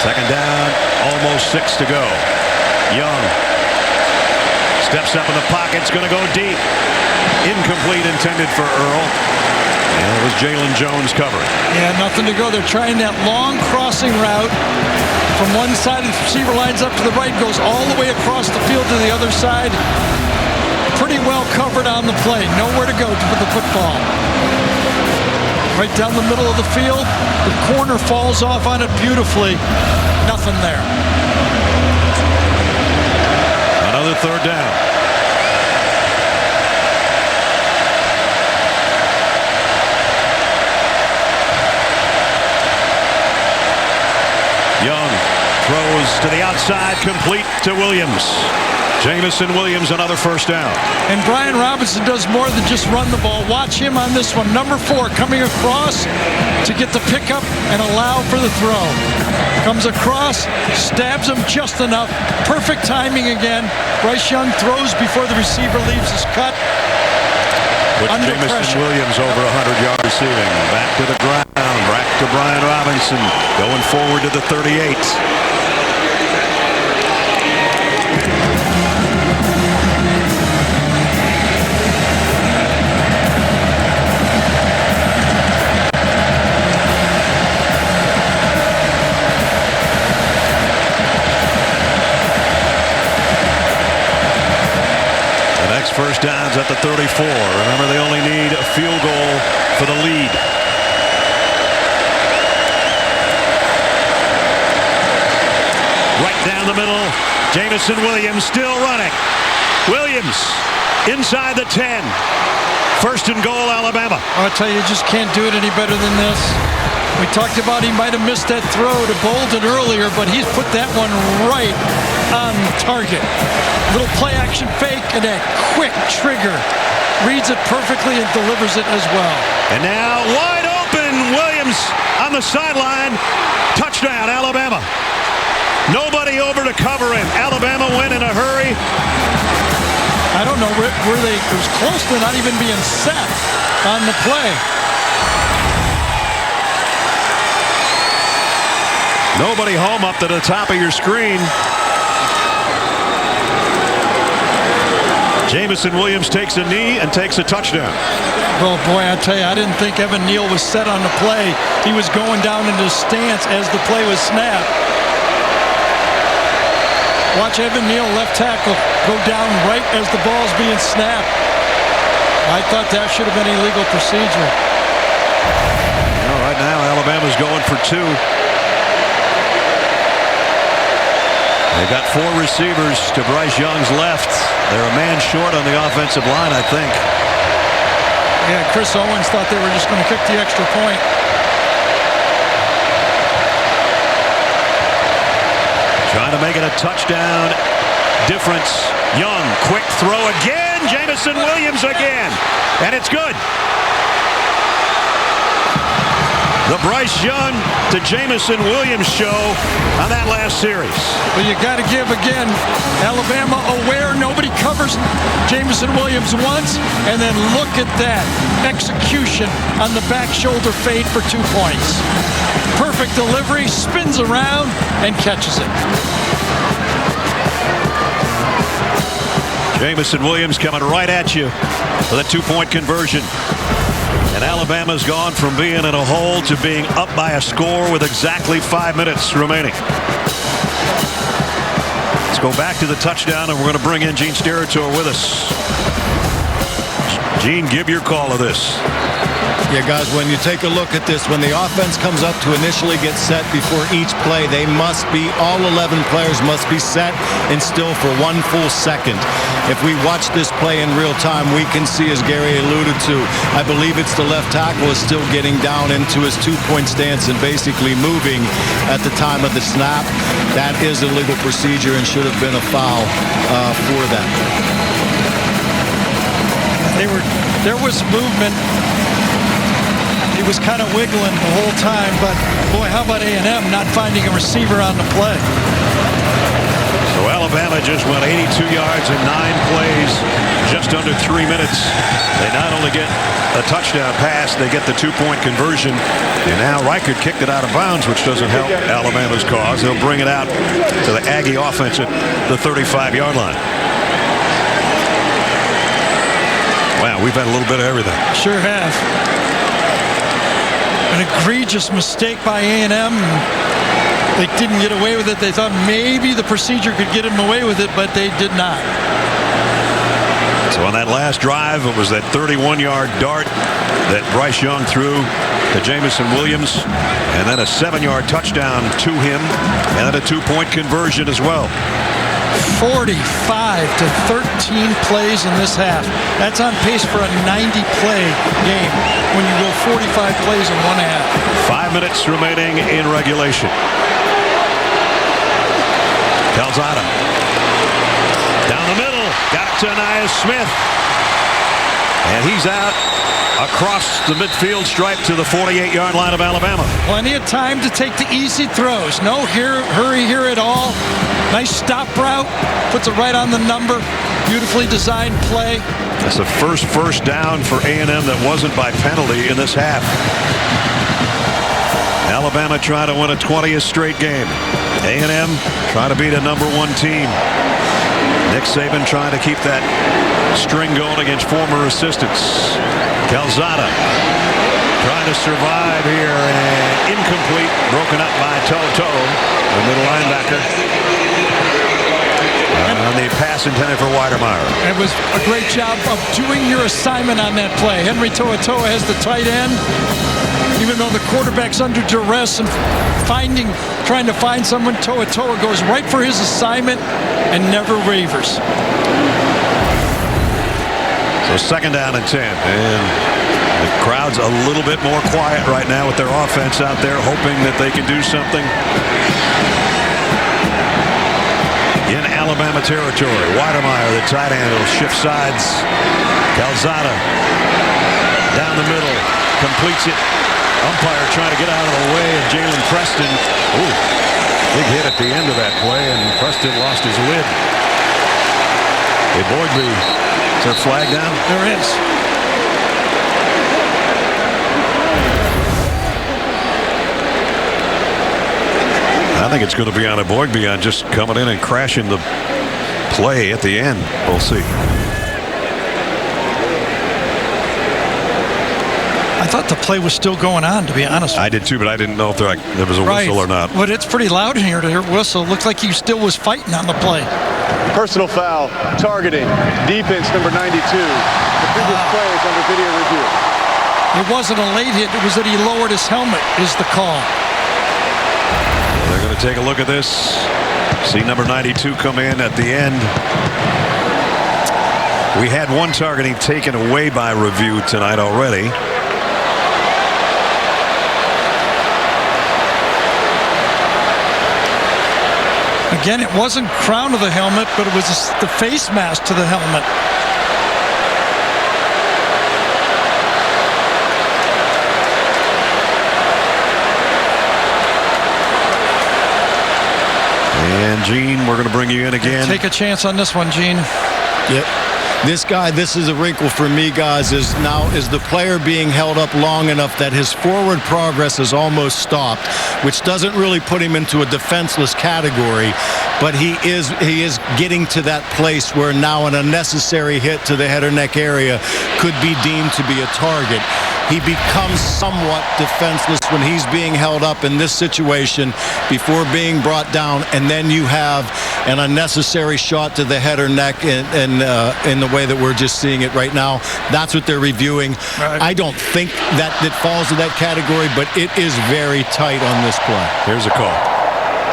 Second down, almost 6 to go. Young steps up in the pocket. It's going to go deep. Incomplete, intended for Earl. And it was Jalen Jones covering. Yeah, nothing to go. They're trying that long crossing route from one side of the receiver lines up to the right, goes all the way across the field to the other side. Pretty well covered on the play. Nowhere to go for the football. Right down the middle of the field. The corner falls off on it beautifully. Nothing there. Another third down. Young throws to the outside, complete to Williams. Jamison Williams, another first down. And Brian Robinson does more than just run the ball. Watch him on this one. Number 4 coming across to get the pickup and allow for the throw. Comes across, stabs him just enough. Perfect timing again. Bryce Young throws before the receiver leaves his cut. With Jamison Williams over 100 yards receiving. Back to the ground. Back to Brian Robinson. Going forward to the 38. First downs at the 34. Remember, they only need a field goal for the lead. Right down the middle. Jamison Williams still running. Williams inside the 10. First and goal, Alabama. I'll tell you, you just can't do it any better than this. We talked about he might have missed that throw to Bolden earlier, but he's put that one right on target. Little play action fake and a quick trigger. Reads it perfectly and delivers it as well. And now wide open, Williams on the sideline. Touchdown, Alabama. Nobody over to cover him. Alabama win in a hurry. I don't know where they, it was close to not even being set on the play. Nobody home up to the top of your screen. Jamison Williams takes a knee and takes a touchdown. Oh boy, I tell you, I didn't think Evan Neal was set on the play. He was going down into stance as the play was snapped. Watch Evan Neal, left tackle, go down right as the ball's being snapped. I thought that should have been illegal procedure. Well, right now, Alabama's going for 2. They've got 4 receivers to Bryce Young's left. They're a man short on the offensive line, I think. Yeah, Chris Owens thought they were just going to kick the extra point. Trying to make it a touchdown difference. Young, quick throw again. Jamison Williams again. And it's good. The Bryce Young to Jamison Williams show on that last series. Well, you got to give again. Alabama aware nobody covers Jamison Williams once, and then look at that execution on the back shoulder fade for 2 points. Perfect delivery, spins around and catches it. Jamison Williams coming right at you for the 2-point conversion. And Alabama's gone from being in a hole to being up by a score with exactly 5 minutes remaining. Let's go back to the touchdown, and we're going to bring in Gene Steratore with us. Gene, give your call of this. Yeah, guys, when you take a look at this, when the offense comes up to initially get set before each play, they must be, all 11 players must be set and still for 1 full second. If we watch this play in real time, we can see, as Gary alluded to, I believe it's the left tackle is still getting down into his 2-point stance and basically moving at the time of the snap. That is a legal procedure and should have been a foul for that. There was movement. He was kind of wiggling the whole time, but boy, how about A&M not finding a receiver on the play? So Alabama just went 82 yards in 9 plays. just under 3 minutes. They not only get a touchdown pass, they get the 2-point conversion. And now Reichert kicked it out of bounds, which doesn't help Alabama's cause. They'll bring it out to the Aggie offense at the 35-yard line. Wow, we've had a little bit of everything. Sure have. An egregious mistake by A&M. They didn't get away with it. They thought maybe the procedure could get them away with it, but they did not. So on that last drive, it was that 31-yard dart that Bryce Young threw to Jamison Williams, and then a 7-yard touchdown to him, and then a 2-point conversion as well. 45 to 13 plays in this half. That's on pace for a 90-play game when you go 45 plays in one half. 5 minutes remaining in regulation. Calzada down the middle, got it to Ainias Smith, and he's out across the midfield stripe to the 48-yard line of Alabama. Plenty of time to take the easy throws. No hurry here at all. Nice stop route. Puts it right on the number. Beautifully designed play. That's the first down for A&M that wasn't by penalty in this half. Alabama trying to win a 20th straight game. A&M trying to beat a #1 team. Nick Saban trying to keep that string going against former assistants. Calzada trying to survive here, and incomplete, broken up by Toto, the middle linebacker. On the pass intended for Weidermeyer. It was a great job of doing your assignment on that play. Henry To'oTo'o has the tight end. Even though the quarterback's under duress and trying to find someone, To'oTo'o goes right for his assignment and never wavers. So 2nd down and 10. And the crowd's a little bit more quiet right now with their offense out there, hoping that they can do something. In Alabama territory, Weidermeyer, the tight end, will shift sides. Calzada down the middle, completes it. Umpire trying to get out of the way, and Jalen Preston. Ooh, big hit at the end of that play, and Preston lost his lid. Hey, Boydby, is there a flag down? There is. I think it's going to be on a Boydby on just coming in and crashing the play at the end. We'll see. I thought the play was still going on, to be honest. I did too, but I didn't know if there was a whistle or not. But it's pretty loud in here to hear whistle. Looks like he still was fighting on the play. Personal foul, targeting, defense number 92. The previous play is under video review. It wasn't a late hit. It was that he lowered his helmet is the call. They're going to take a look at this. See number 92 come in at the end. We had one targeting taken away by review tonight already. Again, it wasn't crown of the helmet, but it was the face mask to the helmet. And Gene, we're going to bring you in again. Take a chance on this one, Gene. Yep. This is a wrinkle for me, guys, is the player being held up long enough that his forward progress is almost stopped, which doesn't really put him into a defenseless category, but he is getting to that place where now an unnecessary hit to the head or neck area could be deemed to be a target. He becomes somewhat defenseless when he's being held up in this situation before being brought down, and then you have an unnecessary shot to the head or neck in the way that we're just seeing it right now. That's what they're reviewing. Right. I don't think that it falls to that category, but it is very tight on this play. Here's a call.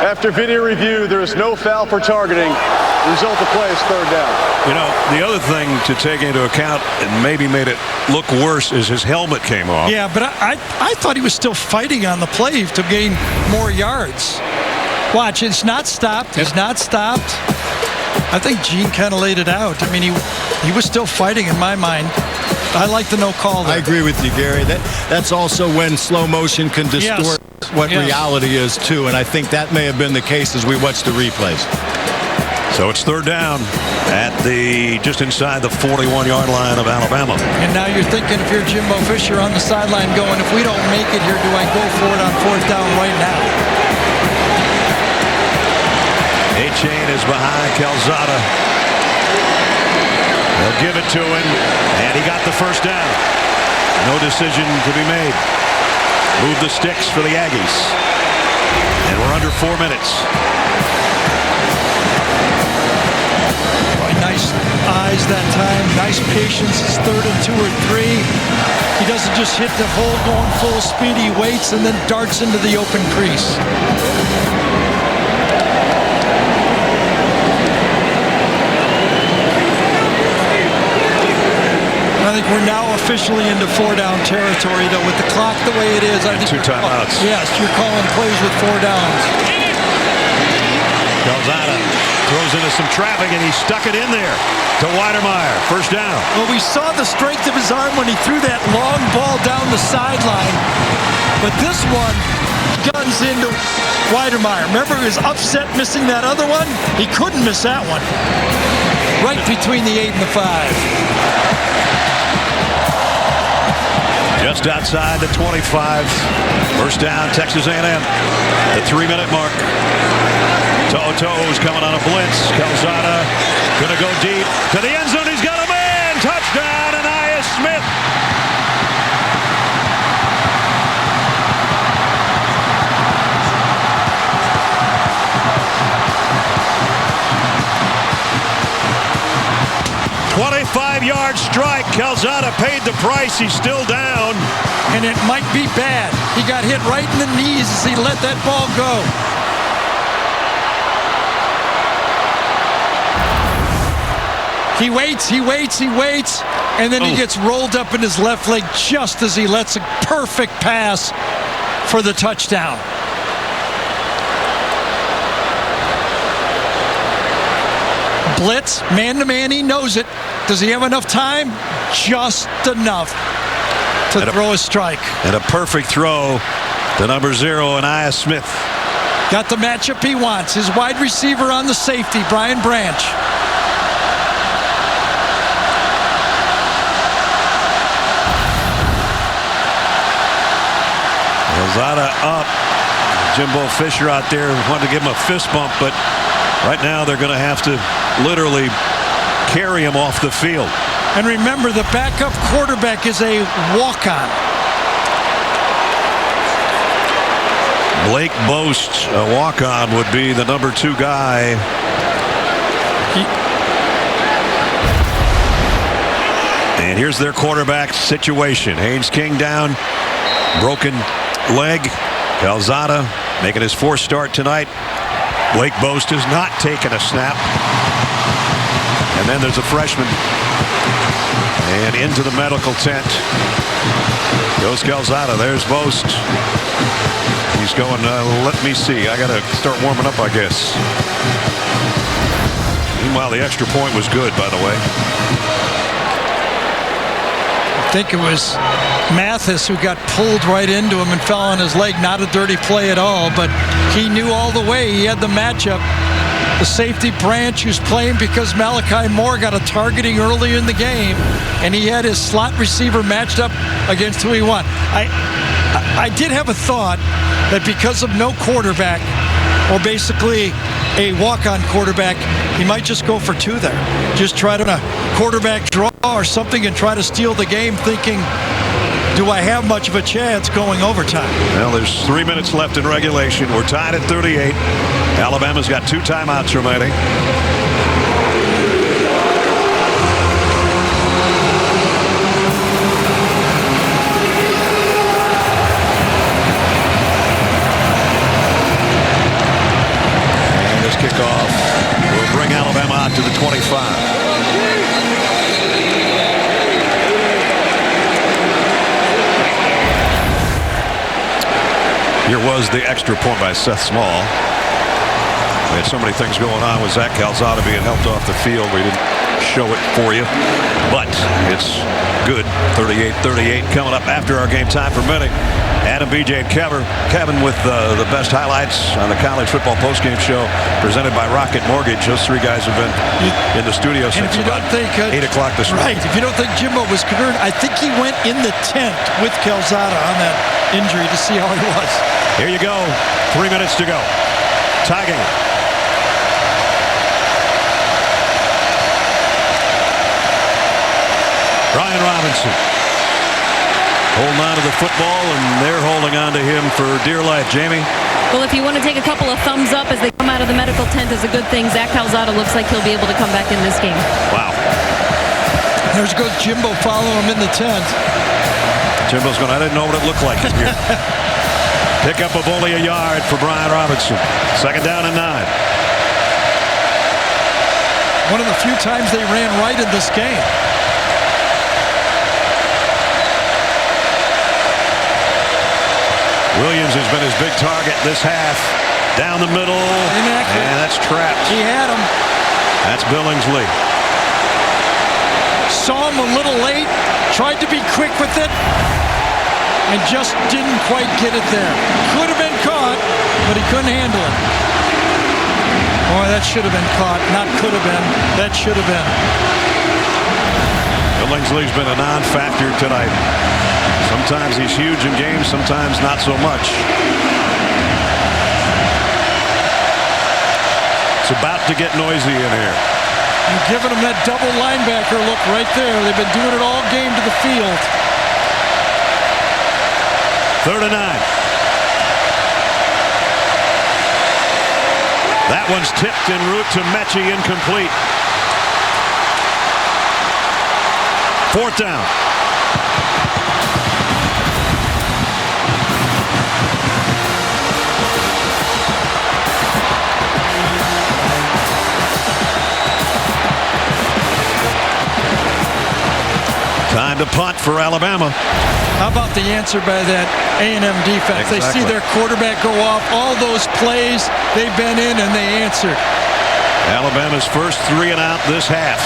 After video review, there is no foul for targeting. The result of the play is 3rd down. You know, the other thing to take into account and maybe made it look worse is his helmet came off. Yeah, but I thought he was still fighting on the play to gain more yards. Watch, it's not stopped. He's not stopped. I think Gene kind of laid it out. I mean, he was still fighting in my mind. I like the no call there. I agree with you, Gary. That's also when slow motion can distort what reality is, too. And I think that may have been the case as we watch the replays. So it's third down at just inside the 41-yard line of Alabama. And now you're thinking, if you're Jimbo Fisher on the sideline going, if we don't make it here, do I go for it on fourth down right now? A-Chain is behind Calzada. They'll give it to him, and he got the first down. No decision to be made. Move the sticks for the Aggies. And we're under 4 minutes. Nice eyes that time. Nice patience. It's 3rd and 2 or 3. He doesn't just hit the hole going full speed. He waits and then darts into the open crease. I think we're now officially into 4-down territory, though, with the clock the way it is. I think 2 timeouts. Yes, you're calling plays with 4 downs. Calzada throws into some traffic, and he stuck it in there to Weidermeyer. First down. Well, we saw the strength of his arm when he threw that long ball down the sideline. But this one guns into Weidermeyer. Remember, he was upset missing that other one? He couldn't miss that one. Right between the 8 and the 5. Just outside the 25. First down, Texas A&M. The 3-minute mark. To'oto'o's coming on a blitz. Calzada gonna go deep to the end zone. He's got a man. Touchdown, Anais Smith. "25-yard strike. Calzada paid the price. He's still down. And it might be bad. He got hit right in the knees as he let that ball go. He waits, and then he gets rolled up in his left leg just as he lets a perfect pass for the touchdown. Blitz, man-to-man, he knows it. Does he have enough time? Just enough to throw a strike. And a perfect throw to number 0, Anais Smith. Got the matchup he wants. His wide receiver on the safety, Brian Branch. Calzada up. Jimbo Fisher out there wanted to give him a fist bump, but right now they're going to have to literally carry him off the field. And remember, the backup quarterback is a walk-on. Blake Boast, a walk-on, would be the number 2 guy. And here's their quarterback situation. Haynes King down, broken leg. Calzada making his 4th start tonight. Blake Boast has not taken a snap. And then there's a freshman. And into the medical tent goes Calzada. There's Boast. He's going, let me see. I got to start warming up, I guess. Meanwhile, the extra point was good, by the way. I think it was Mathis who got pulled right into him and fell on his leg. Not a dirty play at all, but he knew all the way. He had the matchup. The safety Branch, who's playing because Malachi Moore got a targeting early in the game, and he had his slot receiver matched up against who he wanted. I did have a thought that because of no quarterback, or basically a walk-on quarterback, he might just go for 2 there. Just try to quarterback draw or something and try to steal the game, thinking, do I have much of a chance going overtime? Well, there's 3 minutes left in regulation. We're tied at 38. Alabama's got 2 timeouts remaining. And this kickoff will bring Alabama out to the 25. Here was the extra point by Seth Small. We had so many things going on with Zach Calzada being helped off the field. We didn't show it for you, but it's good. 38-38 coming up after our game. Time permitting. Adam, BJ, and Kevin with the best highlights on the college football postgame show presented by Rocket Mortgage. Those three guys have been in the studio since about 8 o'clock this morning. Right. If you don't think Jimbo was concerned, I think he went in the tent with Calzada on that injury to see how he was. Here you go. 3 minutes to go. Tie game. Brian Robinson holding on to the football, and they're holding on to him for dear life. Jamie? Well, if you want to take a couple of thumbs up as they come out of the medical tent is a good thing. Zach Calzada looks like he'll be able to come back in this game. Wow. There's goes Jimbo following him in the tent. Jimbo's going, I didn't know what it looked like in here. Pick up of only a yard for Brian Robinson. 2nd down and 9. One of the few times they ran right in this game. Williams has been his big target this half. Down the middle. Inaccurate. And that's trapped. He had him. That's Billingsley. Saw him a little late. Tried to be quick with it. And just didn't quite get it there. Could have been caught, but he couldn't handle it. Boy, that should have been caught. Not could have been. That should have been. Billingsley's been a non-factor tonight. Sometimes he's huge in games, sometimes not so much. It's about to get noisy in here. You're giving them that double linebacker look right there. They've been doing it all game to the field. 3rd and 9. That one's tipped en route to Mechie, incomplete. 4th down. Time to punt for Alabama. How about the answer by that A&M defense? Exactly. They see their quarterback go off. All those plays, they've been in and they answered. Alabama's first 3 and out this half.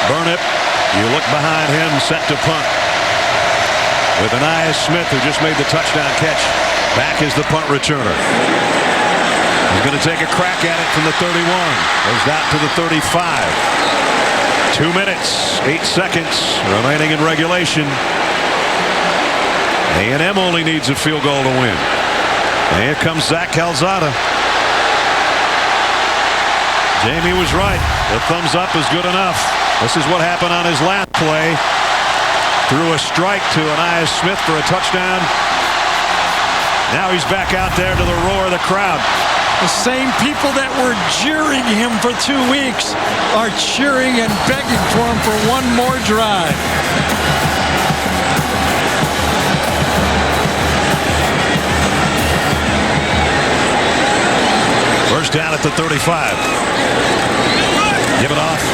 Burnip, you look behind him, set to punt. With Anais Smith, who just made the touchdown catch. Back is the punt returner. He's going to take a crack at it from the 31. Goes out to the 35. 2 minutes, 8 seconds remaining in regulation. A&M only needs a field goal to win. And here comes Zach Calzada. Jamie was right. The thumbs up is good enough. This is what happened on his last play. Threw a strike to Anais Smith for a touchdown. Now he's back out there to the roar of the crowd. The same people that were jeering him for 2 weeks are cheering and begging for him for one more drive. First down at the 35. Give it off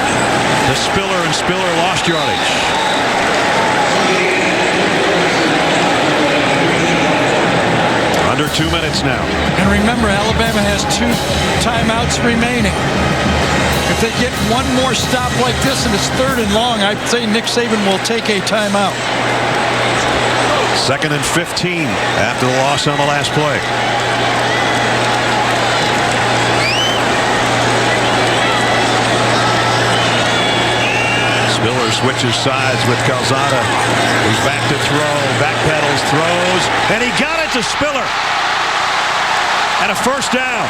to Spiller, and Spiller lost yardage. Under 2 minutes now. And remember, Alabama has 2 timeouts remaining. If they get one more stop like this and it's 3rd and long, I'd say Nick Saban will take a timeout. 2nd and 15 after the loss on the last play. Spiller switches sides with Calzada. He's back to throw. Backpedals, throws. And he got it to Spiller. And a first down.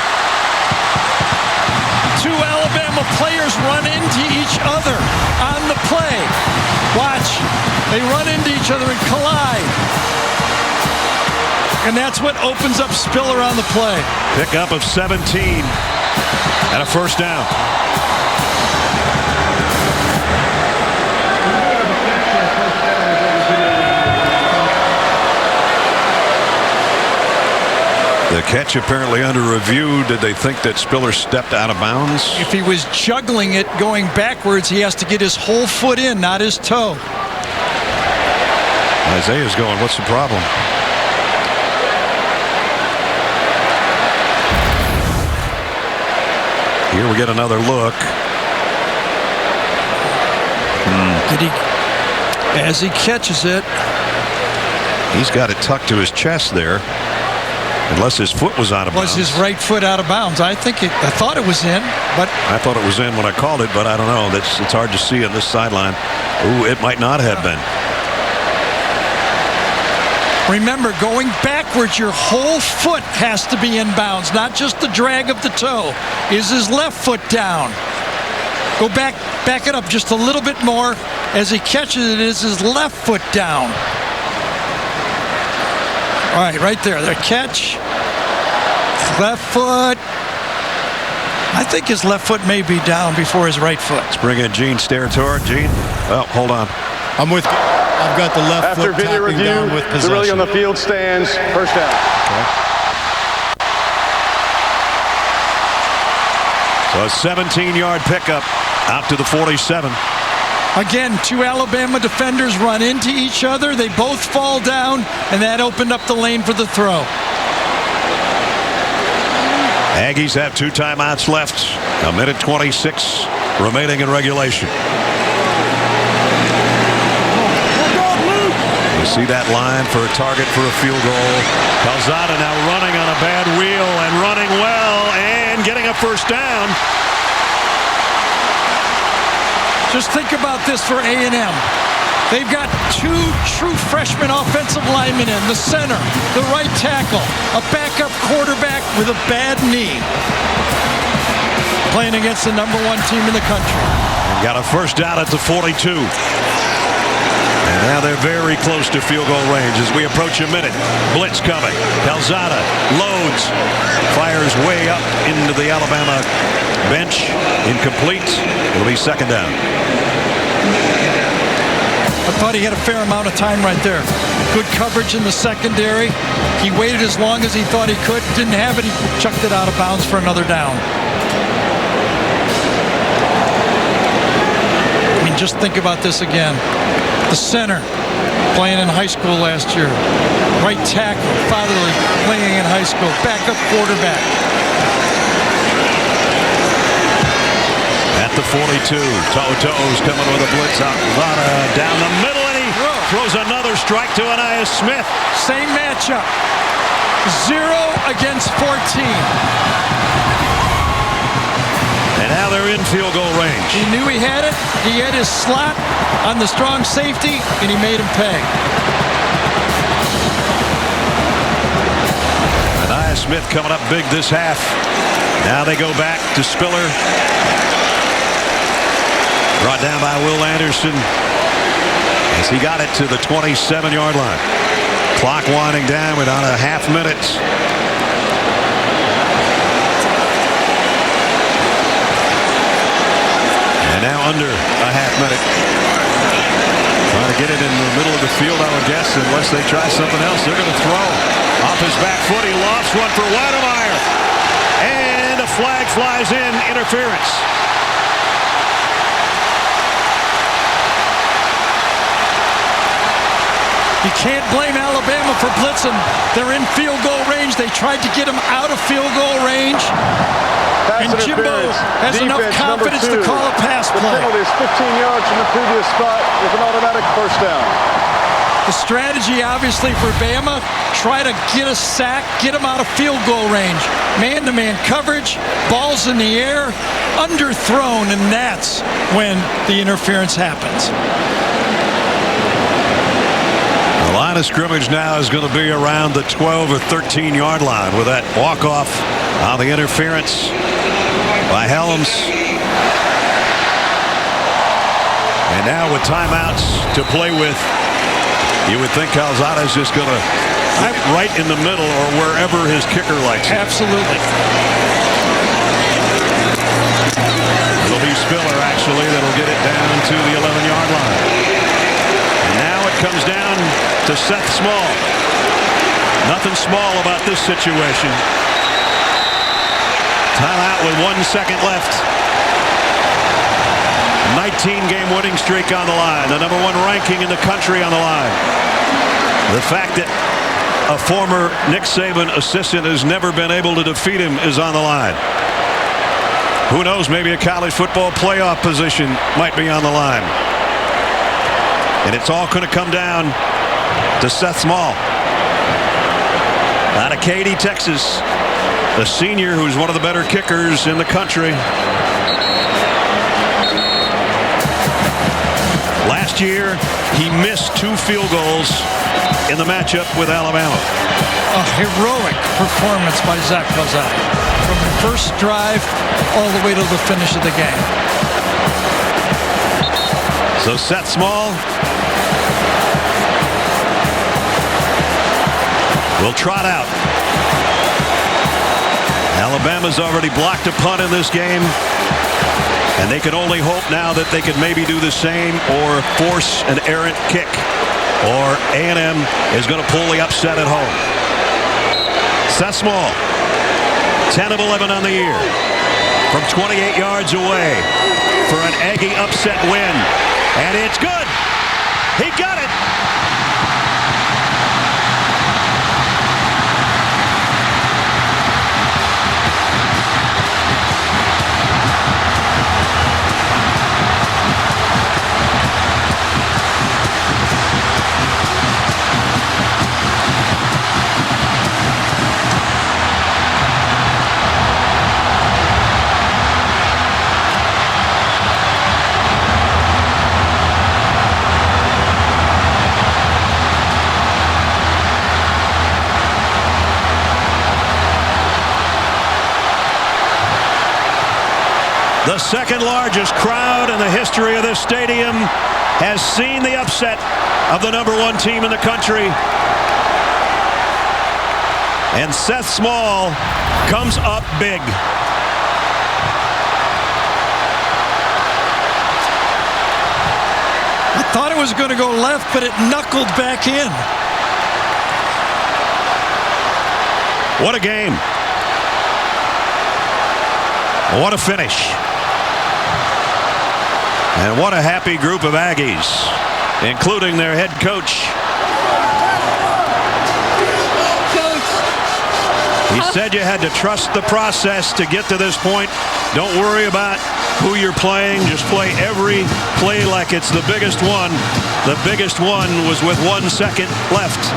2 Alabama players run into each other on the play. Watch. They run into each other and collide. And that's what opens up Spiller on the play. Pickup of 17. And a first down. The catch apparently under review. Did they think that Spiller stepped out of bounds? If he was juggling it going backwards, he has to get his whole foot in, not his toe. Isaiah's going, what's the problem? Here we get another look. As he catches it, he's got it tucked to his chest there. Unless his foot was out of bounds. Was his right foot out of bounds? I thought it was in, but I thought it was in when I called it, but I don't know. It's hard to see on this sideline. Ooh, it might not have been. Remember, going backwards, your whole foot has to be in bounds, not just the drag of the toe. Is his left foot down? Go back it up just a little bit more. As he catches it, is his left foot down? All right, right there. Their catch. Left foot. I think his left foot may be down before his right foot. Let's bring in Gene Steratore. Gene, oh, hold on. I'm with. I've got the left After foot video tapping review, down with possession. Really on the field stands. First down. Okay. So a 17-yard pickup out to the 47. Again, two Alabama defenders run into each other. They both fall down, and that opened up the lane for the throw. Aggies have 2 timeouts left. 1:26 remaining in regulation. You see that line for a target for a field goal. Calzada now running on a bad wheel and running well and getting a first down. Just think about this for A&M. They've got 2 true freshman offensive linemen in, the center, the right tackle, a backup quarterback with a bad knee, playing against the #1 team in the country. And got a first down at the 42. And now they're very close to field goal range as we approach a minute. Blitz coming. Calzada loads, fires way up into the Alabama bench. Incomplete. It'll be second down. I thought he had a fair amount of time right there. Good coverage in the secondary. He waited as long as he thought he could. Didn't have it. He chucked it out of bounds for another down. I mean, just think about this again. The center, playing in high school last year. Right tackle, Fatherly, playing in high school. Backup quarterback. At the 42, To's coming with a blitz out. Down the middle, and he throws another strike to Anias Smith. Same matchup. 0 against 14. And now they're in field goal range. He knew he had it. He had his slot on the strong safety, and he made him pay. Anias Smith coming up big this half. Now they go back to Spiller. Brought down by Will Anderson as he got it to the 27-yard line. Clock winding down with on a half minute. And now under a half minute. Trying to get it in the middle of the field, I would guess, unless they try something else. They're going to throw. Off his back foot, he lofts one for Weidemeyer. And a flag flies in, interference. You can't blame Alabama for blitzing. They're in field goal range. They tried to get him out of field goal range. And Jimbo has enough confidence to call a pass play. The penalty is 15 yards from the previous spot with an automatic first down. The strategy, obviously, for Bama, try to get a sack, get him out of field goal range. Man-to-man coverage, balls in the air, underthrown, and that's when the interference happens. The line of scrimmage now is going to be around the 12 or 13-yard line with that walk-off on the interference by Helms. And now with timeouts to play with, you would think Calzada is just going to right in the middle or wherever his kicker likes it. Absolutely. It'll be Spiller, actually, that'll get it down to the 11-yard line. And now it comes down to Seth Small. Nothing small about this situation. Timeout with 1 second left. 19-game winning streak on the line. The #1 ranking in the country on the line. The fact that a former Nick Saban assistant has never been able to defeat him is on the line. Who knows, maybe a college football playoff position might be on the line. And it's all going to come down to Seth Small. Out of Katy, Texas. The senior who's one of the better kickers in the country. Last year, he missed 2 field goals in the matchup with Alabama. A heroic performance by Zach Calzada. From the first drive all the way to the finish of the game. So Seth Small will trot out. Alabama's already blocked a punt in this game, and they can only hope now that they could maybe do the same or force an errant kick, or A&M is going to pull the upset at home. Seth Small, 10 of 11 on the year, from 28 yards away for an Aggie upset win, and it's good. He got it. The second largest crowd in the history of this stadium has seen the upset of the #1 team in the country. And Seth Small comes up big. I thought it was going to go left, but it knuckled back in. What a game. What a finish. And what a happy group of Aggies, including their head coach. He said you had to trust the process to get to this point. Don't worry about who you're playing. Just play every play like it's the biggest one. The biggest one was with 1 second left.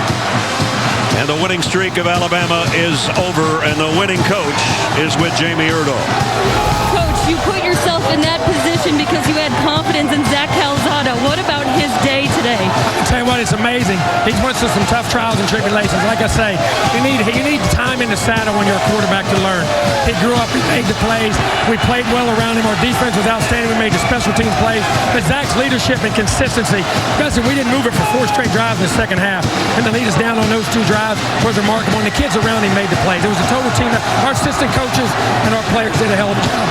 And the winning streak of Alabama is over, and the winning coach is with Jamie Erdahl. Coach, you put yourself in that position because you had confidence in Zach Calzada. What about his day today? I'll tell you what, it's amazing. He's went through some tough trials and tribulations. Like I say, you need time in the saddle when you're a quarterback to learn. He grew up, he made the plays. We played well around him. Our defense was outstanding. We made the special teams plays. But Zach's leadership and consistency, especially we didn't move it for 4 straight drives in the second half. And to lead us down on those 2 drives was remarkable. And the kids around him made the plays. It was a total team. Our assistant coaches and our players did a hell of a job.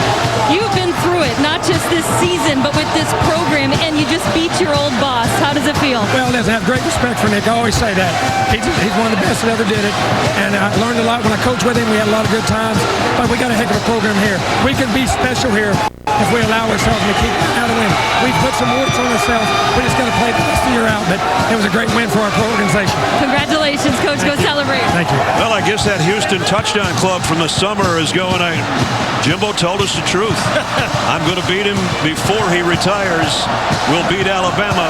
You've been through it, not just this season, but with this program, and you just beat your old boss. How does it feel? Well, listen, I have great respect for Nick. I always say that. He's one of the best that ever did it. And I learned a lot when I coached with him. We had a lot of good times. But we got a heck of a program here. We can be special here if we allow ourselves to keep out of win. We put some warts on ourselves. We just got to play the rest of the year out. But it was a great win for our organization. Congratulations, Coach. Go celebrate. Thank you. Well, I guess that Houston touchdown club from the summer is going. Jimbo told us the truth. I'm going to beat him before he retires. We'll beat Alabama.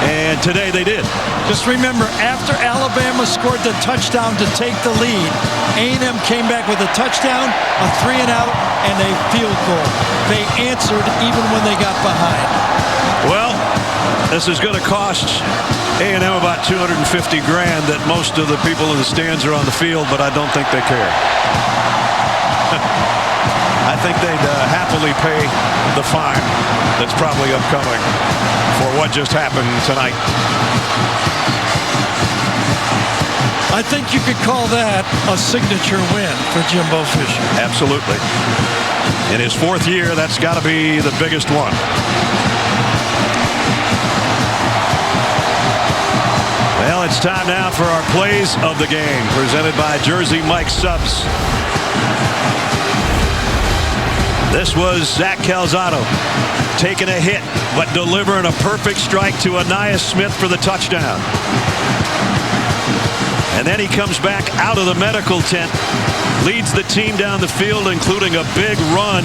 And today they did. Just remember, after Alabama scored the touchdown to take the lead, A&M came back with a touchdown, a 3-and-out, and a field goal. They answered even when they got behind. Well, this is going to cost A&M about $250,000 that most of the people in the stands are on the field, but I don't think they care. I think they'd happily pay the fine that's probably upcoming for what just happened tonight. I think you could call that a signature win for Jimbo Fisher. Absolutely. In his 4th year, that's got to be the biggest one. Well, it's time now for our plays of the game, presented by Jersey Mike Subs. This was Zach Calzada taking a hit, but delivering a perfect strike to Ainias Smith for the touchdown. And then he comes back out of the medical tent, leads the team down the field, including a big run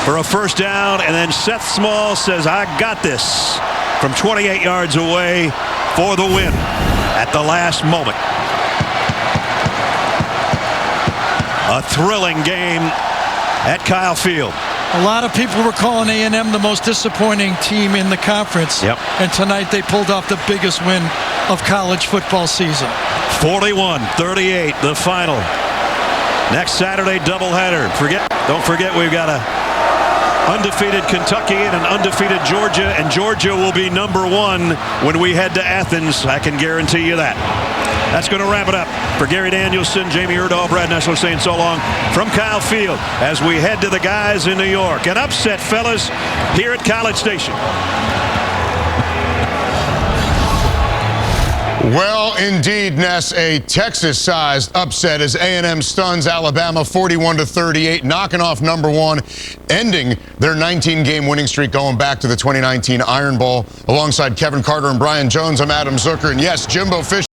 for a first down. And then Seth Small says, I got this, from 28 yards away for the win at the last moment. A thrilling game at Kyle Field. A lot of people were calling A&M the most disappointing team in the conference. Yep. And tonight they pulled off the biggest win of college football season. 41-38, the final. Next Saturday, doubleheader. Don't forget we've got a undefeated Kentucky and an undefeated Georgia, and Georgia will be #1 when we head to Athens. I can guarantee you that. That's going to wrap it up. For Gary Danielson, Jamie Erdahl, Brad Nessler saying so long from Kyle Field as we head to the guys in New York. An upset, fellas, here at College Station. Well, indeed, Ness, a Texas-sized upset as A&M stuns Alabama 41-38, knocking off #1, ending their 19-game winning streak going back to the 2019 Iron Bowl. Alongside Kevin Carter and Brian Jones, I'm Adam Zucker. And yes, Jimbo Fisher